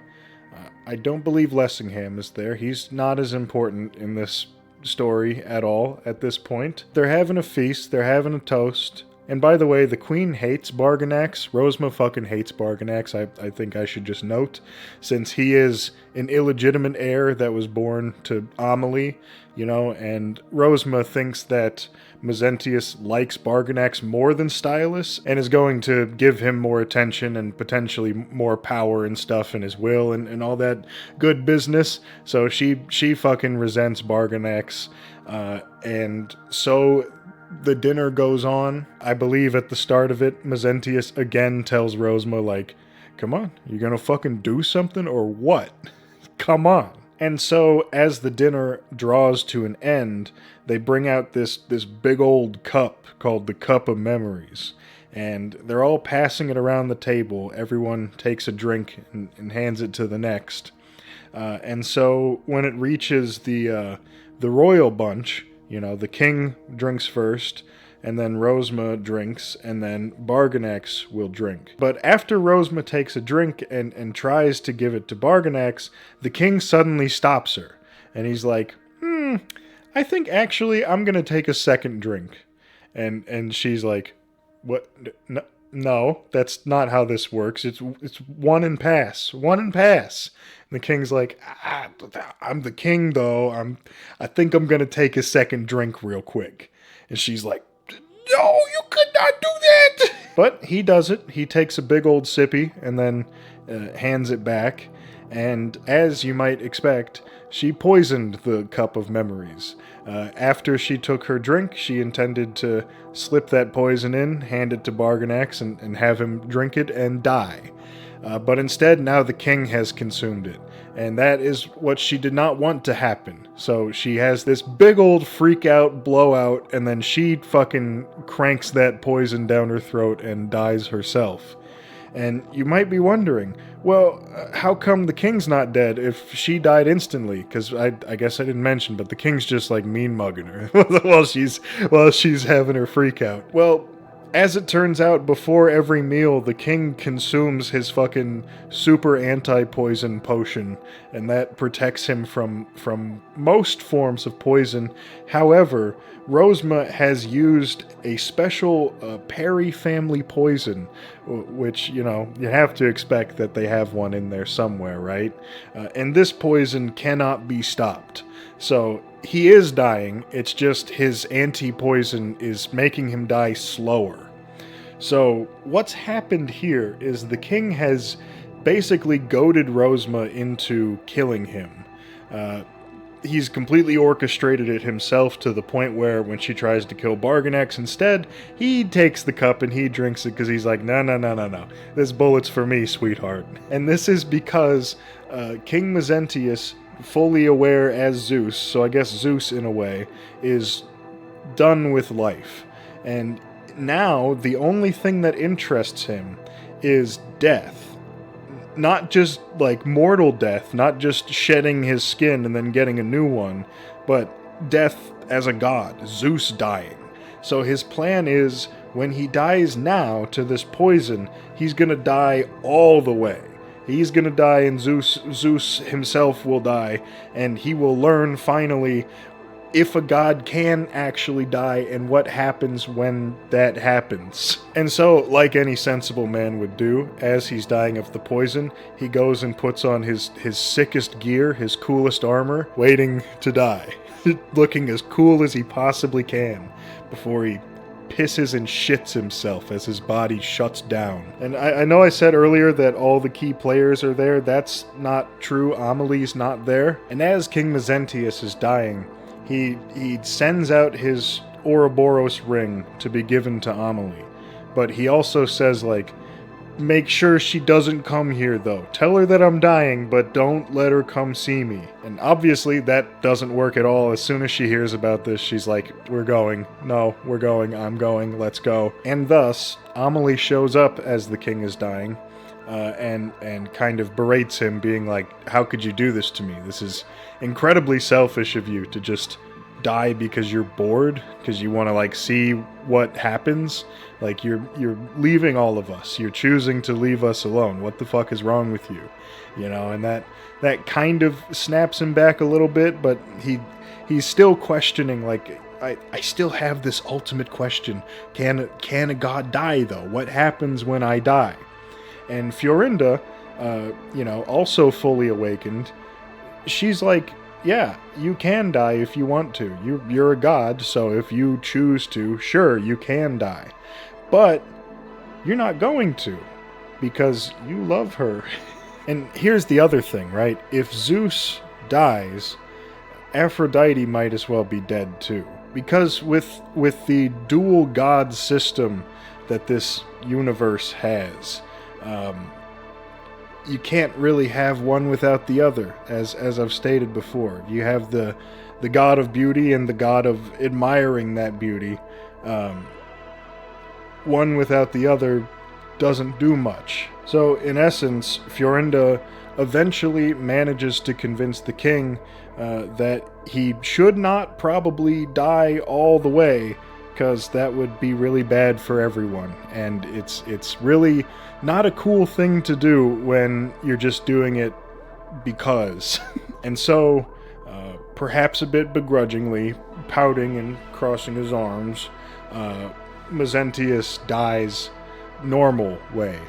Speaker 1: I don't believe Lessingham is there. He's not as important in this story at all at this point. They're having a feast. They're having a toast. And by the way, the queen hates Barganax. Rosma fucking hates Barganax, I think I should just note, since he is an illegitimate heir that was born to Amelie, and Rosma thinks that Mezentius likes Barganax more than Stylus, and is going to give him more attention and potentially more power and stuff in his will and all that good business. So she fucking resents Barganax, and so the dinner goes on. I believe at the start of it, Mezentius again tells Rosma, like, come on, you gonna fucking do something or what? Come on. And so, as the dinner draws to an end, they bring out this big old cup called the Cup of Memories. And they're all passing it around the table. Everyone takes a drink and hands it to the next. And so, when it reaches the royal bunch, the king drinks first, and then Rosma drinks, and then Barganax will drink. But after Rosma takes a drink and tries to give it to Barganax, the king suddenly stops her. And he's like, I think actually I'm going to take a second drink. And she's like, what? no, that's not how this works. It's one and pass, one and pass. And the king's like, I'm the king though. I think I'm gonna take a second drink real quick. And she's like, no, you could not do that. But he does it. He takes a big old sippy and then hands it back. And as you might expect, she poisoned the cup of memories. After she took her drink, she intended to slip that poison in, hand it to Barganax, and have him drink it and die. But instead, now the king has consumed it. And that is what she did not want to happen. So she has this big old freak out, blowout, and then she fucking cranks that poison down her throat and dies herself. And you might be wondering, well, how come the king's not dead if she died instantly? Because I guess I didn't mention, but the king's just like mean mugging her while she's having her freak out. Well, as it turns out, before every meal, the king consumes his fucking super anti-poison potion, and that protects him from most forms of poison. However, Rosma has used a special Perry family poison, which, you know, you have to expect that they have one in there somewhere, right? And this poison cannot be stopped. So he is dying, it's just his anti-poison is making him die slower. So what's happened here is the king has basically goaded Rosma into killing him. He's completely orchestrated it himself to the point where when she tries to kill Barganax instead, he takes the cup and he drinks it because he's like, no, this bullet's for me, sweetheart. And this is because King Mezentius, fully aware as Zeus, so I guess Zeus in a way, is done with life. And now the only thing that interests him is death. Not just like mortal death, not just shedding his skin and then getting a new one, but death as a god, Zeus dying. So his plan is, when he dies now to this poison, he's gonna die all the way. He's gonna die and Zeus himself will die, and he will learn finally if a god can actually die and what happens when that happens. And so, like any sensible man would do, as he's dying of the poison, he goes and puts on his sickest gear, his coolest armor, waiting to die. Looking as cool as he possibly can before he pisses and shits himself as his body shuts down. And I know I said earlier that all the key players are there. That's not true. Amelie's not there. And as King Mezentius is dying, he sends out his Ouroboros ring to be given to Amelie. But he also says, like, make sure she doesn't come here, though. Tell her that I'm dying, but don't let her come see me. And obviously that doesn't work at all. As soon as she hears about this, she's like, we're going. No, we're going. I'm going. Let's go. And thus, Amelie shows up as the king is dying, and kind of berates him, being like, how could you do this to me? This is incredibly selfish of you to just die because you're bored, because you want to, like, see what happens. Like, you're leaving all of us. You're choosing to leave us alone. What the fuck is wrong with you? You know, and that kind of snaps him back a little bit, but he's still questioning, like, I still have this ultimate question. Can a god die, though? What happens when I die? And Fiorinda, also fully awakened, she's like, yeah, you can die if you want to. You're a god, so if you choose to, sure, you can die. But you're not going to, because you love her. And here's the other thing, right? If Zeus dies, Aphrodite might as well be dead too. Because with the dual god system that this universe has, you can't really have one without the other, as I've stated before. You have the god of beauty and the god of admiring that beauty. One without the other doesn't do much. So, in essence, Fiorinda eventually manages to convince the king that he should not probably die all the way, because that would be really bad for everyone. And it's really not a cool thing to do when you're just doing it because. And so, perhaps a bit begrudgingly, pouting and crossing his arms, Mezentius dies normal way.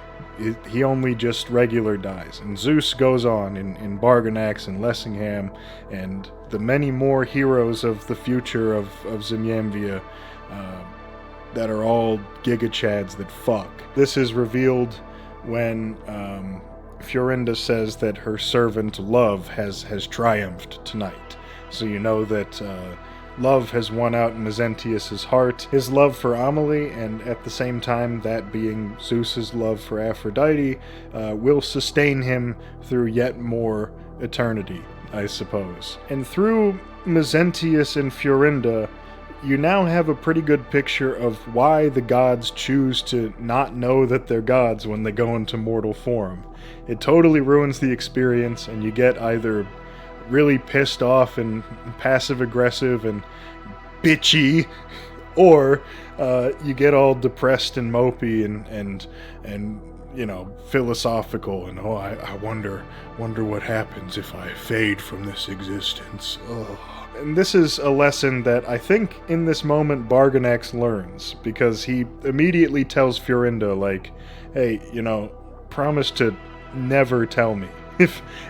Speaker 1: He only just regular dies. And Zeus goes on in Barganax and Lessingham and the many more heroes of the future of Zimiamvia that are all gigachads that fuck. This is revealed when Fiorinda says that her servant Love has triumphed tonight. So you know that Love has won out Mezentius's heart, his love for Amelie, and at the same time, that being Zeus's love for Aphrodite, will sustain him through yet more eternity, I suppose. And through Mezentius and Fiorinda, you now have a pretty good picture of why the gods choose to not know that they're gods when they go into mortal form. It totally ruins the experience, and you get either really pissed off and passive-aggressive and bitchy, or you get all depressed and mopey and you know, philosophical and I wonder what happens if I fade from this existence. Ugh. And this is a lesson that I think in this moment Barganax learns, because he immediately tells Fiorinda, like, hey, you know, promise to never tell me.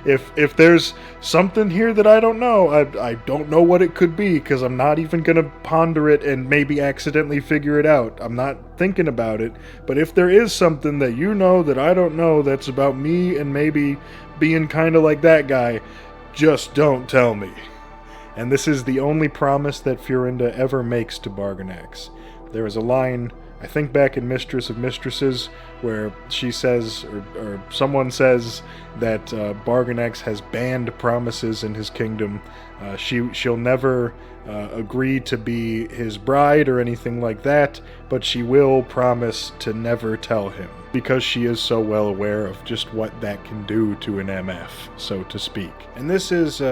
Speaker 1: If there's something here that I don't know, I don't know what it could be, because I'm not even going to ponder it and maybe accidentally figure it out. I'm not thinking about it. But if there is something that you know that I don't know that's about me and maybe being kind of like that guy, just don't tell me. And this is the only promise that Fiorinda ever makes to Barganax. There is a line, I think back in Mistress of Mistresses, where she says, or someone says, that Barganax has banned promises in his kingdom. She'll never agree to be his bride or anything like that, but she will promise to never tell him, because she is so well aware of just what that can do to an MF, so to speak. And this is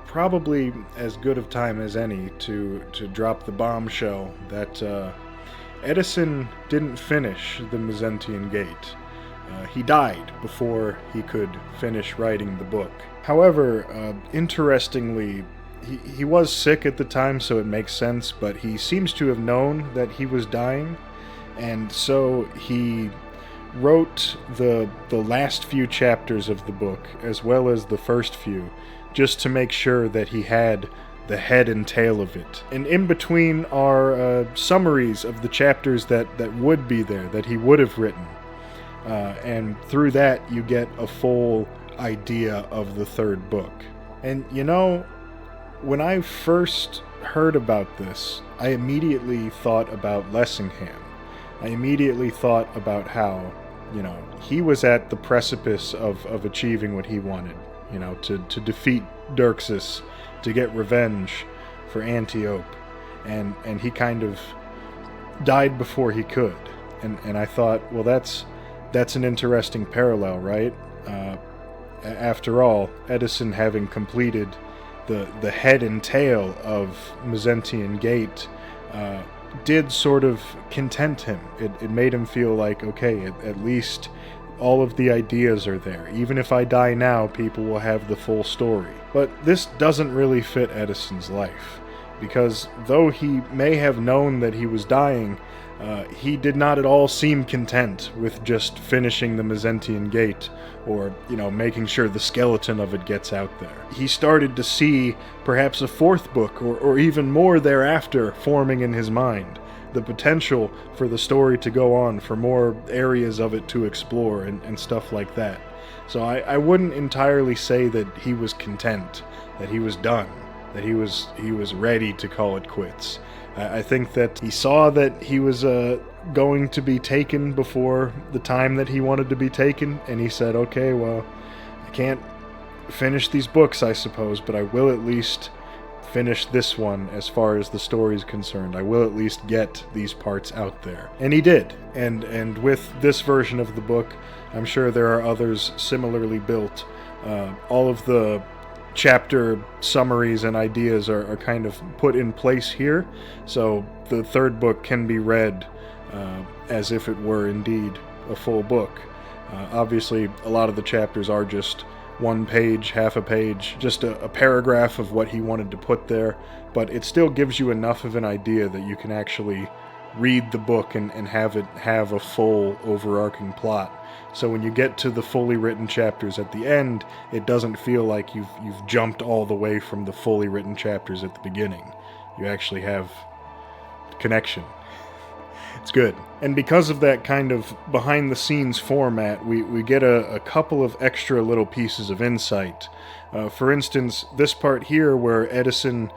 Speaker 1: probably as good of time as any to drop the bombshell that Eddison didn't finish the Mezentian Gate. He died before he could finish writing the book. However, interestingly, he was sick at the time, so it makes sense, but he seems to have known that he was dying, and so he wrote the last few chapters of the book, as well as the first few, just to make sure that he had the head and tail of it. And in between are summaries of the chapters that would be there, that he would have written. And through that, you get a full idea of the third book. And you know, when I first heard about this, I immediately thought about Lessingham. I immediately thought about how, you know, he was at the precipice of achieving what he wanted, you know, to defeat Dirxus, to get revenge for Antiope, and he kind of died before he could. And I thought, well, that's an interesting parallel, right? After all, Eddison, having completed the head and tail of Mezentian Gate, did sort of content him. It made him feel like, okay, at least all of the ideas are there. Even if I die now, people will have the full story. But this doesn't really fit Eddison's life, because though he may have known that he was dying, he did not at all seem content with just finishing the Mezentian Gate, or, you know, making sure the skeleton of it gets out there. He started to see perhaps a fourth book, or even more thereafter, forming in his mind. The potential for the story to go on, for more areas of it to explore, and stuff like that. So I wouldn't entirely say that he was content, that he was done, that he was ready to call it quits. I think that he saw that he was going to be taken before the time that he wanted to be taken, and he said, okay, well, I can't finish these books, I suppose, but I will at least finish this one as far as the story is concerned. I will at least get these parts out there. And he did. And with this version of the book, I'm sure there are others similarly built. All of the chapter summaries and ideas are kind of put in place here, so the third book can be read as if it were indeed a full book. Obviously, a lot of the chapters are just one page, half a page, just a paragraph of what he wanted to put there, but it still gives you enough of an idea that you can actually read the book and have it have a full overarching plot. So when you get to the fully written chapters at the end, it doesn't feel like you've jumped all the way from the fully written chapters at the beginning. You actually have connection. It's good. And because of that kind of behind-the-scenes format, we get a couple of extra little pieces of insight. For instance, this part here where Eddison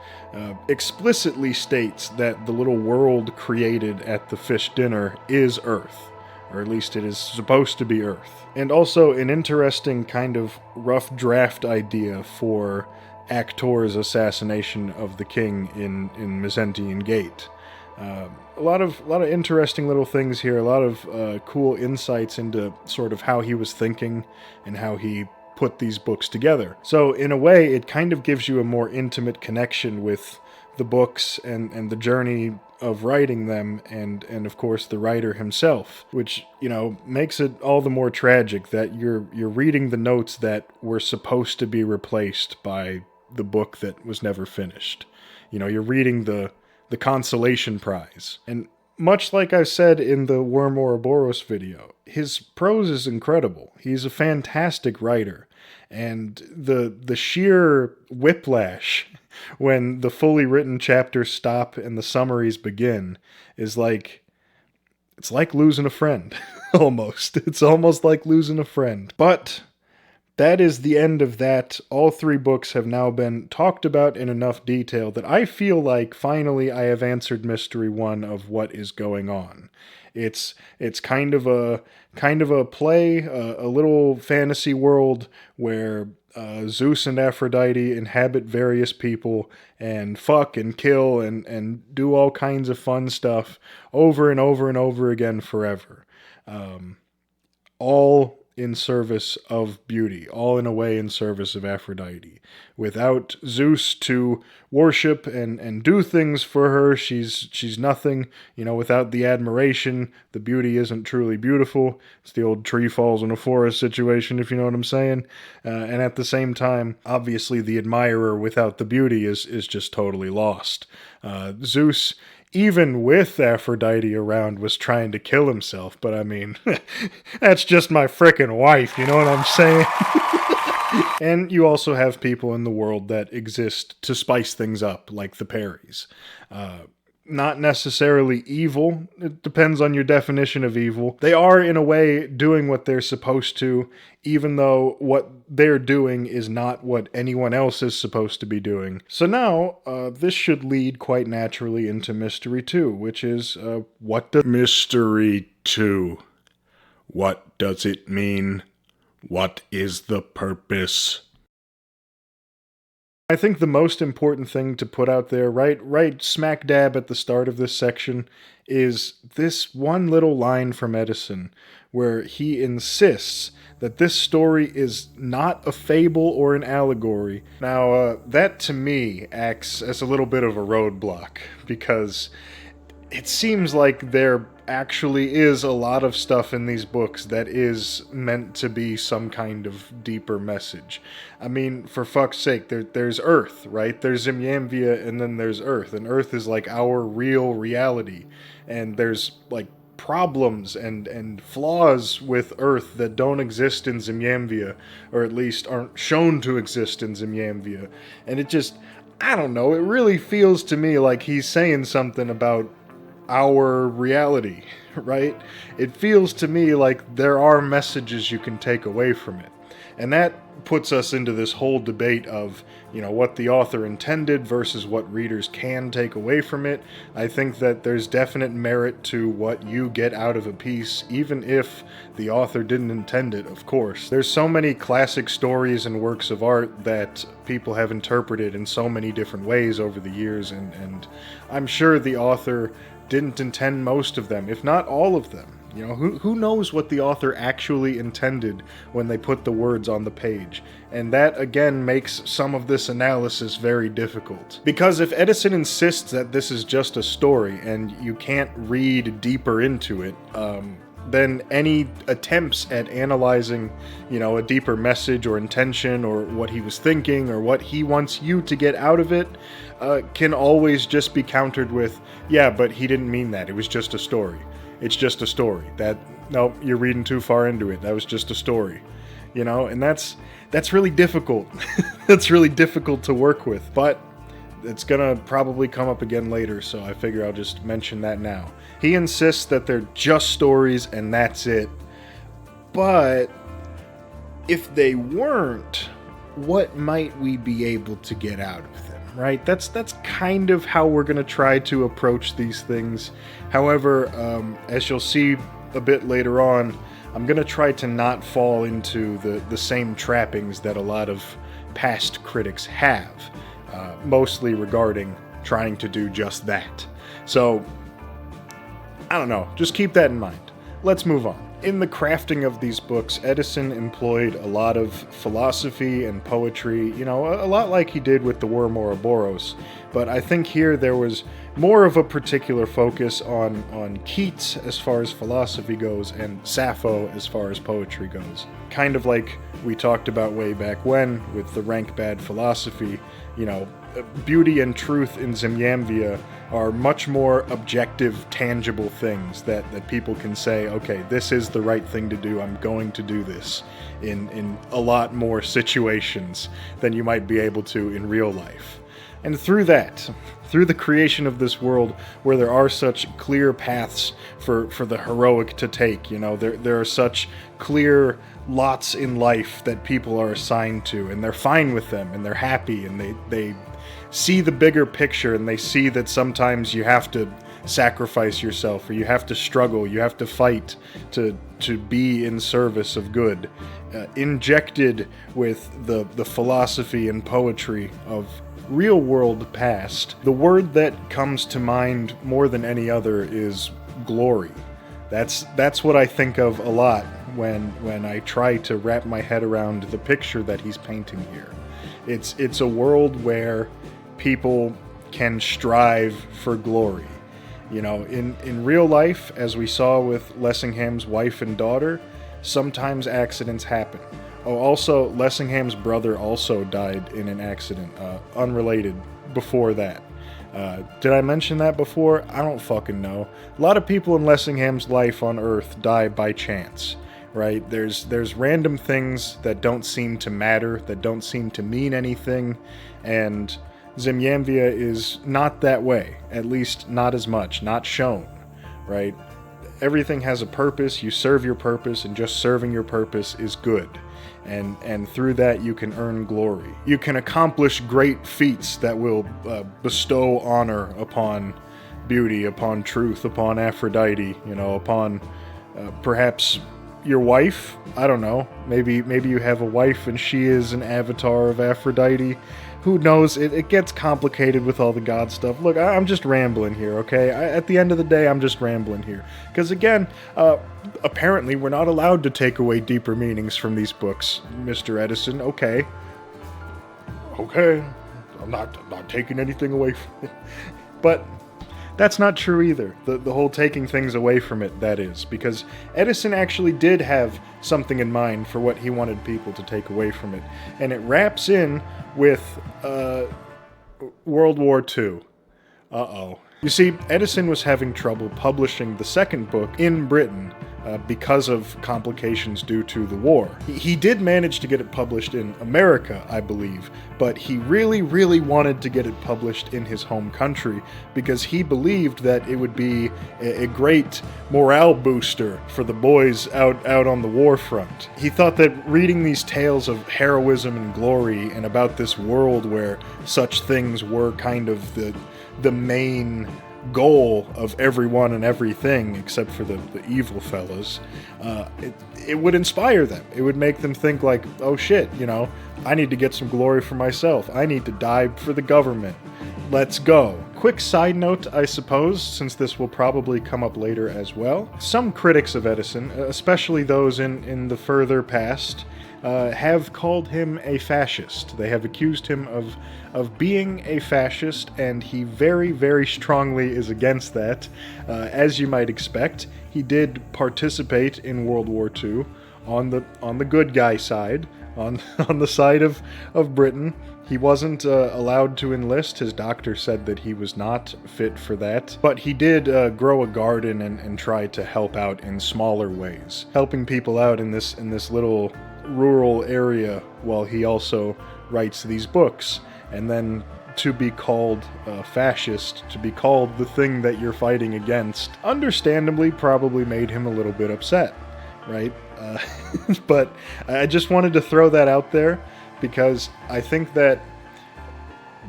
Speaker 1: explicitly states that the little world created at the fish dinner is Earth, or at least it is supposed to be Earth. And also an interesting kind of rough draft idea for Actor's assassination of the king in Mezentian Gate. A lot of interesting little things here, a lot of cool insights into sort of how he was thinking and how he put these books together. So in a way, it kind of gives you a more intimate connection with the books and the journey of writing them and of course the writer himself, which, you know, makes it all the more tragic that you're reading the notes that were supposed to be replaced by the book that was never finished. You know, you're reading the consolation prize. And much like I said in the Worm Ouroboros video, his prose is incredible. He's a fantastic writer. And the sheer whiplash when the fully written chapters stop and the summaries begin is like, it's like losing a friend, almost. It's almost like losing a friend. But that is the end of that. All three books have now been talked about in enough detail that I feel like finally I have answered mystery one of what is going on. It's kind of a play, a little fantasy world where Zeus and Aphrodite inhabit various people and fuck and kill and do all kinds of fun stuff over and over and over again forever. All in service of beauty, all in a way in service of Aphrodite. Without Zeus to worship and do things for her, she's nothing. You know, without the admiration, the beauty isn't truly beautiful. It's the old tree falls in a forest situation, if you know what I'm saying. And at the same time, obviously the admirer without the beauty is just totally lost. Zeus, even with Aphrodite around, was trying to kill himself, but I mean, that's just my frickin' wife, you know what I'm saying? And you also have people in the world that exist to spice things up, like the Perrys. Not necessarily evil, it depends on your definition of evil. They are, in a way, doing what they're supposed to, even though what they're doing is not what anyone else is supposed to be doing. So now, this should lead quite naturally into Mystery 2, which is, what does Mystery 2? What does it mean? What is the purpose? I think the most important thing to put out there, right smack dab at the start of this section, is this one little line from Eddison, where he insists that this story is not a fable or an allegory. Now, that to me acts as a little bit of a roadblock, because it seems like there actually is a lot of stuff in these books that is meant to be some kind of deeper message. I mean, for fuck's sake, there's Earth, right? There's Zimiamvia, and then there's Earth, and Earth is like our real reality, and there's like problems and flaws with Earth that don't exist in Zimiamvia, or at least aren't shown to exist in Zimiamvia, and it just, I don't know, it really feels to me like he's saying something about our reality, right? It feels to me like there are messages you can take away from it. And that puts us into this whole debate of, you know, what the author intended versus what readers can take away from it. I think that there's definite merit to what you get out of a piece, even if the author didn't intend it, of course. There's so many classic stories and works of art that people have interpreted in so many different ways over the years, and I'm sure the author didn't intend most of them, if not all of them. You know, who knows what the author actually intended when they put the words on the page? And that, again, makes some of this analysis very difficult. Because if Eddison insists that this is just a story and you can't read deeper into it, then any attempts at analyzing, a deeper message or intention or what he was thinking or what he wants you to get out of it can always just be countered with, yeah, but he didn't mean that. It was just a story. It's just a story. No, you're reading too far into it. That was just a story. And that's really difficult. That's really difficult to work with. But it's gonna probably come up again later, so I figure I'll just mention that now. He insists that they're just stories and that's it. But if they weren't, what might we be able to get out of them, right? That's kind of how we're gonna try to approach these things. However, as you'll see a bit later on, I'm gonna try to not fall into the same trappings that a lot of past critics have. Mostly regarding trying to do just that. So, I don't know, just keep that in mind. Let's move on. In the crafting of these books, Eddison employed a lot of philosophy and poetry, a lot like he did with the Worm Ouroboros, but I think here there was more of a particular focus on Keats as far as philosophy goes and Sappho as far as poetry goes. Kind of like we talked about way back when with the rank bad philosophy, beauty and truth in Zimiamvia are much more objective, tangible things that people can say, okay, this is the right thing to do, I'm going to do this in a lot more situations than you might be able to in real life. And through the creation of this world where there are such clear paths for the heroic to take, there are such clear lots in life that people are assigned to, and they're fine with them, and they're happy, and they see the bigger picture, and they see that sometimes you have to sacrifice yourself, or you have to struggle, you have to fight to be in service of good. Injected with the philosophy and poetry of real world past, the word that comes to mind more than any other is glory. That's what I think of a lot when I try to wrap my head around the picture that he's painting here. It's a world where people can strive for glory. In real life, as we saw with Lessingham's wife and daughter, sometimes accidents happen. Oh, also, Lessingham's brother also died in an accident, unrelated, before that. Did I mention that before? I don't fucking know. A lot of people in Lessingham's life on Earth die by chance, right? There's random things that don't seem to matter, that don't seem to mean anything, and Zimiamvia is not that way, at least not as much, not shown, right? Everything has a purpose, you serve your purpose, and just serving your purpose is good. And through that you can earn glory. You can accomplish great feats that will bestow honor upon beauty, upon truth, upon Aphrodite, upon perhaps your wife. I don't know. Maybe you have a wife and she is an avatar of Aphrodite. Who knows? It gets complicated with all the god stuff. Look, I'm just rambling here, okay? At the end of the day, I'm just rambling here. Because again, apparently we're not allowed to take away deeper meanings from these books, Mr. Eddison. Okay. I'm not taking anything away from it. But that's not true either. The whole taking things away from it, that is. Because Eddison actually did have something in mind for what he wanted people to take away from it. And it wraps in with World War II. Uh-oh. You see, Eddison was having trouble publishing the second book in Britain because of complications due to the war. He did manage to get it published in America, I believe, but he really, really wanted to get it published in his home country because he believed that it would be a great morale booster for the boys out on the war front. He thought that reading these tales of heroism and glory and about this world where such things were kind of the main goal of everyone and everything except for the evil fellas, it would inspire them. It would make them think like, oh shit, I need to get some glory for myself. I need to die for the government. Let's go. Quick side note, I suppose, since this will probably come up later as well. Some critics of Eddison, especially those in the further past, have called him a fascist. They have accused him of being a fascist, and he very, very strongly is against that. As you might expect, he did participate in World War II on the good guy side, on the side of Britain. He wasn't allowed to enlist. His doctor said that he was not fit for that. But he did grow a garden and try to help out in smaller ways, helping people out in this little rural area while he also writes these books. And then to be called a fascist, to be called the thing that you're fighting against, understandably probably made him a little bit upset, right? But I just wanted to throw that out there, because I think that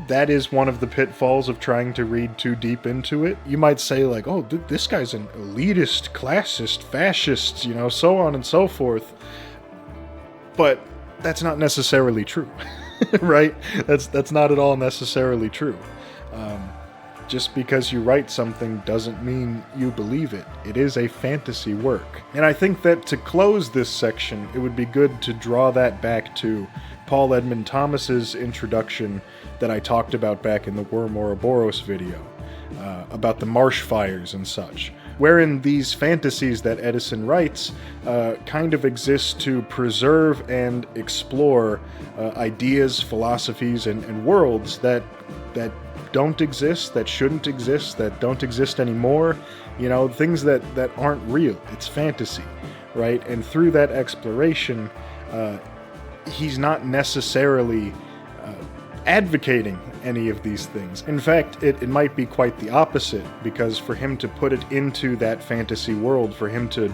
Speaker 1: is one of the pitfalls of trying to read too deep into it. You might say, like, oh, this guy's an elitist, classist, fascist, so on and so forth. But that's not necessarily true, right? That's not at all necessarily true. Just because you write something doesn't mean you believe it. It is a fantasy work. And I think that to close this section, it would be good to draw that back to Paul Edmund Thomas's introduction that I talked about back in the Worm Ouroboros video, about the marsh fires and such, wherein these fantasies that Eddison writes kind of exist to preserve and explore ideas, philosophies, and worlds that don't exist, that shouldn't exist, that don't exist anymore, things that aren't real. It's fantasy, right? And through that exploration, he's not necessarily advocating any of these things. In fact, it might be quite the opposite, because for him to put it into that fantasy world, for him to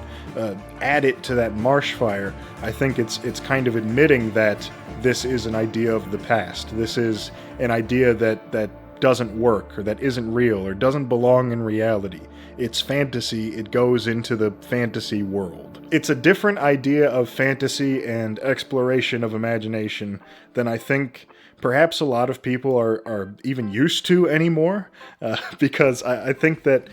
Speaker 1: add it to that marsh fire, I think it's kind of admitting that this is an idea of the past. This is an idea that doesn't work, or that isn't real, or doesn't belong in reality. It's fantasy. It goes into the fantasy world. It's a different idea of fantasy and exploration of imagination than I think perhaps a lot of people are even used to anymore, because I think that,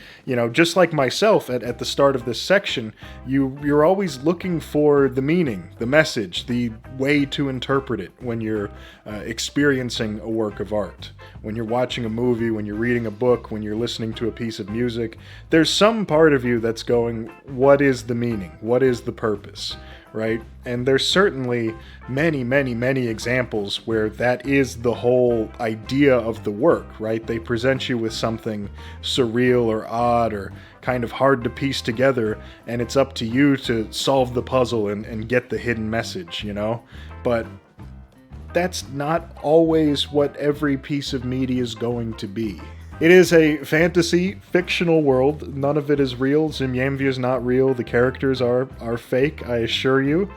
Speaker 1: just like myself at the start of this section, you're always looking for the meaning, the message, the way to interpret it when you're experiencing a work of art. When you're watching a movie, when you're reading a book, when you're listening to a piece of music, there's some part of you that's going, what is the meaning? What is the purpose? Right? And there's certainly many, many, many examples where that is the whole idea of the work, right? They present you with something surreal or odd or kind of hard to piece together, and it's up to you to solve the puzzle and get the hidden message, But that's not always what every piece of media is going to be. It is a fantasy, fictional world. None of it is real. Zimiamvia is not real. The characters are fake, I assure you.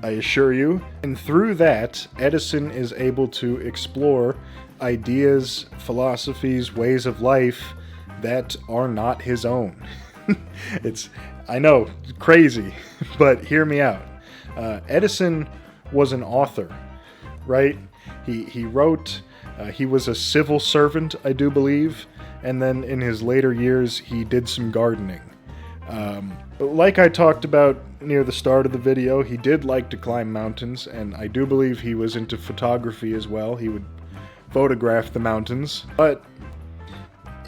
Speaker 1: And through that, Eddison is able to explore ideas, philosophies, ways of life that are not his own. I know, crazy, but hear me out. Eddison was an author, right? He wrote... he was a civil servant, I do believe, and then in his later years he did some gardening. But like I talked about near the start of the video, he did like to climb mountains, and I do believe he was into photography as well. He would photograph the mountains, but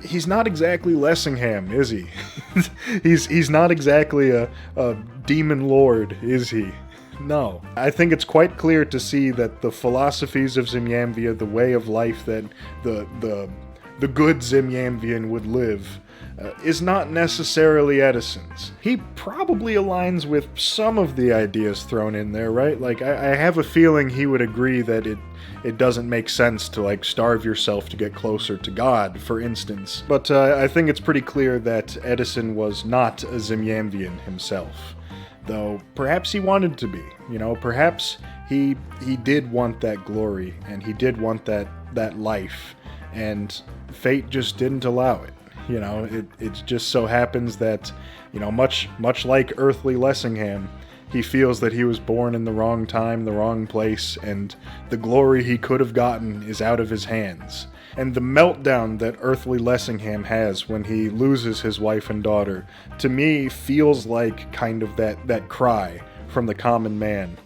Speaker 1: he's not exactly Lessingham, is he? he's not exactly a demon lord, is he? No. I think it's quite clear to see that the philosophies of Zimiamvia, the way of life that the good Zimiamvian would live, is not necessarily Edison's. He probably aligns with some of the ideas thrown in there, right? Like, I have a feeling he would agree that it doesn't make sense to, like, starve yourself to get closer to God, for instance. But I think it's pretty clear that Eddison was not a Zimiamvian himself. Though perhaps he wanted to be, perhaps he did want that glory, and he did want that life, and fate just didn't allow it. It just so happens that, much like earthly Lessingham, he feels that he was born in the wrong time, the wrong place, and the glory he could have gotten is out of his hands. And the meltdown that earthly Lessingham has when he loses his wife and daughter, to me, feels like kind of that cry from the common man.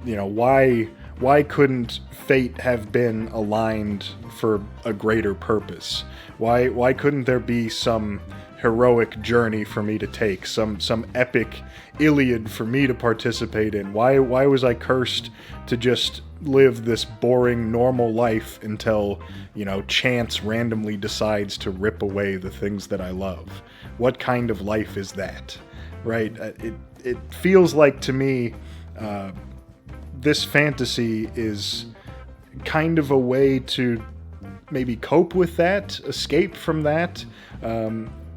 Speaker 1: why couldn't fate have been aligned for a greater purpose? Why couldn't there be some heroic journey for me to take, some epic Iliad for me to participate in? Why was I cursed to just live this boring normal life until, chance randomly decides to rip away the things that I love? What kind of life is that? Right? It feels like to me this fantasy is kind of a way to maybe cope with that, escape from that.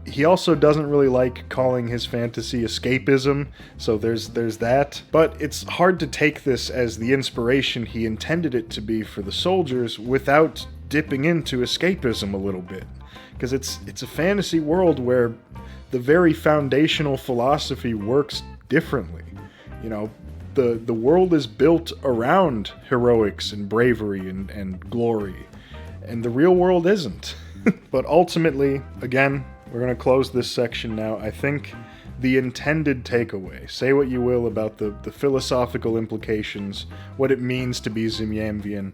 Speaker 1: He also doesn't really like calling his fantasy escapism, so there's that. But it's hard to take this as the inspiration he intended it to be for the soldiers without dipping into escapism a little bit. Because it's a fantasy world where the very foundational philosophy works differently. The world is built around heroics and bravery and glory, and the real world isn't. But ultimately, again, we're going to close this section now. I think the intended takeaway, say what you will about the philosophical implications, what it means to be Zimiamvian,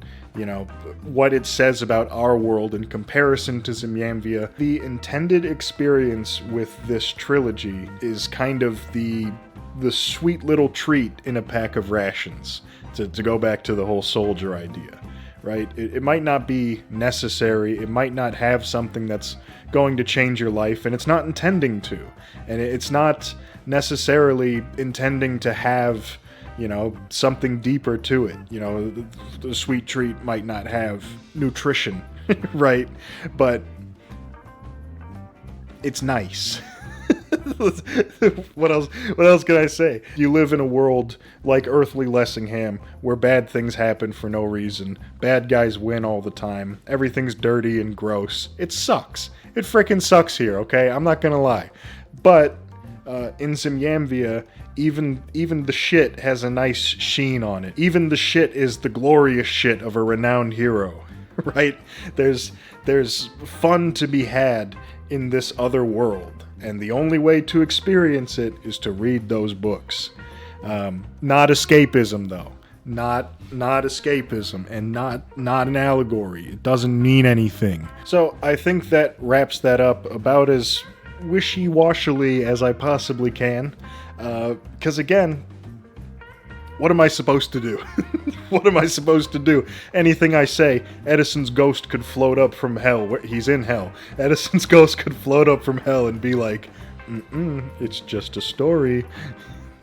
Speaker 1: what it says about our world in comparison to Zimiamvia, the intended experience with this trilogy is kind of the sweet little treat in a pack of rations, to go back to the whole soldier idea, right? It might not be necessary, it might not have something that's going to change your life, and it's not intending to, and it's not necessarily intending to have, something deeper to it. The sweet treat might not have nutrition, right? But it's nice. What else can I say? You live in a world like earthly Lessingham where bad things happen for no reason. Bad guys win all the time. Everything's dirty and gross. It sucks. It frickin' sucks here, okay? I'm not gonna lie. But in Zimiamvia, even the shit has a nice sheen on it. Even the shit is the glorious shit of a renowned hero, right? There's fun to be had in this other world. And the only way to experience it is to read those books. Not escapism, though. Not escapism, and not an allegory. It doesn't mean anything. So I think that wraps that up about as wishy-washily as I possibly can. Because again, what am I supposed to do? What am I supposed to do? Anything I say, Eddison's ghost could float up from hell. He's in hell. Eddison's ghost could float up from hell and be like, it's just a story.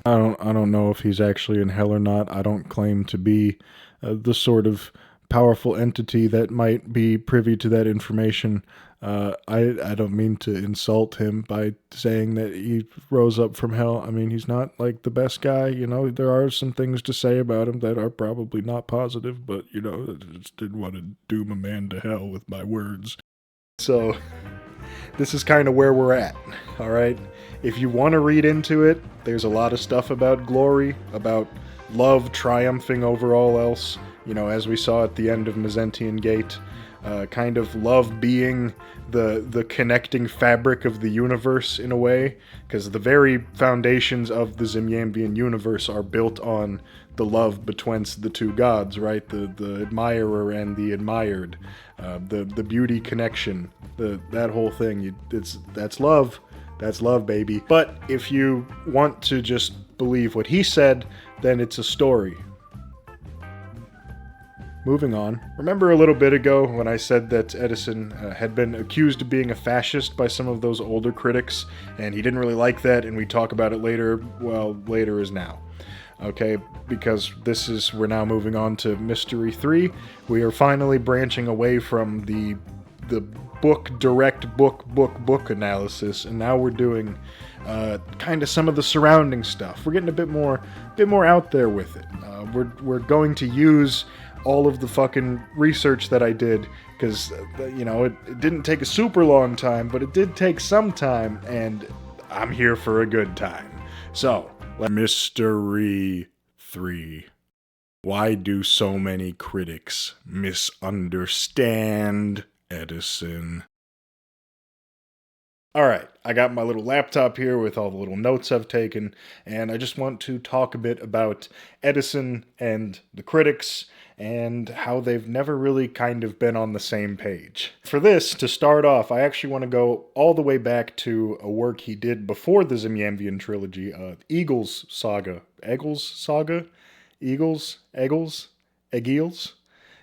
Speaker 1: I don't know if he's actually in hell or not. I don't claim to be the sort of powerful entity that might be privy to that information. I don't mean to insult him by saying that he rose up from hell. I mean, he's not like the best guy, there are some things to say about him that are probably not positive, but, I just didn't want to doom a man to hell with my words. So, this is kind of where we're at, alright? If you want to read into it, there's a lot of stuff about glory, about love triumphing over all else, as we saw at the end of Mezentian Gate. Kind of love being the connecting fabric of the universe in a way, because the very foundations of the Zimiamvian universe are built on the love betwixt the two gods, right? The admirer and the admired, the beauty connection, that whole thing. That's love. That's love, baby. But if you want to just believe what he said, then it's a story. Moving on. Remember a little bit ago when I said that Eddison had been accused of being a fascist by some of those older critics, and he didn't really like that, and we talk about it later. Well, later is now. Okay, because we're now moving on to Mystery 3. We are finally branching away from the direct book analysis, and now we're doing kind of some of the surrounding stuff. We're getting a bit more out there with it. We're going to use all of the fucking research that I did, because, it didn't take a super long time, but it did take some time, and I'm here for a good time. So, Mystery 3. Why do so many critics misunderstand Eddison? Alright, I got my little laptop here with all the little notes I've taken, and I just want to talk a bit about Eddison and the critics, and how they've never really kind of been on the same page. For this, to start off, I actually want to go all the way back to a work he did before the Zimiamvia Trilogy, Eagles Saga. Eggles Saga? Eagles? Eggles? Egils?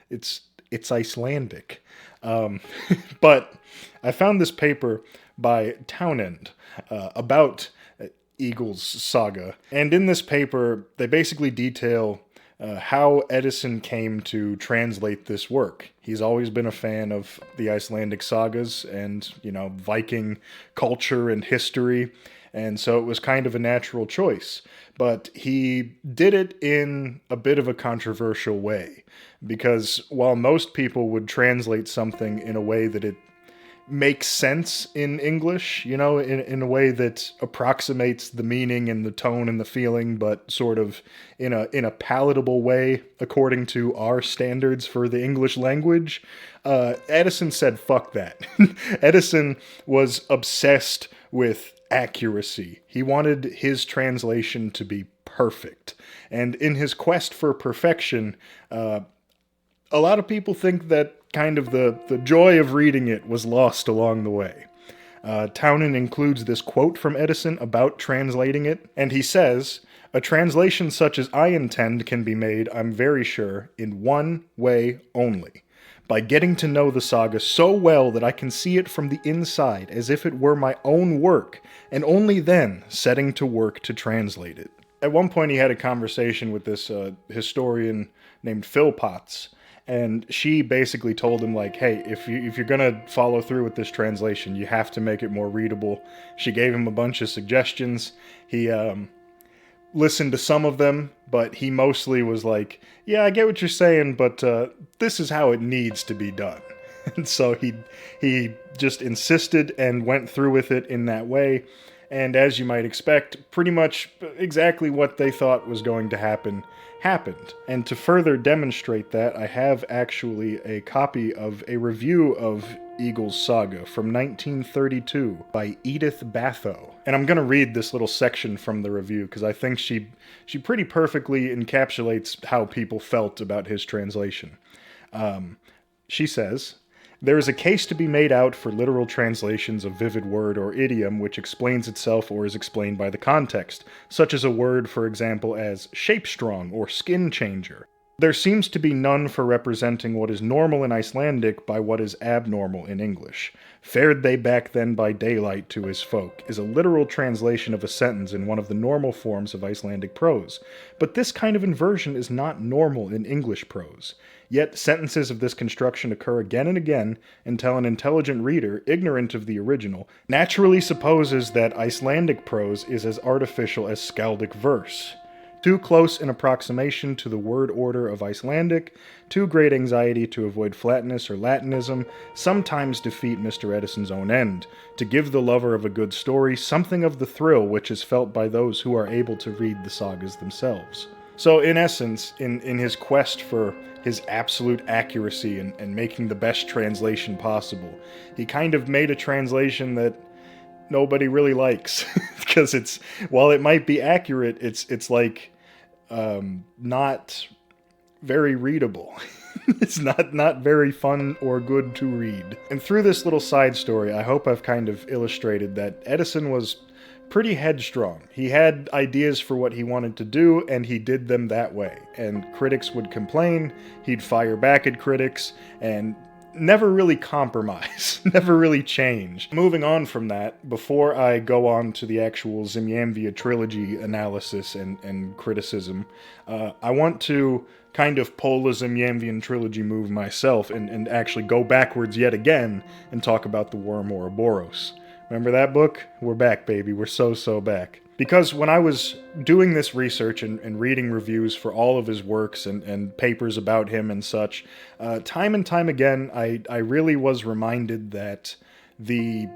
Speaker 1: It's Icelandic. But I found this paper by Townend about Eagles Saga. And in this paper, they basically detail how Eddison came to translate this work. He's always been a fan of the Icelandic sagas and, Viking culture and history, and so it was kind of a natural choice. But he did it in a bit of a controversial way, because while most people would translate something in a way that it makes sense in English, in a way that approximates the meaning and the tone and the feeling, but sort of in a palatable way according to our standards for the English language, Eddison said fuck that. Eddison was obsessed with accuracy. He wanted his translation to be perfect. And in his quest for perfection, a lot of people think that kind of the joy of reading it was lost along the way. Townend includes this quote from Eddison about translating it, and he says, "A translation such as I intend can be made, I'm very sure, in one way only. By getting to know the saga so well that I can see it from the inside as if it were my own work, and only then setting to work to translate it." At one point he had a conversation with this historian named Phil Potts, and she basically told him, like, hey, if you're gonna follow through with this translation, you have to make it more readable. She gave him a bunch of suggestions. He listened to some of them, but he mostly was like, yeah, I get what you're saying, but this is how it needs to be done. And so he just insisted and went through with it in that way. And as you might expect, pretty much exactly what they thought was going to happen happened. And to further demonstrate that, I have actually a copy of a review of Eagles Saga from 1932 by Edith Batho. And I'm going to read this little section from the review because I think she pretty perfectly encapsulates how people felt about his translation. She says, "There is a case to be made out for literal translations of vivid word or idiom which explains itself or is explained by the context, such as a word, for example, as shape-strong or skin-changer. There seems to be none for representing what is normal in Icelandic by what is abnormal in English. Fared they back then by daylight to his folk is a literal translation of a sentence in one of the normal forms of Icelandic prose. But this kind of inversion is not normal in English prose. Yet sentences of this construction occur again and again until an intelligent reader, ignorant of the original, naturally supposes that Icelandic prose is as artificial as Skaldic verse. Too close an approximation to the word order of Icelandic, too great anxiety to avoid flatness or Latinism, sometimes defeat Mr. Edison's own end, to give the lover of a good story something of the thrill which is felt by those who are able to read the sagas themselves." So in essence, in his quest for his absolute accuracy and making the best translation possible, he kind of made a translation that nobody really likes. Because while it might be accurate, it's like not very readable. It's not very fun or good to read. And through this little side story, I hope I've kind of illustrated that Eddison was pretty headstrong. He had ideas for what he wanted to do, and he did them that way. And critics would complain, he'd fire back at critics, and never really compromise, never really change. Moving on from that, before I go on to the actual Zimiamvia Trilogy analysis and criticism, I want to kind of pull a Zimiamvian Trilogy move myself and actually go backwards yet again and talk about the Worm Ouroboros. Remember that book? We're back, baby. We're so back. Because when I was doing this research and reading reviews for all of his works and papers about him and such, time and time again, I really was reminded that the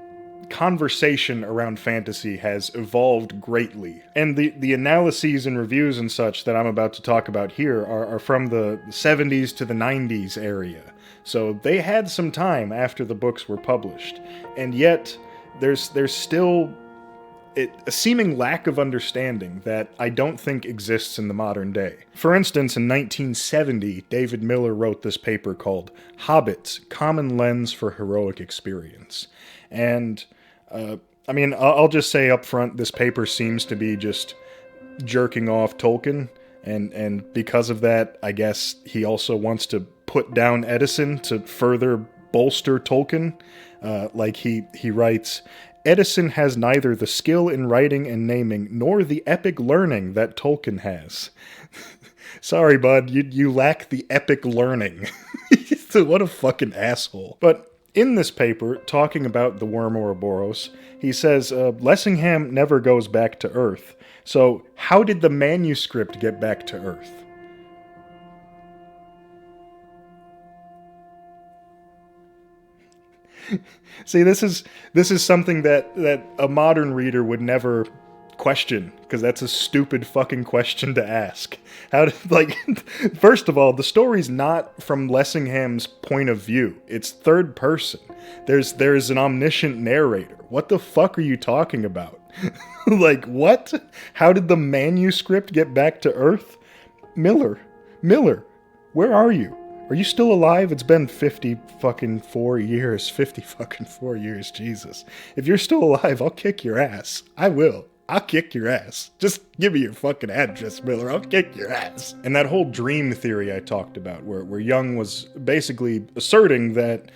Speaker 1: conversation around fantasy has evolved greatly. And the analyses and reviews and such that I'm about to talk about here are from the 70s to the 90s area. So they had some time after the books were published. And yet, there's still a seeming lack of understanding that I don't think exists in the modern day. For instance, in 1970, David Miller wrote this paper called Hobbits, Common Lens for Heroic Experience. And, I mean, I'll just say up front, this paper seems to be just jerking off Tolkien, and because of that, I guess he also wants to put down Eddison to further bolster Tolkien. Like he writes, Eddison has neither the skill in writing and naming nor the epic learning that Tolkien has. Sorry, bud, you lack the epic learning. What a fucking asshole. But in this paper, talking about the worm Ouroboros, he says Lessingham never goes back to Earth. So how did the manuscript get back to Earth? See, this is something that a modern reader would never question, because that's a stupid fucking question to ask. How did, like, first of all, the story's not from Lessingham's point of view. It's third person. There's an omniscient narrator. What the fuck are you talking about? Like, what? How did the manuscript get back to Earth? Miller, where are you? Are you still alive? It's been 50 fucking 4 years. 50 fucking 4 years, Jesus. If you're still alive, I'll kick your ass. I will. I'll kick your ass. Just give me your fucking address, Miller. I'll kick your ass. And that whole dream theory I talked about, where Jung was basically asserting that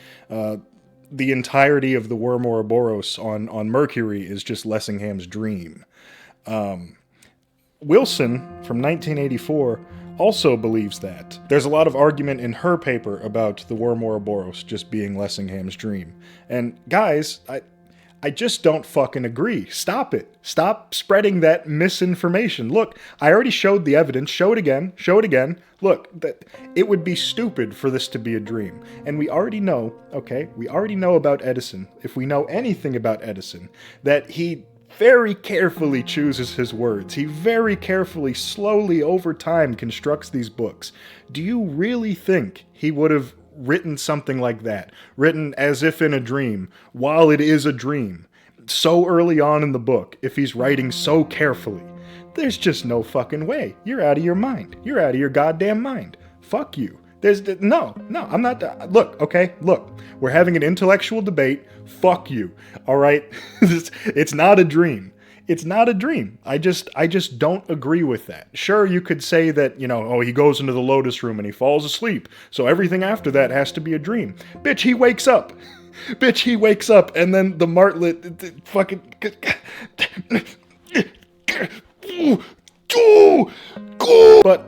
Speaker 1: the entirety of the worm Ouroboros on Mercury is just Lessingham's dream. Wilson, from 1984, also believes that. There's a lot of argument in her paper about the worm Ouroboros just being Lessingham's dream. And guys, I just don't fucking agree. Stop it. Stop spreading that misinformation. Look, I already showed the evidence. Show it again. Show it again. Look, it would be stupid for this to be a dream. And we already know, okay, we already know about Eddison, if we know anything about Eddison, that he very carefully chooses his words. He very carefully, slowly, over time, constructs these books. Do you really think he would have written something like that, written as if in a dream, while it is a dream, so early on in the book, if he's writing so carefully? There's just no fucking way. You're out of your mind. You're out of your goddamn mind. Fuck you. No, I'm not. Look, okay, look, we're having an intellectual debate. Fuck you. All right. It's not a dream. It's not a dream. I just don't agree with that. Sure, you could say that, oh, he goes into the lotus room and he falls asleep, so everything after that has to be a dream. Bitch, he wakes up. Bitch, he wakes up, and then the martlet fucking But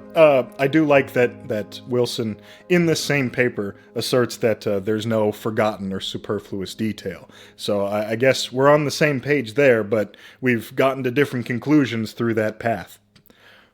Speaker 1: I do like that Wilson, in this same paper, asserts that there's no forgotten or superfluous detail. So I guess we're on the same page there, but we've gotten to different conclusions through that path.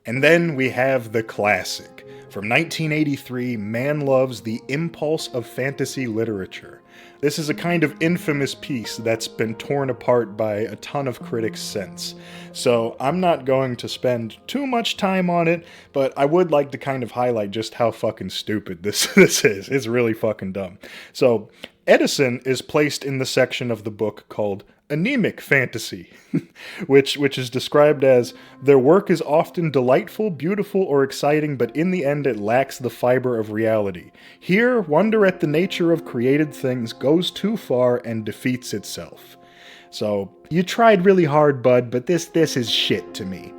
Speaker 1: And then we have the classic. From 1983, Manlove's The Impulse of Fantasy Literature. This is a kind of infamous piece that's been torn apart by a ton of critics since. So I'm not going to spend too much time on it, but I would like to kind of highlight just how fucking stupid this is. It's really fucking dumb. So Eddison is placed in the section of the book called anemic fantasy, which is described as, their work is often delightful, beautiful, or exciting, but in the end it lacks the fiber of reality. Here, wonder at the nature of created things goes too far and defeats itself. So, you tried really hard, bud, but this is shit to me.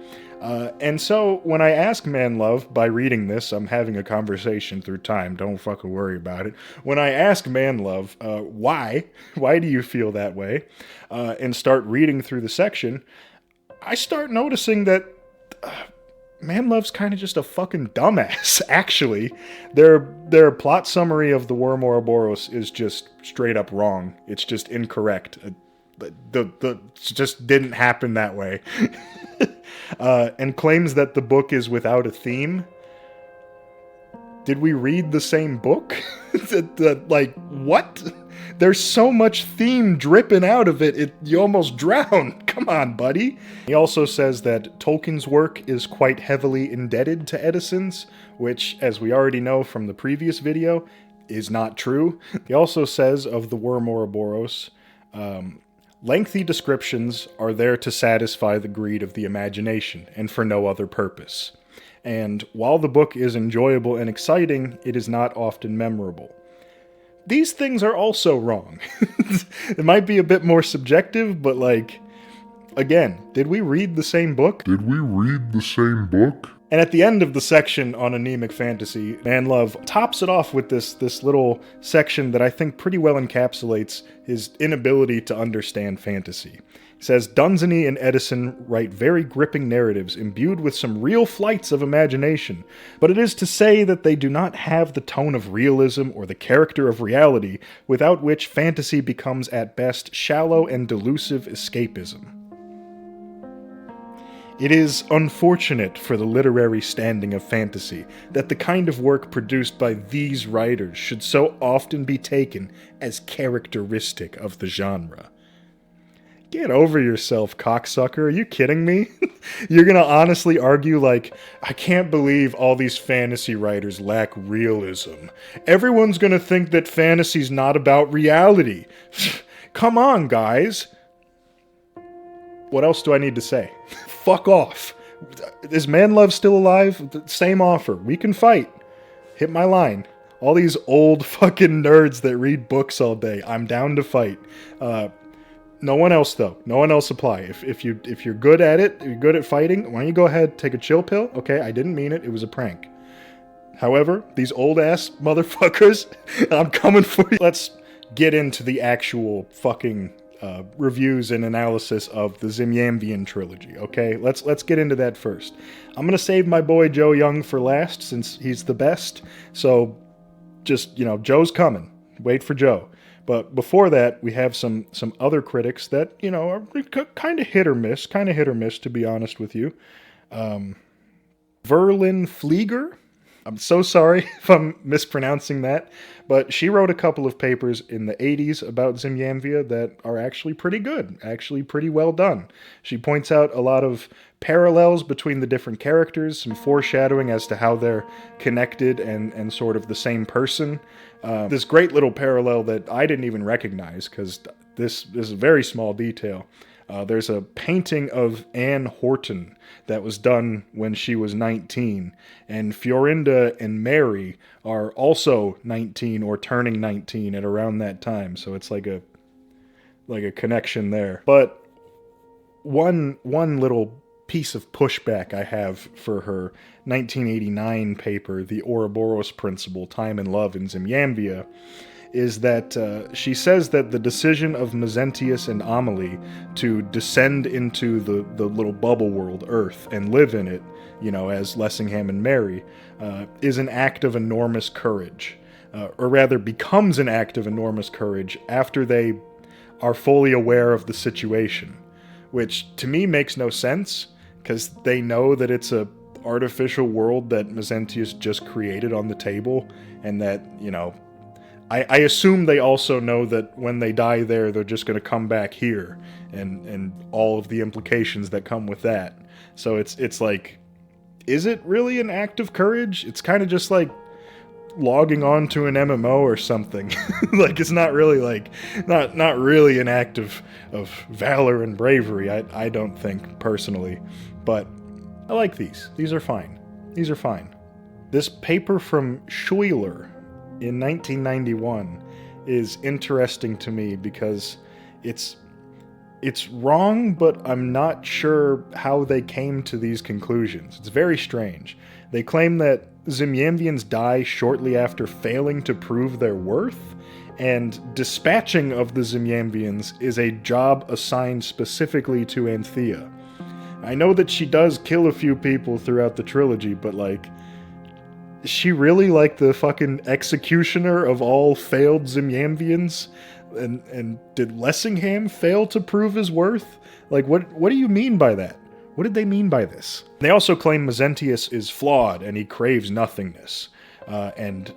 Speaker 1: And so, when I ask Manlove, by reading this, I'm having a conversation through time, don't fucking worry about it. When I ask Manlove, why do you feel that way, and start reading through the section, I start noticing that Manlove's kind of just a fucking dumbass, actually. Their plot summary of the worm Ouroboros is just straight up wrong. It's just incorrect. It just didn't happen that way. And claims that the book is without a theme. Did we read the same book? Like, what? There's so much theme dripping out of it, you almost drown. Come on, buddy. He also says that Tolkien's work is quite heavily indebted to Eddison's, which, as we already know from the previous video, is not true. He also says of the worm Ouroboros, Lengthy descriptions are there to satisfy the greed of the imagination, and for no other purpose. And while the book is enjoyable and exciting, it is not often memorable. These things are also wrong. It might be a bit more subjective, but like, again, did we read the same book? And at the end of the section on anemic fantasy, Manlove tops it off with this little section that I think pretty well encapsulates his inability to understand fantasy. He says, Dunsany and Eddison write very gripping narratives imbued with some real flights of imagination, but it is to say that they do not have the tone of realism or the character of reality, without which fantasy becomes at best shallow and delusive escapism. It is unfortunate for the literary standing of fantasy that the kind of work produced by these writers should so often be taken as characteristic of the genre. Get over yourself, cocksucker. Are you kidding me? You're gonna honestly argue like, I can't believe all these fantasy writers lack realism. Everyone's gonna think that fantasy's not about reality. Come on, guys. What else do I need to say? Fuck off. Is Manlove still alive? Same offer. We can fight. Hit my line. All these old fucking nerds that read books all day. I'm down to fight. No one else though. No one else apply. If you're good at it, you're good at fighting, why don't you go ahead, take a chill pill? Okay, I didn't mean it. It was a prank. However, these old ass motherfuckers, I'm coming for you. Let's get into the actual fucking reviews and analysis of the Zimiamvia Trilogy, okay? Let's get into that first. I'm gonna save my boy Joe Young for last since he's the best, so just, Joe's coming. Wait for Joe. But before that, we have some other critics that, are kind of hit or miss, to be honest with you. Verlin Flieger? I'm so sorry if I'm mispronouncing that, but she wrote a couple of papers in the 80s about Zimiamvia that are actually pretty good, actually pretty well done. She points out a lot of parallels between the different characters, some foreshadowing as to how they're connected and sort of the same person. This great little parallel that I didn't even recognize, because this is a very small detail. There's a painting of Anne Horton that was done when she was 19, and Fiorinda and Mary are also 19 or turning 19 at around that time, so it's like a connection there. But one little piece of pushback I have for her 1989 paper, The Ouroboros Principle, Time and Love in Zimiamvia, is that she says that the decision of Mezentius and Amelie to descend into the little bubble world, Earth, and live in it, as Lessingham and Mary, is an act of enormous courage. Or rather, becomes an act of enormous courage after they are fully aware of the situation. Which, to me, makes no sense, because they know that it's a artificial world that Mezentius just created on the table, and that, I assume they also know that when they die there, they're just going to come back here, and all of the implications that come with that. So it's like, is it really an act of courage? It's kind of just like logging on to an MMO or something. Like, it's not really not really an act of valor and bravery, I don't think, personally. But I like these. These are fine. These are fine. This paper from Schuyler in 1991 is interesting to me because it's wrong, but I'm not sure how they came to these conclusions. It's very strange. They claim that Zimiamvians die shortly after failing to prove their worth, and dispatching of the Zimiamvians is a job assigned specifically to Anthea. I know that she does kill a few people throughout the trilogy, but is she really the fucking executioner of all failed Zimiamvians? And did Lessingham fail to prove his worth? What do you mean by that? What did they mean by this? They also claim Mezentius is flawed and he craves nothingness. And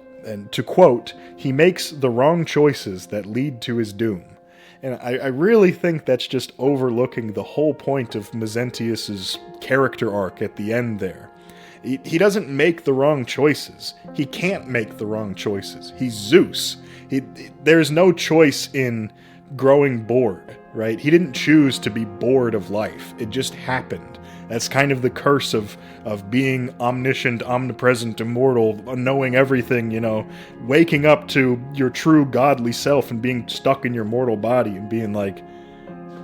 Speaker 1: to quote, he makes the wrong choices that lead to his doom. And I really think that's just overlooking the whole point of Mezentius's character arc at the end there. He doesn't make the wrong choices. He can't make the wrong choices. He's Zeus. There's no choice in growing bored, right? He didn't choose to be bored of life. It just happened. That's kind of the curse of being omniscient, omnipresent, immortal, knowing everything, waking up to your true godly self and being stuck in your mortal body and being like,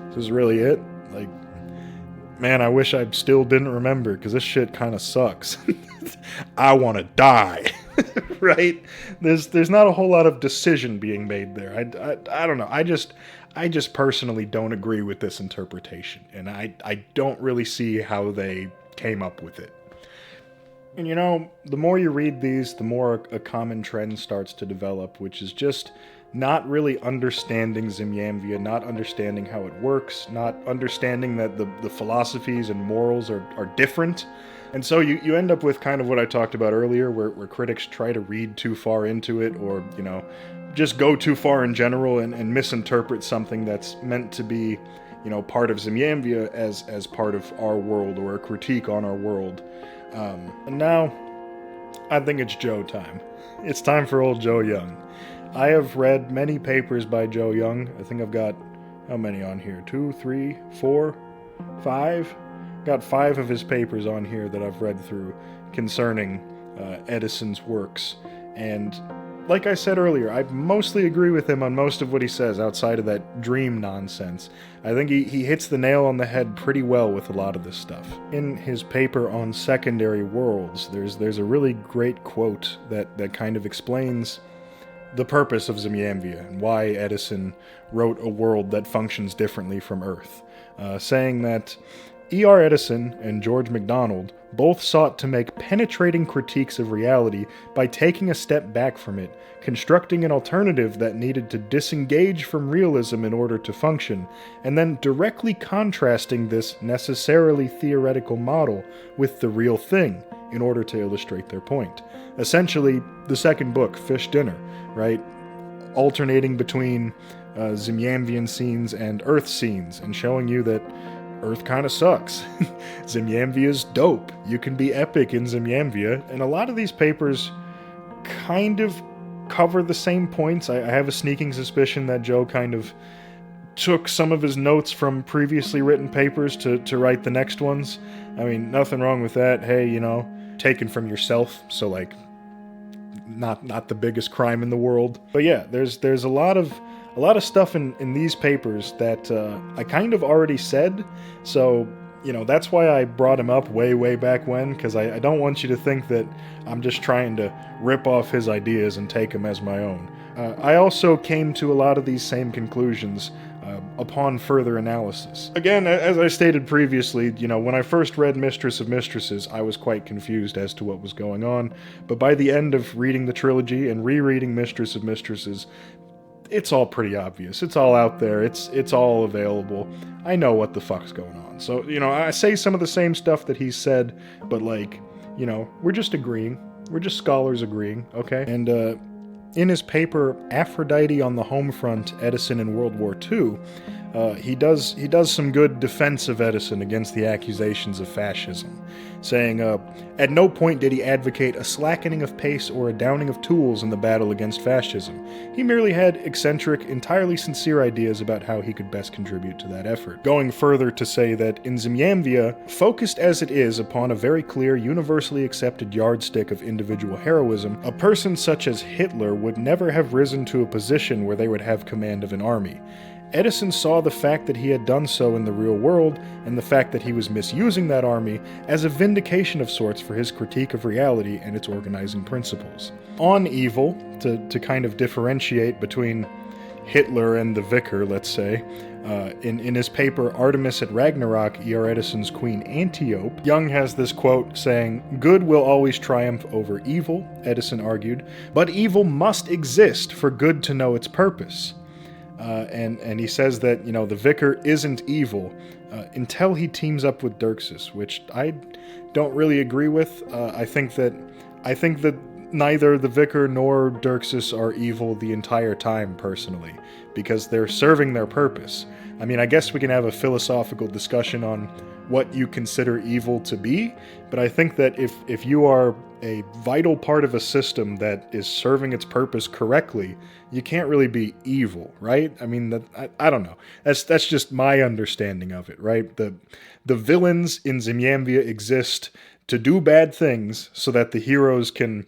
Speaker 1: this is really it? Like, man, I wish I still didn't remember, because this shit kind of sucks. I want to die. Right? There's not a whole lot of decision being made there. I don't know. I just personally don't agree with this interpretation, and I don't really see how they came up with it. And the more you read these, the more a common trend starts to develop, which is just not really understanding Zimiamvia, not understanding how it works, not understanding that the philosophies and morals are different. And so you end up with kind of what I talked about earlier, where critics try to read too far into it, or, just go too far in general and misinterpret something that's meant to be, part of Zimiamvia as part of our world, or a critique on our world. And now, I think it's Joe time. It's time for old Joe Young. I have read many papers by Joe Young. I think I've got, how many on here? 2, 3, 4, 5? Got 5 of his papers on here that I've read through concerning Eddison's works. And like I said earlier, I mostly agree with him on most of what he says outside of that dream nonsense. I think he hits the nail on the head pretty well with a lot of this stuff. In his paper on secondary worlds, there's a really great quote that kind of explains the purpose of Zimiamvia and why Eddison wrote a world that functions differently from Earth, saying that E.R. Eddison and George MacDonald both sought to make penetrating critiques of reality by taking a step back from it, constructing an alternative that needed to disengage from realism in order to function, and then directly contrasting this necessarily theoretical model with the real thing in order to illustrate their point. Essentially, the second book, Fish Dinner, right? Alternating between Zimiamvian scenes and Earth scenes, and showing you that Earth kind of sucks. Zimiamvia's dope. You can be epic in Zimiamvia, and a lot of these papers kind of cover the same points. I have a sneaking suspicion that Joe kind of took some of his notes from previously written papers to write the next ones. I mean, nothing wrong with that. Hey, taken from yourself, so like not the biggest crime in the world. But yeah, there's a lot of stuff in these papers that I kind of already said, so that's why I brought him up way back when, because I don't want you to think that I'm just trying to rip off his ideas and take them as my own. I also came to a lot of these same conclusions upon further analysis. Again, as I stated previously, when I first read Mistress of Mistresses, I was quite confused as to what was going on, but by the end of reading the trilogy and rereading Mistress of Mistresses, it's all pretty obvious. It's all out there. It's all available. I know what the fuck's going on. So, I say some of the same stuff that he said, but we're just agreeing. We're just scholars agreeing, okay? And in his paper, Aphrodite on the Home Front, Eddison in World War II, he does some good defense of Eddison against the accusations of fascism, saying, at no point did he advocate a slackening of pace or a downing of tools in the battle against fascism. He merely had eccentric, entirely sincere ideas about how he could best contribute to that effort. Going further to say that in Zimiamvia, focused as it is upon a very clear, universally accepted yardstick of individual heroism, a person such as Hitler would never have risen to a position where they would have command of an army. Eddison saw the fact that he had done so in the real world, and the fact that he was misusing that army, as a vindication of sorts for his critique of reality and its organizing principles. On evil, to kind of differentiate between Hitler and the Vicar, let's say, in his paper Artemis at Ragnarok, E.R. Edison's Queen Antiope, Young has this quote saying, "Good will always triumph over evil," Eddison argued, "but evil must exist for good to know its purpose." And he says that, the Vicar isn't evil until he teams up with Dirksus, which I don't really agree with. I think that neither the Vicar nor Dirksus are evil the entire time, personally, because they're serving their purpose. I mean, I guess we can have a philosophical discussion on what you consider evil to be, but I think that if you are a vital part of a system that is serving its purpose correctly, you can't really be evil, right? I mean, I don't know. That's just my understanding of it, right? The villains in Zimiamvia exist to do bad things so that the heroes can,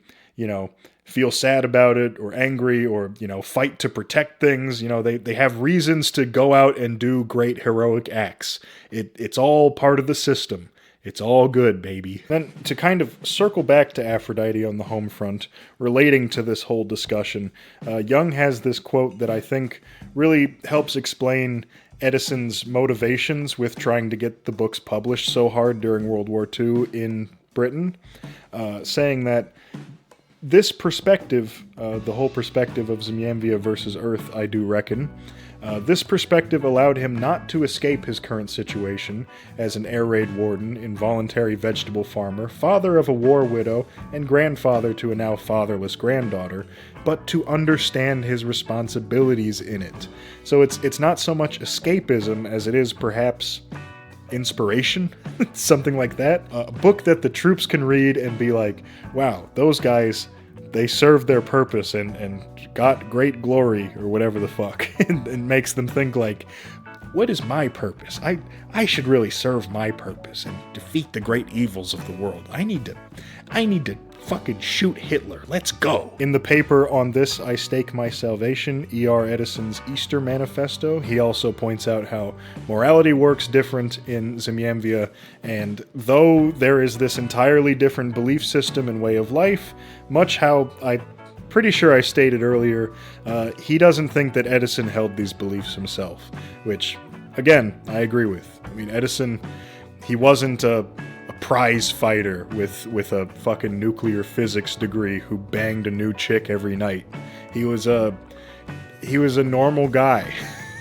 Speaker 1: feel sad about it or angry or, fight to protect things. They have reasons to go out and do great heroic acts. It's all part of the system. It's all good, baby. Then, to kind of circle back to Aphrodite on the home front, relating to this whole discussion, Jung has this quote that I think really helps explain Eddison's motivations with trying to get the books published so hard during World War II in Britain, saying that this perspective, the whole perspective of Zimiamvia versus Earth, I do reckon, this perspective allowed him not to escape his current situation as an air raid warden, involuntary vegetable farmer, father of a war widow, and grandfather to a now fatherless granddaughter, but to understand his responsibilities in it. So it's not so much escapism as it is perhaps inspiration, something like that. A book that the troops can read and be like, wow, those guys, they served their purpose and got great glory, or whatever the fuck, and makes them think like, what is my purpose? I should really serve my purpose and defeat the great evils of the world. I need to fucking shoot Hitler. Let's go. In the paper on this, I Stake My Salvation, E.R. Edison's Easter Manifesto, he also points out how morality works different in Zimiamvia, and though there is this entirely different belief system and way of life, much how I'm pretty sure I stated earlier, he doesn't think that Eddison held these beliefs himself, which, again, I agree with. I mean, Eddison, he wasn't a prize fighter with a fucking nuclear physics degree who banged a new chick every night. He was a normal guy.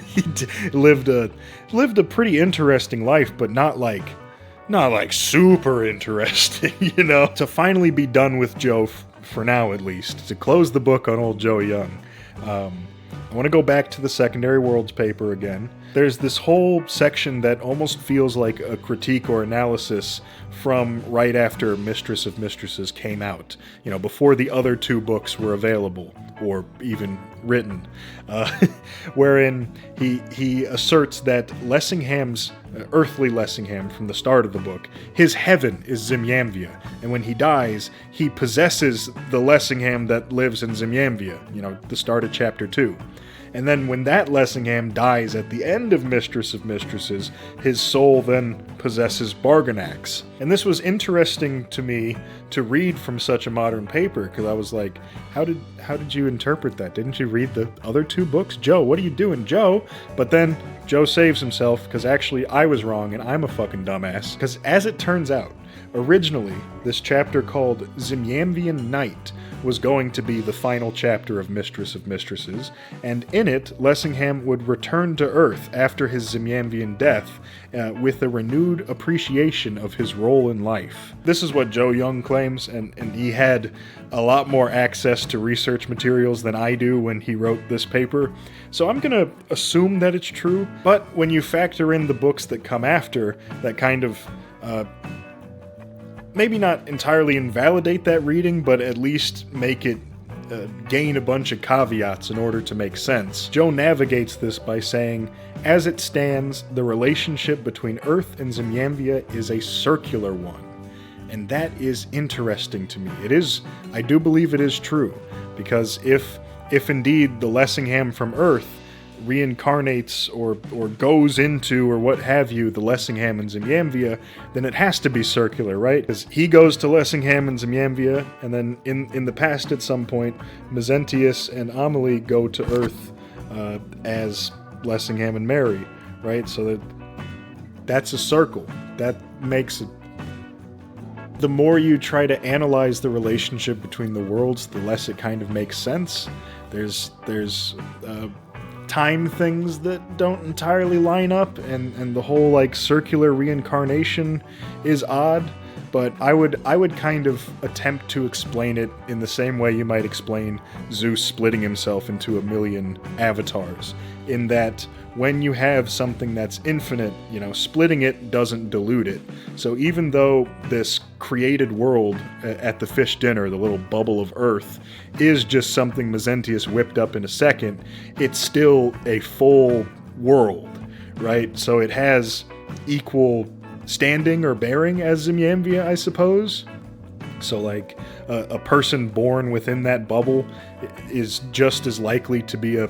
Speaker 1: He lived a pretty interesting life, but not like super interesting, To finally be done with Joe, for now at least, to close the book on old Joe Young, I want to go back to the Secondary Worlds paper again. There's this whole section that almost feels like a critique or analysis from right after Mistress of Mistresses came out, before the other two books were available or even written, wherein he asserts that Lessingham's, earthly Lessingham from the start of the book, his heaven is Zimiamvia, and when he dies, he possesses the Lessingham that lives in Zimiamvia, the start of chapter 2. And then when that Lessingham dies at the end of Mistress of Mistresses, his soul then possesses Barganax. And this was interesting to me to read from such a modern paper, because I was like, how did you interpret that? Didn't you read the other two books? Joe, what are you doing, Joe? But then Joe saves himself, because actually I was wrong and I'm a fucking dumbass. Because as it turns out, originally, this chapter called Zimiamvian Night was going to be the final chapter of Mistress of Mistresses, and in it, Lessingham would return to Earth after his Zimiamvian death with a renewed appreciation of his role in life. This is what Joe Young claims, and he had a lot more access to research materials than I do when he wrote this paper, so I'm gonna assume that it's true, but when you factor in the books that come after, that kind of maybe not entirely invalidate that reading, but at least make it gain a bunch of caveats in order to make sense. Joe navigates this by saying, as it stands, the relationship between Earth and Zimiamvia is a circular one. And that is interesting to me. I do believe it is true, because if indeed the Lessingham from Earth reincarnates or goes into, or what have you, the Lessingham and Zimiamvia, then it has to be circular, right? Because he goes to Lessingham and Zimiamvia, and then in the past at some point, Mezentius and Amelie go to Earth as Lessingham and Mary, right? So that's a circle. That makes it... The more you try to analyze the relationship between the worlds, the less it kind of makes sense. There's time things that don't entirely line up, and the whole circular reincarnation is odd, but I would kind of attempt to explain it in the same way you might explain Zeus splitting himself into a million avatars, in that when you have something that's infinite, splitting it doesn't dilute it. So even though this created world at the fish dinner, the little bubble of Earth, is just something Mezentius whipped up in a second, it's still a full world, right? So it has equal standing or bearing as Zimiamvia, I suppose. So, like, a person born within that bubble is just as likely to be a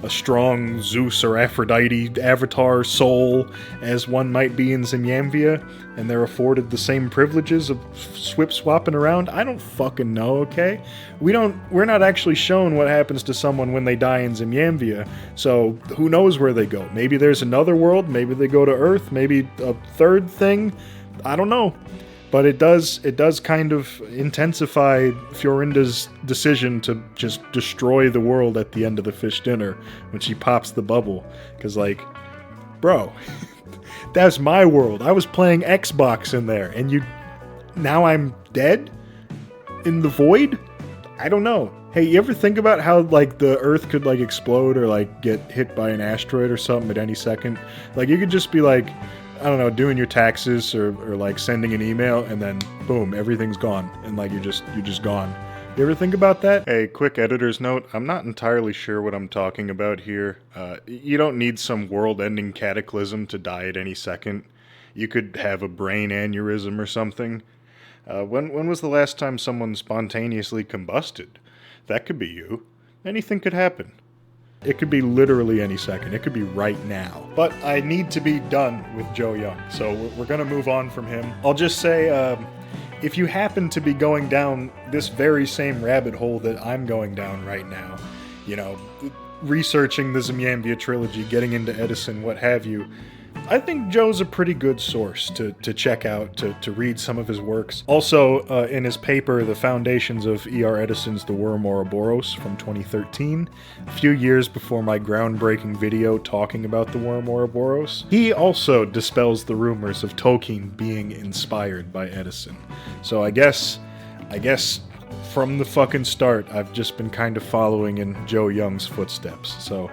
Speaker 1: strong Zeus or Aphrodite avatar soul as one might be in Zimiamvia, and they're afforded the same privileges of swip-swapping around. I don't fucking know, okay? We're not actually shown what happens to someone when they die in Zimiamvia, so who knows where they go? Maybe there's another world, maybe they go to Earth, maybe a third thing, I don't know. But it does kind of intensify Fiorinda's decision to just destroy the world at the end of the fish dinner when she pops the bubble. Because, like, bro, that's my world. I was playing Xbox in there, and now I'm dead? In the void? I don't know. Hey, you ever think about how, like, the Earth could, like, explode or, like, get hit by an asteroid or something at any second? Like, you could just be, like, I don't know, doing your taxes or like sending an email, and then boom, everything's gone, and like you're just gone. You ever think about that? Hey, quick editor's note, I'm not entirely sure what I'm talking about here. You don't need some world-ending cataclysm to die at any second. You could have a brain aneurysm or something. When was the last time someone spontaneously combusted? That could be you. Anything could happen. It could be literally any second. It could be right now. But I need to be done with Joe Young, so we're going to move on from him. I'll just say, if you happen to be going down this very same rabbit hole that I'm going down right now, researching the Zimiamvia Trilogy, getting into Eddison, what have you, I think Joe's a pretty good source to check out, to read some of his works. Also, in his paper, The Foundations of E.R. Eddison's The Worm Ouroboros from 2013, a few years before my groundbreaking video talking about The Worm Ouroboros, he also dispels the rumors of Tolkien being inspired by Eddison. So I guess from the fucking start, I've just been kind of following in Joe Young's footsteps. So,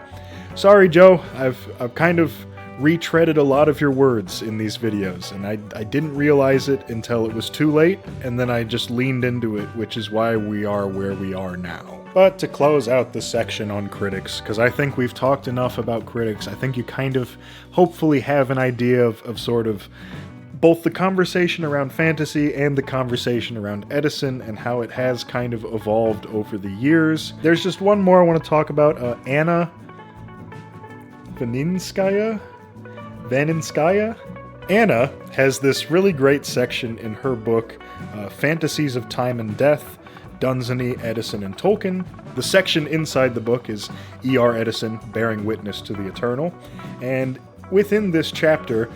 Speaker 1: sorry Joe, I've kind of retreaded a lot of your words in these videos, and I didn't realize it until it was too late, and then I just leaned into it, which is why we are where we are now. But to close out this section on critics, because I think we've talked enough about critics, I think you kind of hopefully have an idea of sort of both the conversation around fantasy and the conversation around Eddison and how it has kind of evolved over the years. There's just one more I want to talk about, Anna Vaninskaya? Anna has this really great section in her book, Fantasies of Time and Death, Dunsany, Eddison, and Tolkien. The section inside the book is E.R. Eddison bearing witness to the eternal, and within this chapter,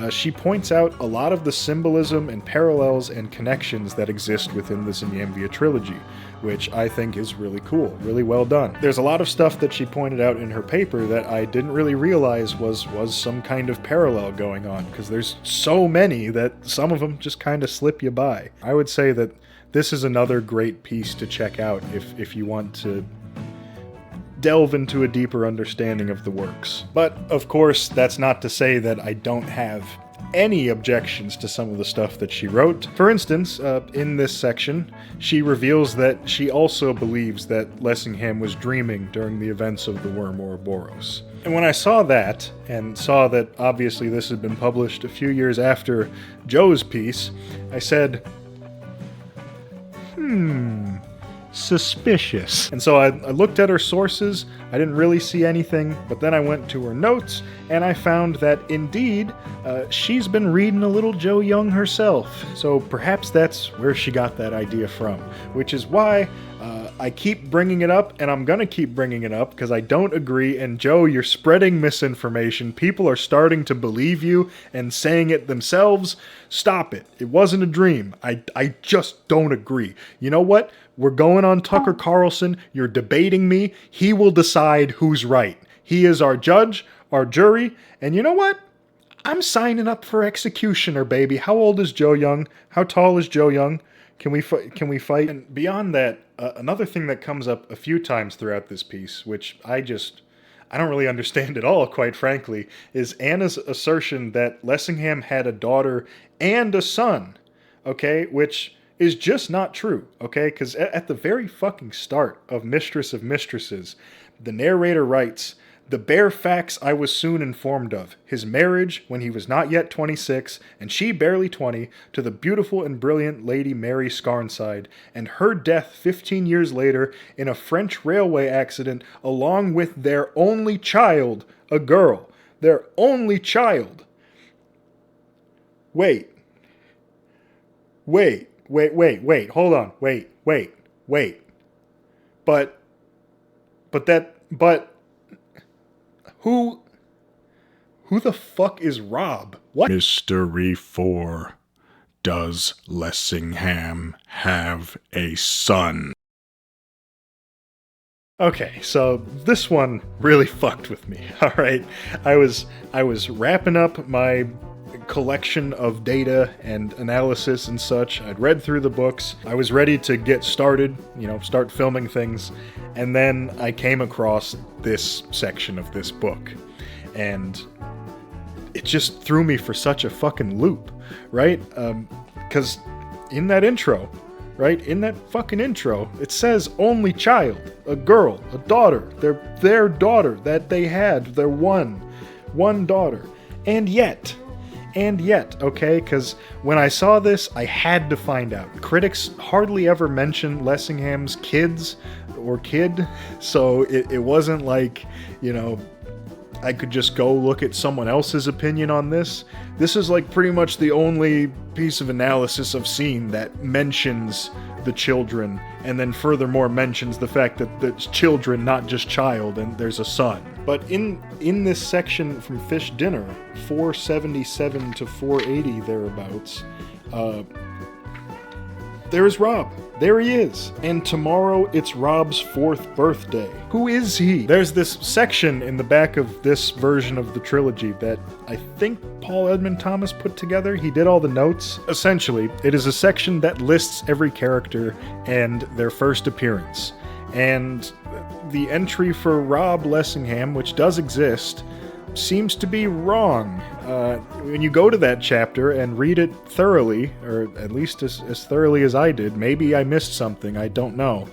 Speaker 1: she points out a lot of the symbolism and parallels and connections that exist within the Zimiamvia Trilogy, which I think is really cool, really well done. There's a lot of stuff that she pointed out in her paper that I didn't really realize was some kind of parallel going on, because there's so many that some of them just kind of slip you by. I would say that this is another great piece to check out if you want to delve into a deeper understanding of the works. But, of course, that's not to say that I don't have any objections to some of the stuff that she wrote. For instance, in this section, she reveals that she also believes that Lessingham was dreaming during the events of the Worm Ouroboros. And when I saw that, and saw that obviously this had been published a few years after Joe's piece, I said, suspicious. And so I looked at her sources, I didn't really see anything, but then I went to her notes, and I found that indeed, she's been reading a little Joe Young herself. So perhaps that's where she got that idea from, which is why I keep bringing it up, and I'm gonna keep bringing it up, because I don't agree, and Joe, you're spreading misinformation. People are starting to believe you and saying it themselves. Stop it. It wasn't a dream. I just don't agree. You know what? We're going on Tucker Carlson. You're debating me. He will decide who's right. He is our judge, our jury, and you know what? I'm signing up for executioner, baby. How old is Joe Young? How tall is Joe Young? Can we fight? And beyond that, another thing that comes up a few times throughout this piece, which I I don't really understand at all, quite frankly, is Anna's assertion that Lessingham had a daughter and a son, okay, which is just not true, okay, because at the very fucking start of Mistress of Mistresses, the narrator writes, "The bare facts I was soon informed of, his marriage, when he was not yet 26, and she barely 20, to the beautiful and brilliant Lady Mary Scarnside, and her death 15 years later in a French railway accident, along with their only child, a girl. Their only child." Wait, hold on, wait. But, who the fuck is Rob? What? Mystery 4. Does Lessingham have a son? Okay, so this one really fucked with me, alright? I was wrapping up my collection of data and analysis and such. I'd read through the books. I was ready to get started, start filming things. And then I came across this section of this book. And it just threw me for such a fucking loop, right? Because in that intro, right? In that fucking intro, it says only child, a girl, a daughter, their daughter that they had, their one daughter. And yet, okay, because when I saw this, I had to find out. Critics hardly ever mention Lessingham's kids or kid, so it wasn't like, I could just go look at someone else's opinion on this. This is like pretty much the only piece of analysis I've seen that mentions the children, and then furthermore mentions the fact that it's children, not just child, and there's a son. But in this section from Fish Dinner, 477 to 480 thereabouts, there's Rob. There he is. And tomorrow it's Rob's 4th birthday. Who is he? There's this section in the back of this version of the trilogy that I think Paul Edmund Thomas put together. He did all the notes. Essentially, it is a section that lists every character and their first appearance. And the entry for Rob Lessingham, which does exist, seems to be wrong. When you go to that chapter and read it thoroughly, or at least as thoroughly as I did, maybe I missed something, I don't know.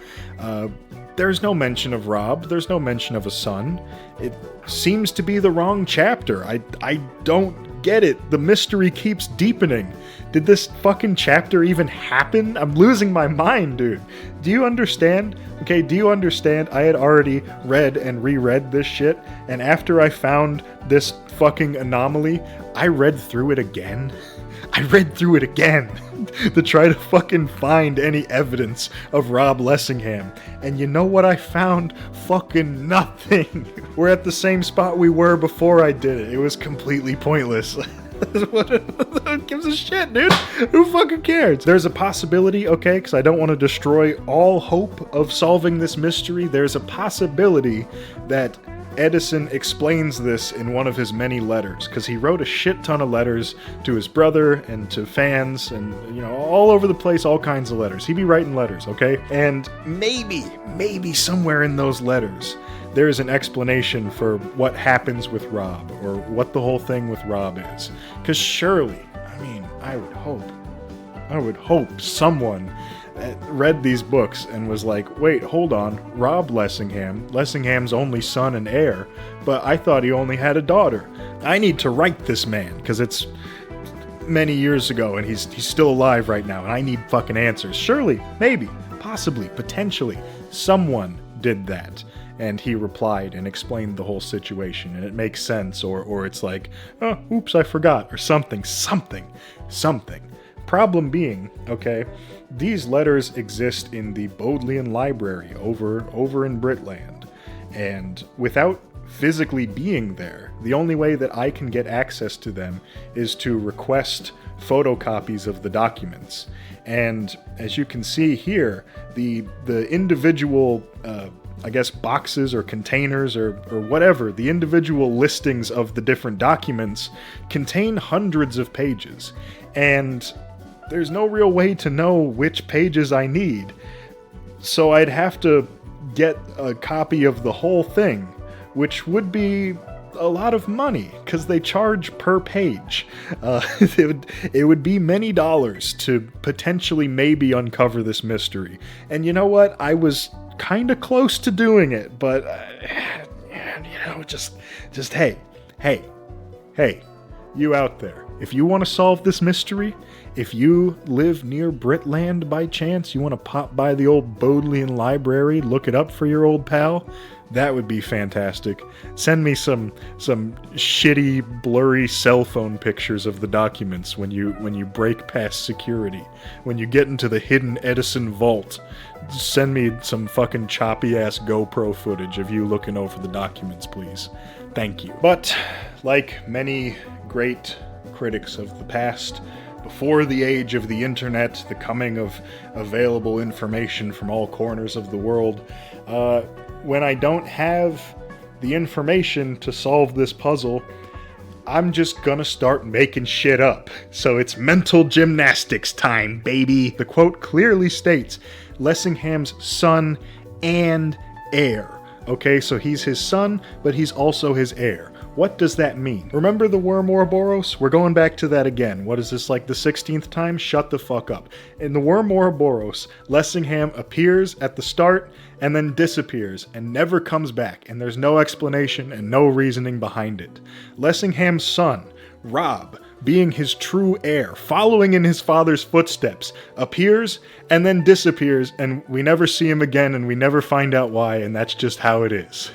Speaker 1: There's no mention of Rob, there's no mention of a son. It seems to be the wrong chapter. I don't get it. The mystery keeps deepening. Did this fucking chapter even happen? I'm losing my mind, dude. Do you understand? Okay, do you understand? I had already read and reread this shit, and after I found this fucking anomaly, I read through it again. To try to fucking find any evidence of Rob Lessingham. And you know what I found? Fucking nothing. We're at the same spot we were before I did it. It was completely pointless. Who gives a shit, dude? Who fucking cares? There's a possibility, okay, because I don't want to destroy all hope of solving this mystery. There's a possibility that Eddison explains this in one of his many letters, because he wrote a shit ton of letters to his brother and to fans and, all over the place, all kinds of letters. He'd be writing letters, okay? And maybe somewhere in those letters, there's an explanation for what happens with Rob, or what the whole thing with Rob is. Because surely, I would hope someone read these books and was like, wait, hold on, Rob Lessingham, Lessingham's only son and heir, but I thought he only had a daughter. I need to write this man, because it's many years ago and he's still alive right now, and I need fucking answers. Surely, maybe, possibly, potentially, someone did that. And he replied and explained the whole situation, and it makes sense, or it's like, oh, oops, I forgot, or something. Problem being, okay, these letters exist in the Bodleian Library over in Britland, and without physically being there, the only way that I can get access to them is to request photocopies of the documents. And as you can see here, the individual boxes or containers or whatever, the individual listings of the different documents contain hundreds of pages, and there's no real way to know which pages I need. So I'd have to get a copy of the whole thing, which would be a lot of money because they charge per page. It would be many dollars to potentially maybe uncover this mystery. And you know what? I was kind of close to doing it, but just hey, you out there. If you want to solve this mystery, if you live near Britland by chance, you want to pop by the old Bodleian Library, look it up for your old pal, that would be fantastic. Send me some shitty, blurry cell phone pictures of the documents when you break past security. When you get into the hidden Eddison vault, send me some fucking choppy-ass GoPro footage of you looking over the documents, please. Thank you. But, like many great critics of the past, before the age of the internet, the coming of available information from all corners of the world, when I don't have the information to solve this puzzle, I'm just gonna start making shit up. So it's mental gymnastics time, baby. The quote clearly states, Lessingham's son and heir. Okay, so he's his son, but he's also his heir. What does that mean? Remember the worm Ouroboros? We're going back to that again. What is this, like the 16th time? Shut the fuck up. In the worm Ouroboros, Lessingham appears at the start and then disappears and never comes back, and there's no explanation and no reasoning behind it. Lessingham's son, Rob, being his true heir, following in his father's footsteps, appears and then disappears, and we never see him again and we never find out why, and that's just how it is.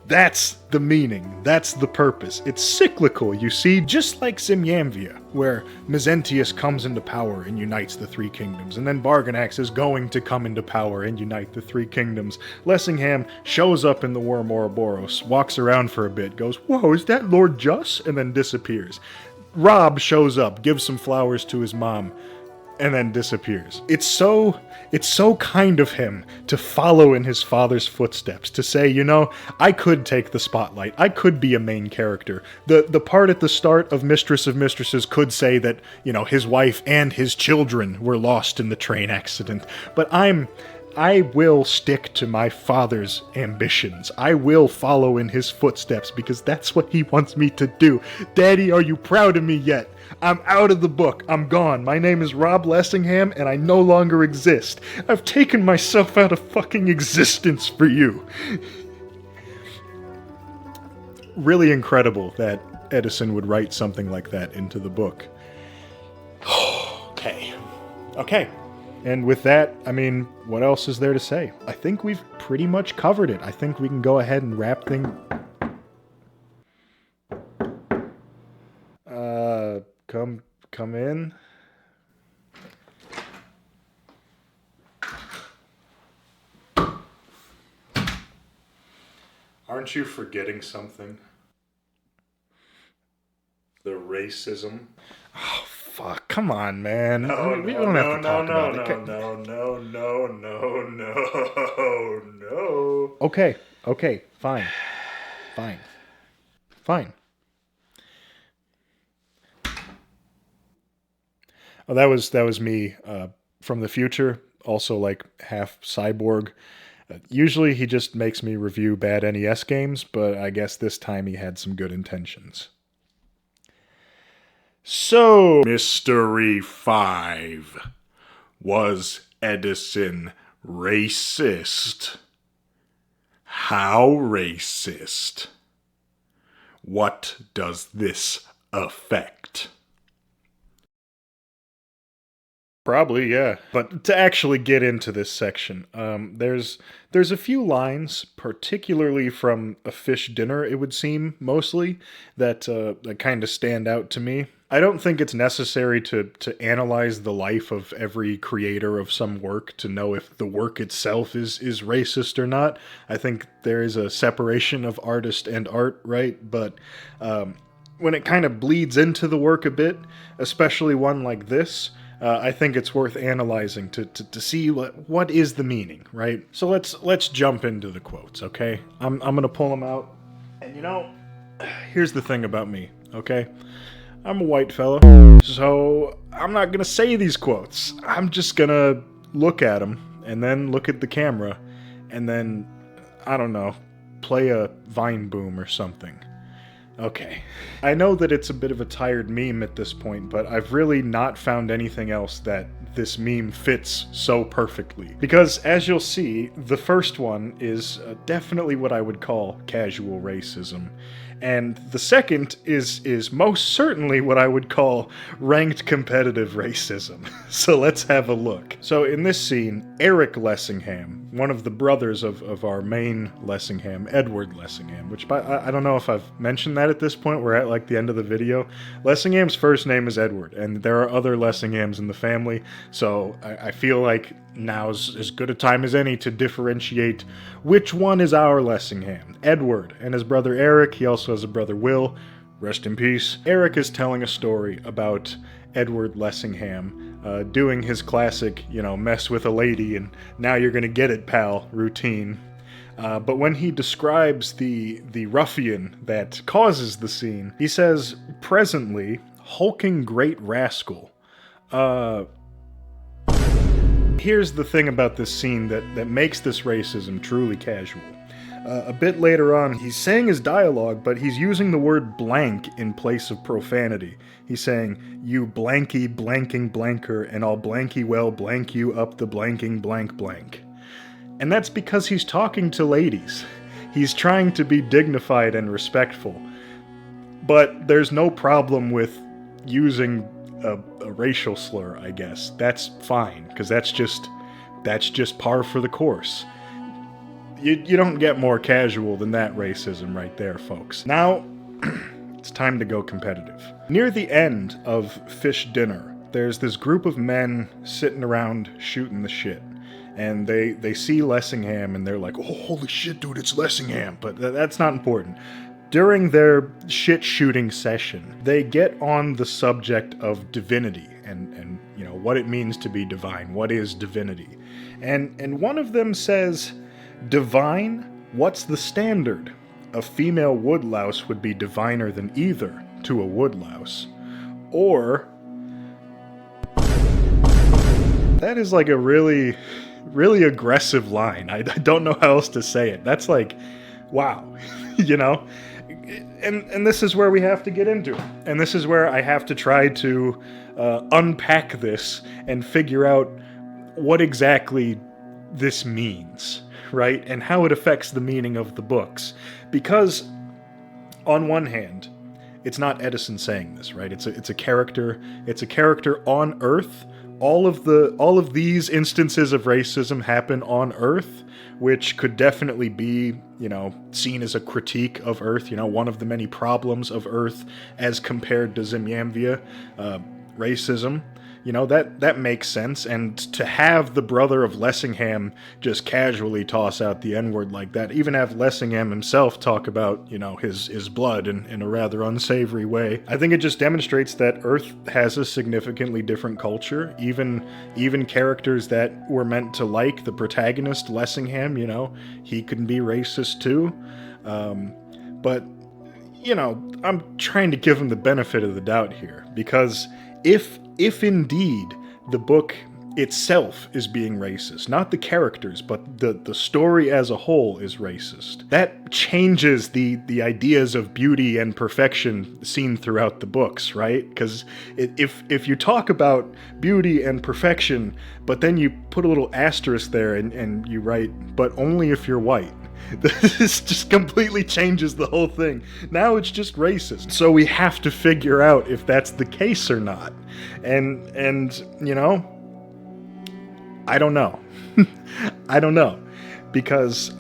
Speaker 1: That's the meaning, that's the purpose. It's cyclical, you see, just like Zimiamvia, where Mezentian comes into power and unites the three kingdoms, and then Barganax is going to come into power and unite the three kingdoms. Lessingham shows up in the worm Ouroboros, walks around for a bit, goes, "Whoa, is that Lord Juss?" and then disappears. Rob shows up, gives some flowers to his mom, and then disappears. It's so kind of him to follow in his father's footsteps, to say, you know, I could take the spotlight, I could be a main character. The part at the start of Mistress of Mistresses could say that, you know, his wife and his children were lost in the train accident, but I will stick to my father's ambitions. I will follow in his footsteps because that's what he wants me to do. Daddy, are you proud of me yet? I'm out of the book. I'm gone. My name is Rob Lessingham and I no longer exist. I've taken myself out of fucking existence for you. Really incredible that Eddison would write something like that into the book. Okay. And with that, I mean, what else is there to say? I think we've pretty much covered it. I think we can go ahead and wrap things... Come in. Aren't you forgetting something? The racism. Oh, fuck. Come on, man. We don't have to talk about it. No. Okay. Fine. Oh, that was me from the future, also like half cyborg. Usually he just makes me review bad NES games, but I guess this time he had some good intentions. So, Mystery 5. Was Eddison racist? How racist? What does this affect? Probably, yeah. But to actually get into this section, there's a few lines, particularly from A Fish Dinner, it would seem, mostly, that kind of stand out to me. I don't think it's necessary to analyze the life of every creator of some work to know if the work itself is racist or not. I think there is a separation of artist and art, right? But when it kind of bleeds into the work a bit, especially one like this, I think it's worth analyzing to see what is the meaning, right? So let's jump into the quotes, okay? I'm gonna pull them out, and you know, here's the thing about me, okay? I'm a white fella, so I'm not gonna say these quotes. I'm just gonna look at them, and then look at the camera, and then, I don't know, play a vine boom or something. Okay. I know that it's a bit of a tired meme at this point, but I've really not found anything else that this meme fits so perfectly. Because, as you'll see, the first one is definitely what I would call casual racism. And the second is most certainly what I would call ranked competitive racism. So let's have a look. So in this scene, Eric Lessingham, one of the brothers of our main Lessingham, Edward Lessingham, which I don't know if I've mentioned that at this point, we're at like the end of the video. Lessingham's first name is Edward, and there are other Lessinghams in the family, so I feel like now's as good a time as any to differentiate which one is our Lessingham. Edward and his brother Eric. He also has a brother Will. Rest in peace. Eric is telling a story about Edward Lessingham doing his classic, mess with a lady and now you're gonna get it, pal, routine. But when he describes the ruffian that causes the scene, he says, presently, hulking great rascal. Here's the thing about this scene that makes this racism truly casual. A bit later on, he's saying his dialogue, but he's using the word blank in place of profanity. He's saying, you blanky blanking blanker, and I'll blanky well blank you up the blanking blank blank. And that's because he's talking to ladies. He's trying to be dignified and respectful. But there's no problem with using a racial slur, I guess. That's fine, because that's just par for the course. You don't get more casual than that racism right there, folks. Now, it's time to go competitive. Near the end of Fish Dinner, there's this group of men sitting around shooting the shit. And they see Lessingham and they're like, oh, holy shit, dude, it's Lessingham. But that's not important. During their shit-shooting session, they get on the subject of divinity and what it means to be divine. What is divinity? And one of them says, divine? What's the standard? A female woodlouse would be diviner than either to a woodlouse. Or... that is like a really aggressive line. I don't know how else to say it. That's like, wow, And this is where we have to get into it. And this is where I have to try to unpack this and figure out what exactly this means, right? And how it affects the meaning of the books. Because, on one hand, it's not Eddison saying this, right? It's a character. It's a character on Earth. All of these instances of racism happen on Earth, which could definitely be, seen as a critique of Earth, one of the many problems of Earth as compared to Zimiamvia, racism. That makes sense, and to have the brother of Lessingham just casually toss out the N-word like that, even have Lessingham himself talk about, his blood in a rather unsavory way, I think it just demonstrates that Earth has a significantly different culture. Even characters that were meant to like the protagonist, Lessingham, he can be racist too. But, I'm trying to give him the benefit of the doubt here, because if indeed the book itself is being racist, not the characters, but the story as a whole is racist, that changes the ideas of beauty and perfection seen throughout the books, right? Because if you talk about beauty and perfection, but then you put a little asterisk there and you write, but only if you're white, this just completely changes the whole thing. Now it's just racist. So we have to figure out if that's the case or not. And I don't know. I don't know. Because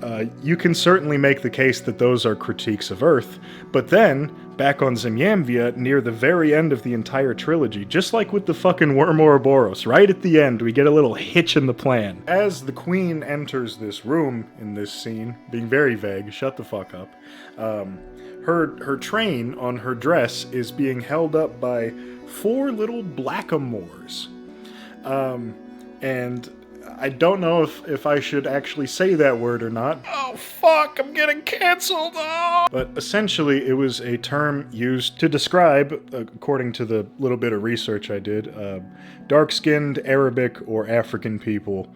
Speaker 1: you can certainly make the case that those are critiques of Earth, but then, back on Zimiamvia, near the very end of the entire trilogy, just like with the fucking worm Ouroboros, right at the end, we get a little hitch in the plan. As the queen enters this room in this scene, being very vague, shut the fuck up, her train on her dress is being held up by 4 little blackamoors. And I don't know if I should actually say that word or not. Oh fuck, I'm getting cancelled! Oh! But essentially, it was a term used to describe, according to the little bit of research I did, dark-skinned Arabic or African people,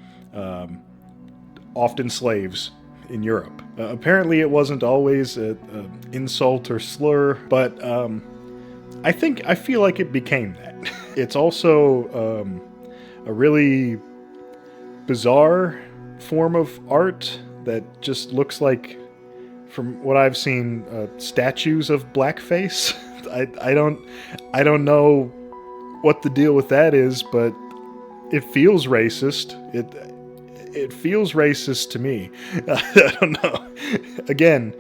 Speaker 1: often slaves, in Europe. Apparently it wasn't always an insult or slur, but I feel like it became that. It's also a really bizarre form of art that just looks like, from what I've seen, statues of blackface. I don't know what the deal with that is, but it feels racist. It feels racist to me. I don't know. Again,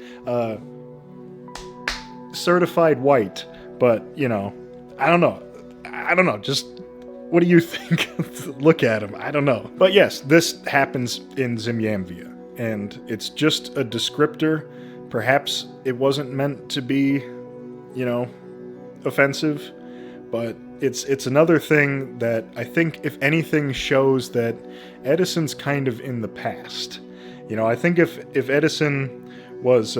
Speaker 1: certified white, but I don't know. Just what do you think? Look at him. I don't know. But yes, this happens in Zimiamvia, and it's just a descriptor. Perhaps it wasn't meant to be, offensive, but it's another thing that I think, if anything, shows that Eddison's kind of in the past. I think if Eddison was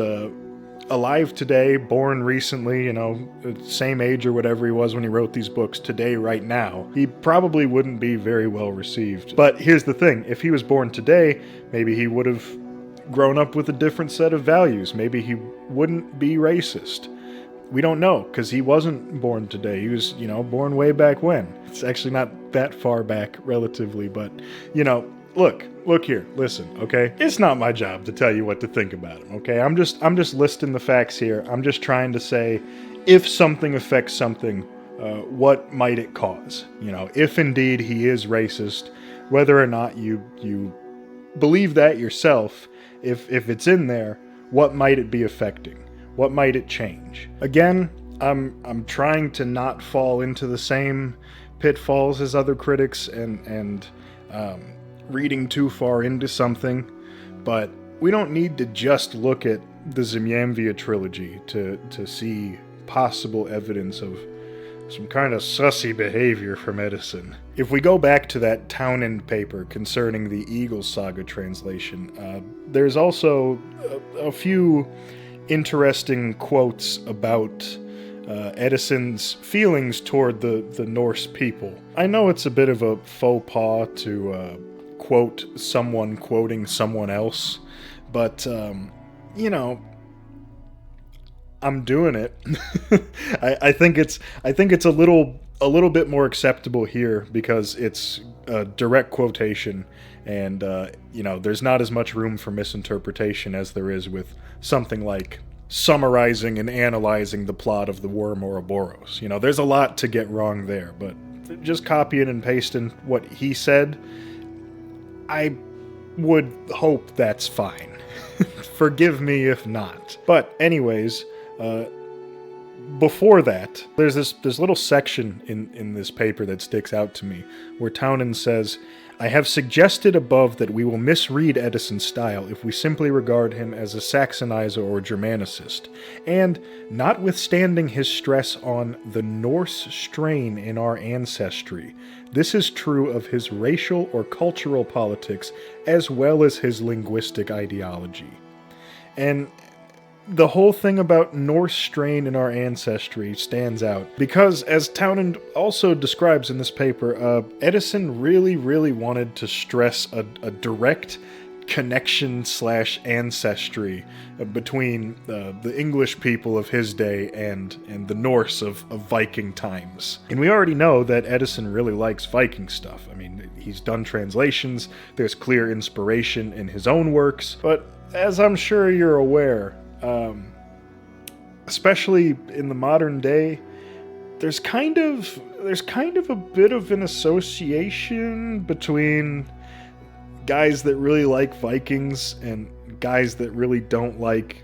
Speaker 1: alive today, born recently, same age or whatever he was when he wrote these books, today, right now, he probably wouldn't be very well received. But here's the thing, if he was born today, maybe he would have grown up with a different set of values. Maybe he wouldn't be racist. We don't know, because he wasn't born today. He was, born way back when. It's actually not that far back, relatively, but, look here, listen, okay? It's not my job to tell you what to think about him, okay? I'm just listing the facts here. I'm just trying to say, if something affects something, what might it cause? If indeed he is racist, whether or not you believe that yourself, if it's in there, what might it be affecting? What might it change? Again, I'm trying to not fall into the same pitfalls as other critics and reading too far into something, but we don't need to just look at the Zimiamvia Trilogy to see possible evidence of some kind of sussy behavior from Eddison. If we go back to that Townend paper concerning the Eagle Saga translation, there's also a few interesting quotes about Eddison's feelings toward the Norse people. I know it's a bit of a faux pas to quote someone quoting someone else, but I'm doing it. I think it's a little bit more acceptable here because it's a direct quotation, and there's not as much room for misinterpretation as there is with something like summarizing and analyzing the plot of the Worm Ouroboros. There's a lot to get wrong there, but just copying and pasting what he said, I would hope that's fine. Forgive me if not. But anyways, before that, there's this little section in this paper that sticks out to me, where Townend says, "I have suggested above that we will misread Eddison's style if we simply regard him as a Saxonizer or Germanicist, and, notwithstanding his stress on the Norse strain in our ancestry, this is true of his racial or cultural politics as well as his linguistic ideology." And the whole thing about Norse strain in our ancestry stands out because, as Townend also describes in this paper, Eddison really, really wanted to stress a direct connection / ancestry between the English people of his day and the Norse of Viking times. And we already know that Eddison really likes Viking stuff. I mean, he's done translations, there's clear inspiration in his own works, but as I'm sure you're aware, especially in the modern day, there's kind of a bit of an association between guys that really like Vikings and guys that really don't like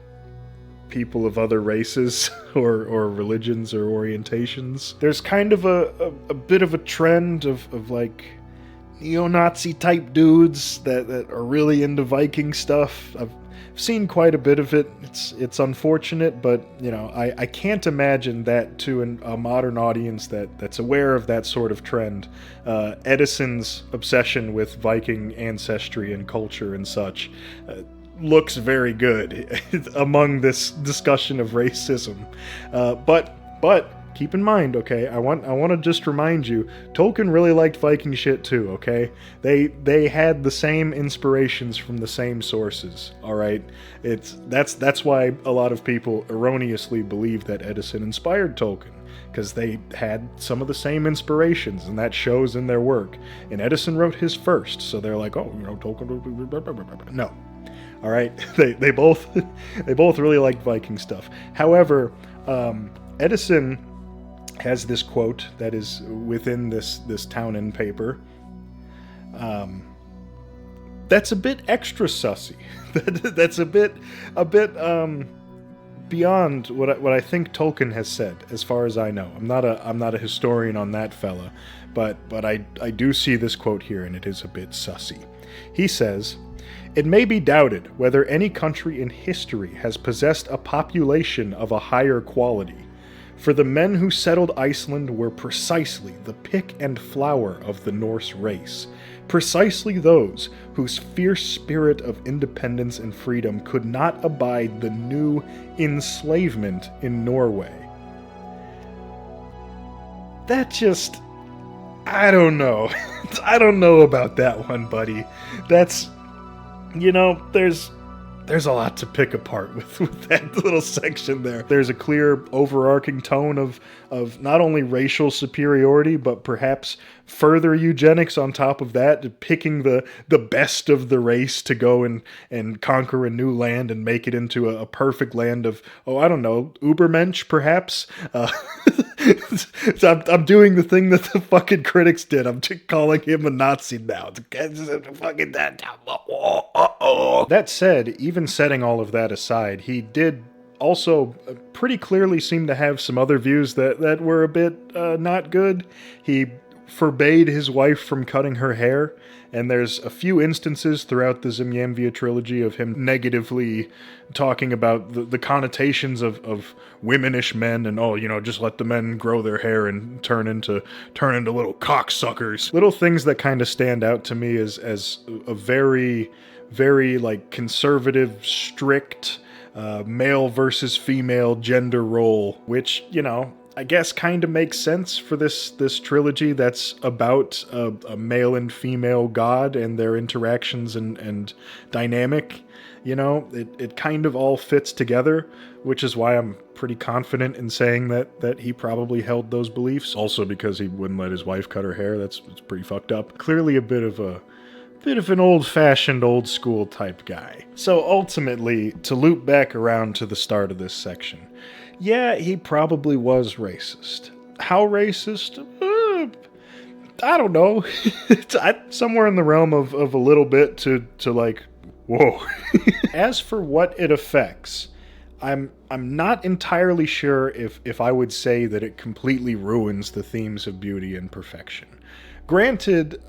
Speaker 1: people of other races or religions or orientations. There's kind of a bit of a trend of like neo-Nazi type dudes that are really into Viking stuff. I've seen quite a bit of it. It's unfortunate, but I can't imagine that to a modern audience that's aware of that sort of trend. Eddison's obsession with Viking ancestry and culture and such looks very good among this discussion of racism. But keep in mind, okay, I want to just remind you, Tolkien really liked Viking shit too, okay? They had the same inspirations from the same sources, all right? That's why a lot of people erroneously believe that Eddison inspired Tolkien, because they had some of the same inspirations, and that shows in their work. And Eddison wrote his first, so they're like, oh, Tolkien. No, all right. They both really liked Viking stuff. However, Eddison has this quote that is within this Townend paper. That's a bit extra sussy. That's a bit beyond what I think Tolkien has said, as far as I know. I'm not a historian on that fella, but I do see this quote here, and it is a bit sussy. He says, "It may be doubted whether any country in history has possessed a population of a higher quality, for the men who settled Iceland were precisely the pick and flower of the Norse race, precisely those whose fierce spirit of independence and freedom could not abide the new enslavement in Norway." That just... I don't know. I don't know about that one, buddy. That's... there's a lot to pick apart with that little section there. There's a clear overarching tone of not only racial superiority, but perhaps further eugenics on top of that, picking the best of the race to go and conquer a new land and make it into a perfect land of, I don't know, Ubermensch, perhaps? So I'm doing the thing that the fucking critics did. I'm calling him a Nazi now. That said, even setting all of that aside, he did also pretty clearly seem to have some other views that were a bit not good. He forbade his wife from cutting her hair, and there's a few instances throughout the Zimiamvia Trilogy of him negatively talking about the connotations of womanish men, and just let the men grow their hair and turn into little cocksuckers. Little things that kind of stand out to me as a very, very like conservative, strict male versus female gender role, which, I guess kind of makes sense for this trilogy that's about a male and female god and their interactions and dynamic. It kind of all fits together, which is why I'm pretty confident in saying that he probably held those beliefs. Also because he wouldn't let his wife cut her hair. It's pretty fucked up. Clearly a bit of an old-fashioned, old-school type guy. So ultimately, to loop back around to the start of this section, yeah, he probably was racist. How racist? I don't know. Somewhere in the realm of a little bit to like, whoa. As for what it affects, I'm not entirely sure if I would say that it completely ruins the themes of beauty and perfection. Granted,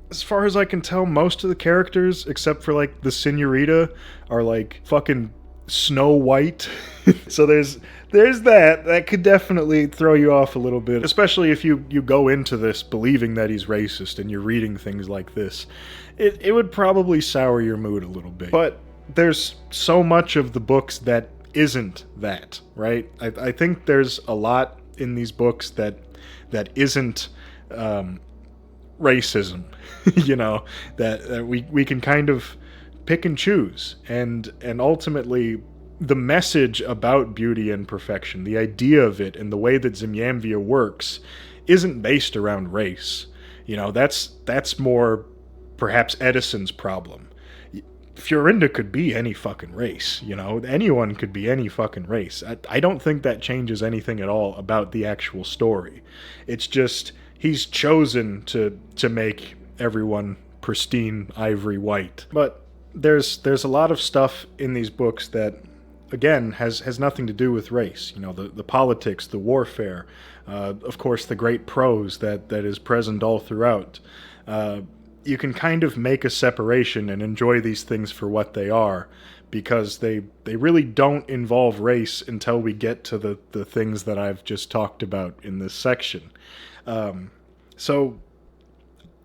Speaker 1: as far as I can tell, most of the characters, except for like the Senorita, are like fucking Snow White. So there's that could definitely throw you off a little bit, especially if you go into this believing that he's racist and you're reading things like this. It would probably sour your mood a little bit. But there's so much of the books that isn't that, right? I think there's a lot in these books that isn't racism, that we can kind of pick and choose, and ultimately the message about beauty and perfection, the idea of it and the way that Zimiamvia works isn't based around race. That's more perhaps Edison's problem. Fiorinda could be any fucking race, anyone could be any fucking race. I don't think that changes anything at all about the actual story. It's just he's chosen to make everyone pristine ivory white. But there's a lot of stuff in these books that, again, has nothing to do with race. The politics, the warfare, of course the great prose that is present all throughout. You can kind of make a separation and enjoy these things for what they are, because they really don't involve race until we get to the things that I've just talked about in this section. So,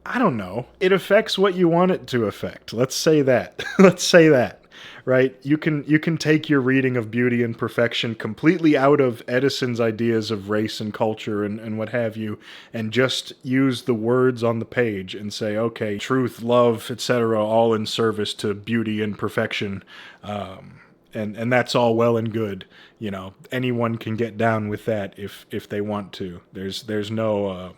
Speaker 1: I don't know. It affects what you want it to affect. Let's say that. Let's say that. right? You can take your reading of Beauty and Perfection completely out of Edison's ideas of race and culture and what have you, and just use the words on the page and say, okay, truth, love, etc., all in service to beauty and perfection. And that's all well and good. You know, anyone can get down with that if they want to. There's no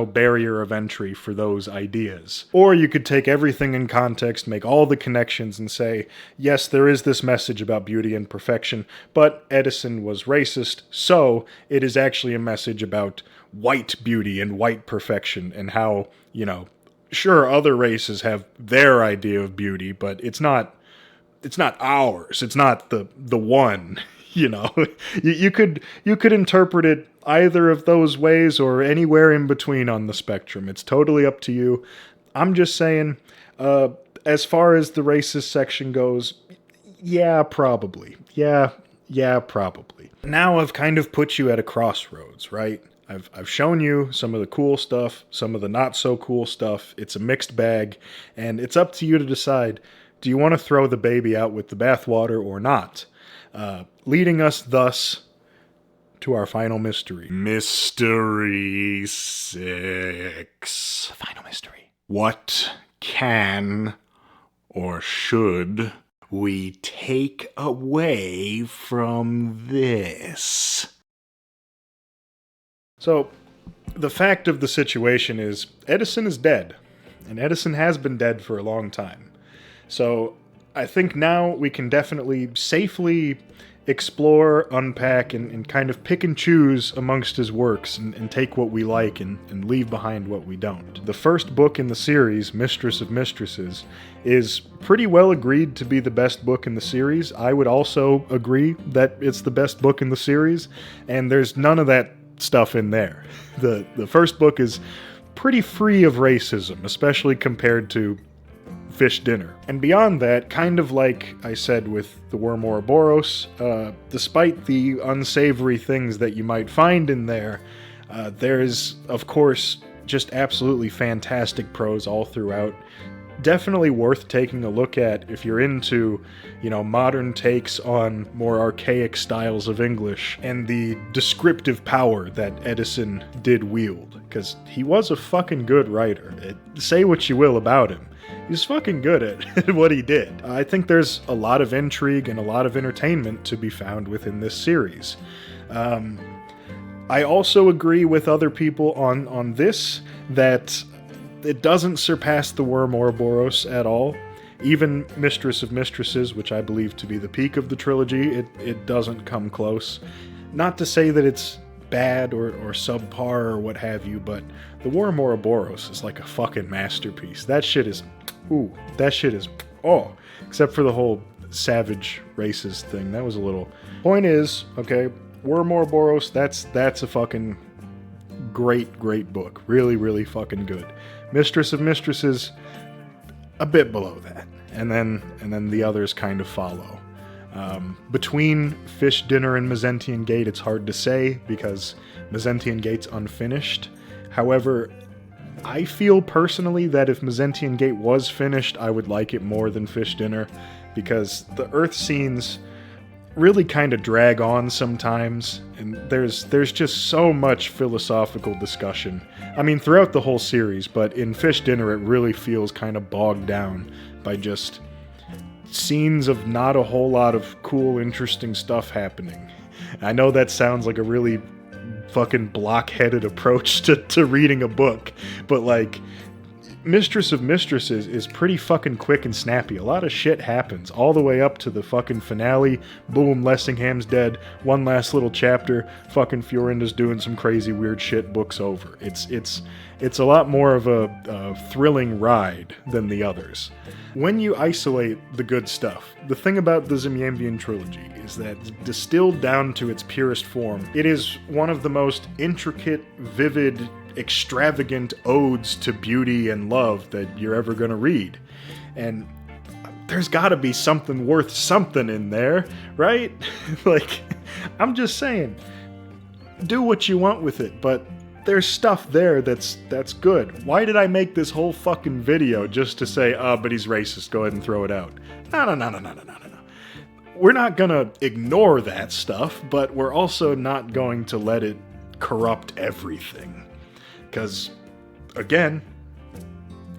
Speaker 1: barrier of entry for those ideas. Or you could take everything in context, make all the connections, and say, yes, there is this message about beauty and perfection, but Eddison was racist, so it is actually a message about white beauty and white perfection, and how, you know, sure, other races have their idea of beauty, but it's not ours. It's not the one. You know, you could interpret it either of those ways or anywhere in between on the spectrum. It's totally up to you. I'm just saying, as far as the racist section goes, yeah, probably. Yeah, probably. Now I've kind of put you at a crossroads, right? I've shown you some of the cool stuff, some of the not so cool stuff. It's a mixed bag, and it's up to you to decide, do you want to throw the baby out with the bathwater or not? Leading us thus to our final mystery. Mystery 6. The final mystery. What can or should we take away from this? So, the fact of the situation is, Eddison is dead. And Eddison has been dead for a long time. So, I think now we can definitely safely explore, unpack, and kind of pick and choose amongst his works and take what we like and leave behind what we don't. The first book in the series, Mistress of Mistresses, is pretty well agreed to be the best book in the series. I would also agree that it's the best book in the series, and there's none of that stuff in there. The first book is pretty free of racism, especially compared to Fish Dinner. And beyond that, kind of like I said with the worm Ouroboros, despite the unsavory things that you might find in there, there's, of course, just absolutely fantastic prose all throughout. Definitely worth taking a look at if you're into, you know, modern takes on more archaic styles of English and the descriptive power that Eddison did wield, because he was a fucking good writer. Say what you will about him. He's fucking good at what he did. I think there's a lot of intrigue and a lot of entertainment to be found within this series. I also agree with other people on this, that it doesn't surpass the worm Ouroboros at all. Even Mistress of Mistresses, which I believe to be the peak of the trilogy, it doesn't come close. Not to say that it's bad or subpar or what have you, but the worm Ouroboros is like a fucking masterpiece. That shit is... Ooh, that shit is... Oh, except for the whole savage racist thing. That was a little... Point is, okay, worm Ouroboros, that's a fucking great book. Really, really fucking good. Mistress of Mistresses, a bit below that. And then the others kind of follow. Between Fish Dinner and Mezentian Gate, it's hard to say, because Mezentian Gate's unfinished. However, I feel personally that if Mezentian Gate was finished, I would like it more than Fish Dinner, because the Earth scenes really kind of drag on sometimes, and there's just so much philosophical discussion. I mean, throughout the whole series, but in Fish Dinner it really feels kind of bogged down by just scenes of not a whole lot of cool, interesting stuff happening. I know that sounds like a really fucking block-headed approach to reading a book, but like, Mistress of Mistresses is pretty fucking quick and snappy. A lot of shit happens all the way up to the fucking finale. Boom, Lessingham's dead. One last little chapter. Fucking Fiorinda's doing some crazy weird shit. Book's over. It's a lot more of a thrilling ride than the others. When you isolate the good stuff, the thing about the Zimiamvia Trilogy is that, distilled down to its purest form, it is one of the most intricate, vivid, extravagant odes to beauty and love that you're ever gonna read. And there's gotta be something worth something in there, right? Like, I'm just saying, do what you want with it, but there's stuff there that's good. Why did I make this whole fucking video just to say, but he's racist, go ahead and throw it out? No. We're not gonna ignore that stuff, but we're also not going to let it corrupt everything. Because, again,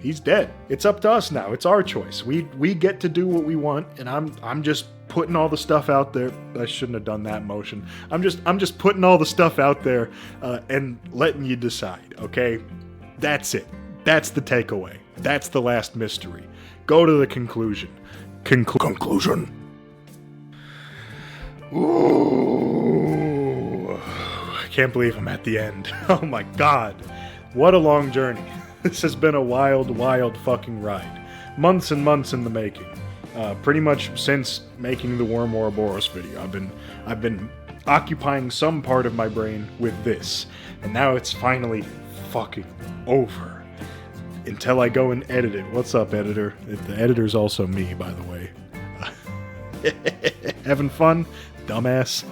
Speaker 1: he's dead. It's up to us now. It's our choice. We get to do what we want, and I'm just putting all the stuff out there. I shouldn't have done that motion. I'm just putting all the stuff out there and letting you decide, okay? That's it. That's the takeaway. That's the last mystery. Go to the conclusion. Conclusion. Ooh. I can't believe I'm at the end. Oh my god. What a long journey. This has been a wild, wild fucking ride. Months and months in the making. Pretty much since making the Worm Ouroboros video. I've been occupying some part of my brain with this. And now it's finally fucking over. Until I go and edit it. What's up, editor? The editor's also me, by the way. Having fun? Dumbass.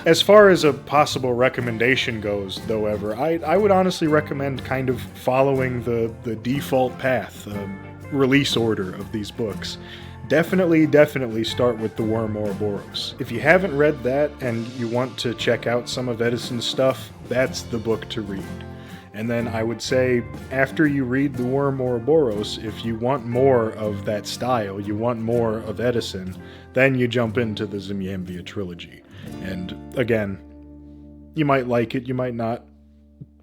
Speaker 1: As far as a possible recommendation goes, however, I would honestly recommend kind of following the default path, release order of these books. Definitely start with the Worm Ouroboros. If you haven't read that and you want to check out some of Eddison's stuff, that's the book to read. And then I would say, after you read the Worm Ouroboros, if you want more of that style, you want more of Eddison, then you jump into the Zimiamvia Trilogy. And again, you might like it, you might not.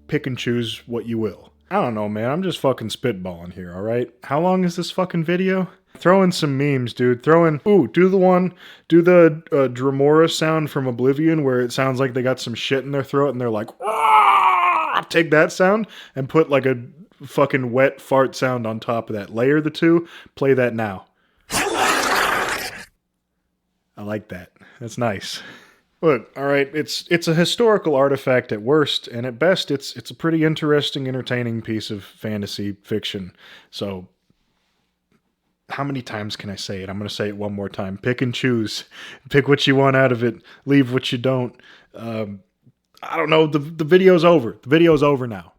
Speaker 1: Pick and choose what you will. I don't know, man, I'm just fucking spitballing here, alright? How long is this fucking video? Throw in some memes, dude. Do the Dremora sound from Oblivion where it sounds like they got some shit in their throat and they're like, take that sound and put like a fucking wet fart sound on top of that. Layer the two, play that now. I like that. That's nice. Look, alright, it's a historical artifact at worst, and at best it's a pretty interesting, entertaining piece of fantasy fiction. So, how many times can I say it? I'm going to say it one more time. Pick and choose. Pick what you want out of it. Leave what you don't. I don't know. The video's over. The video's over now.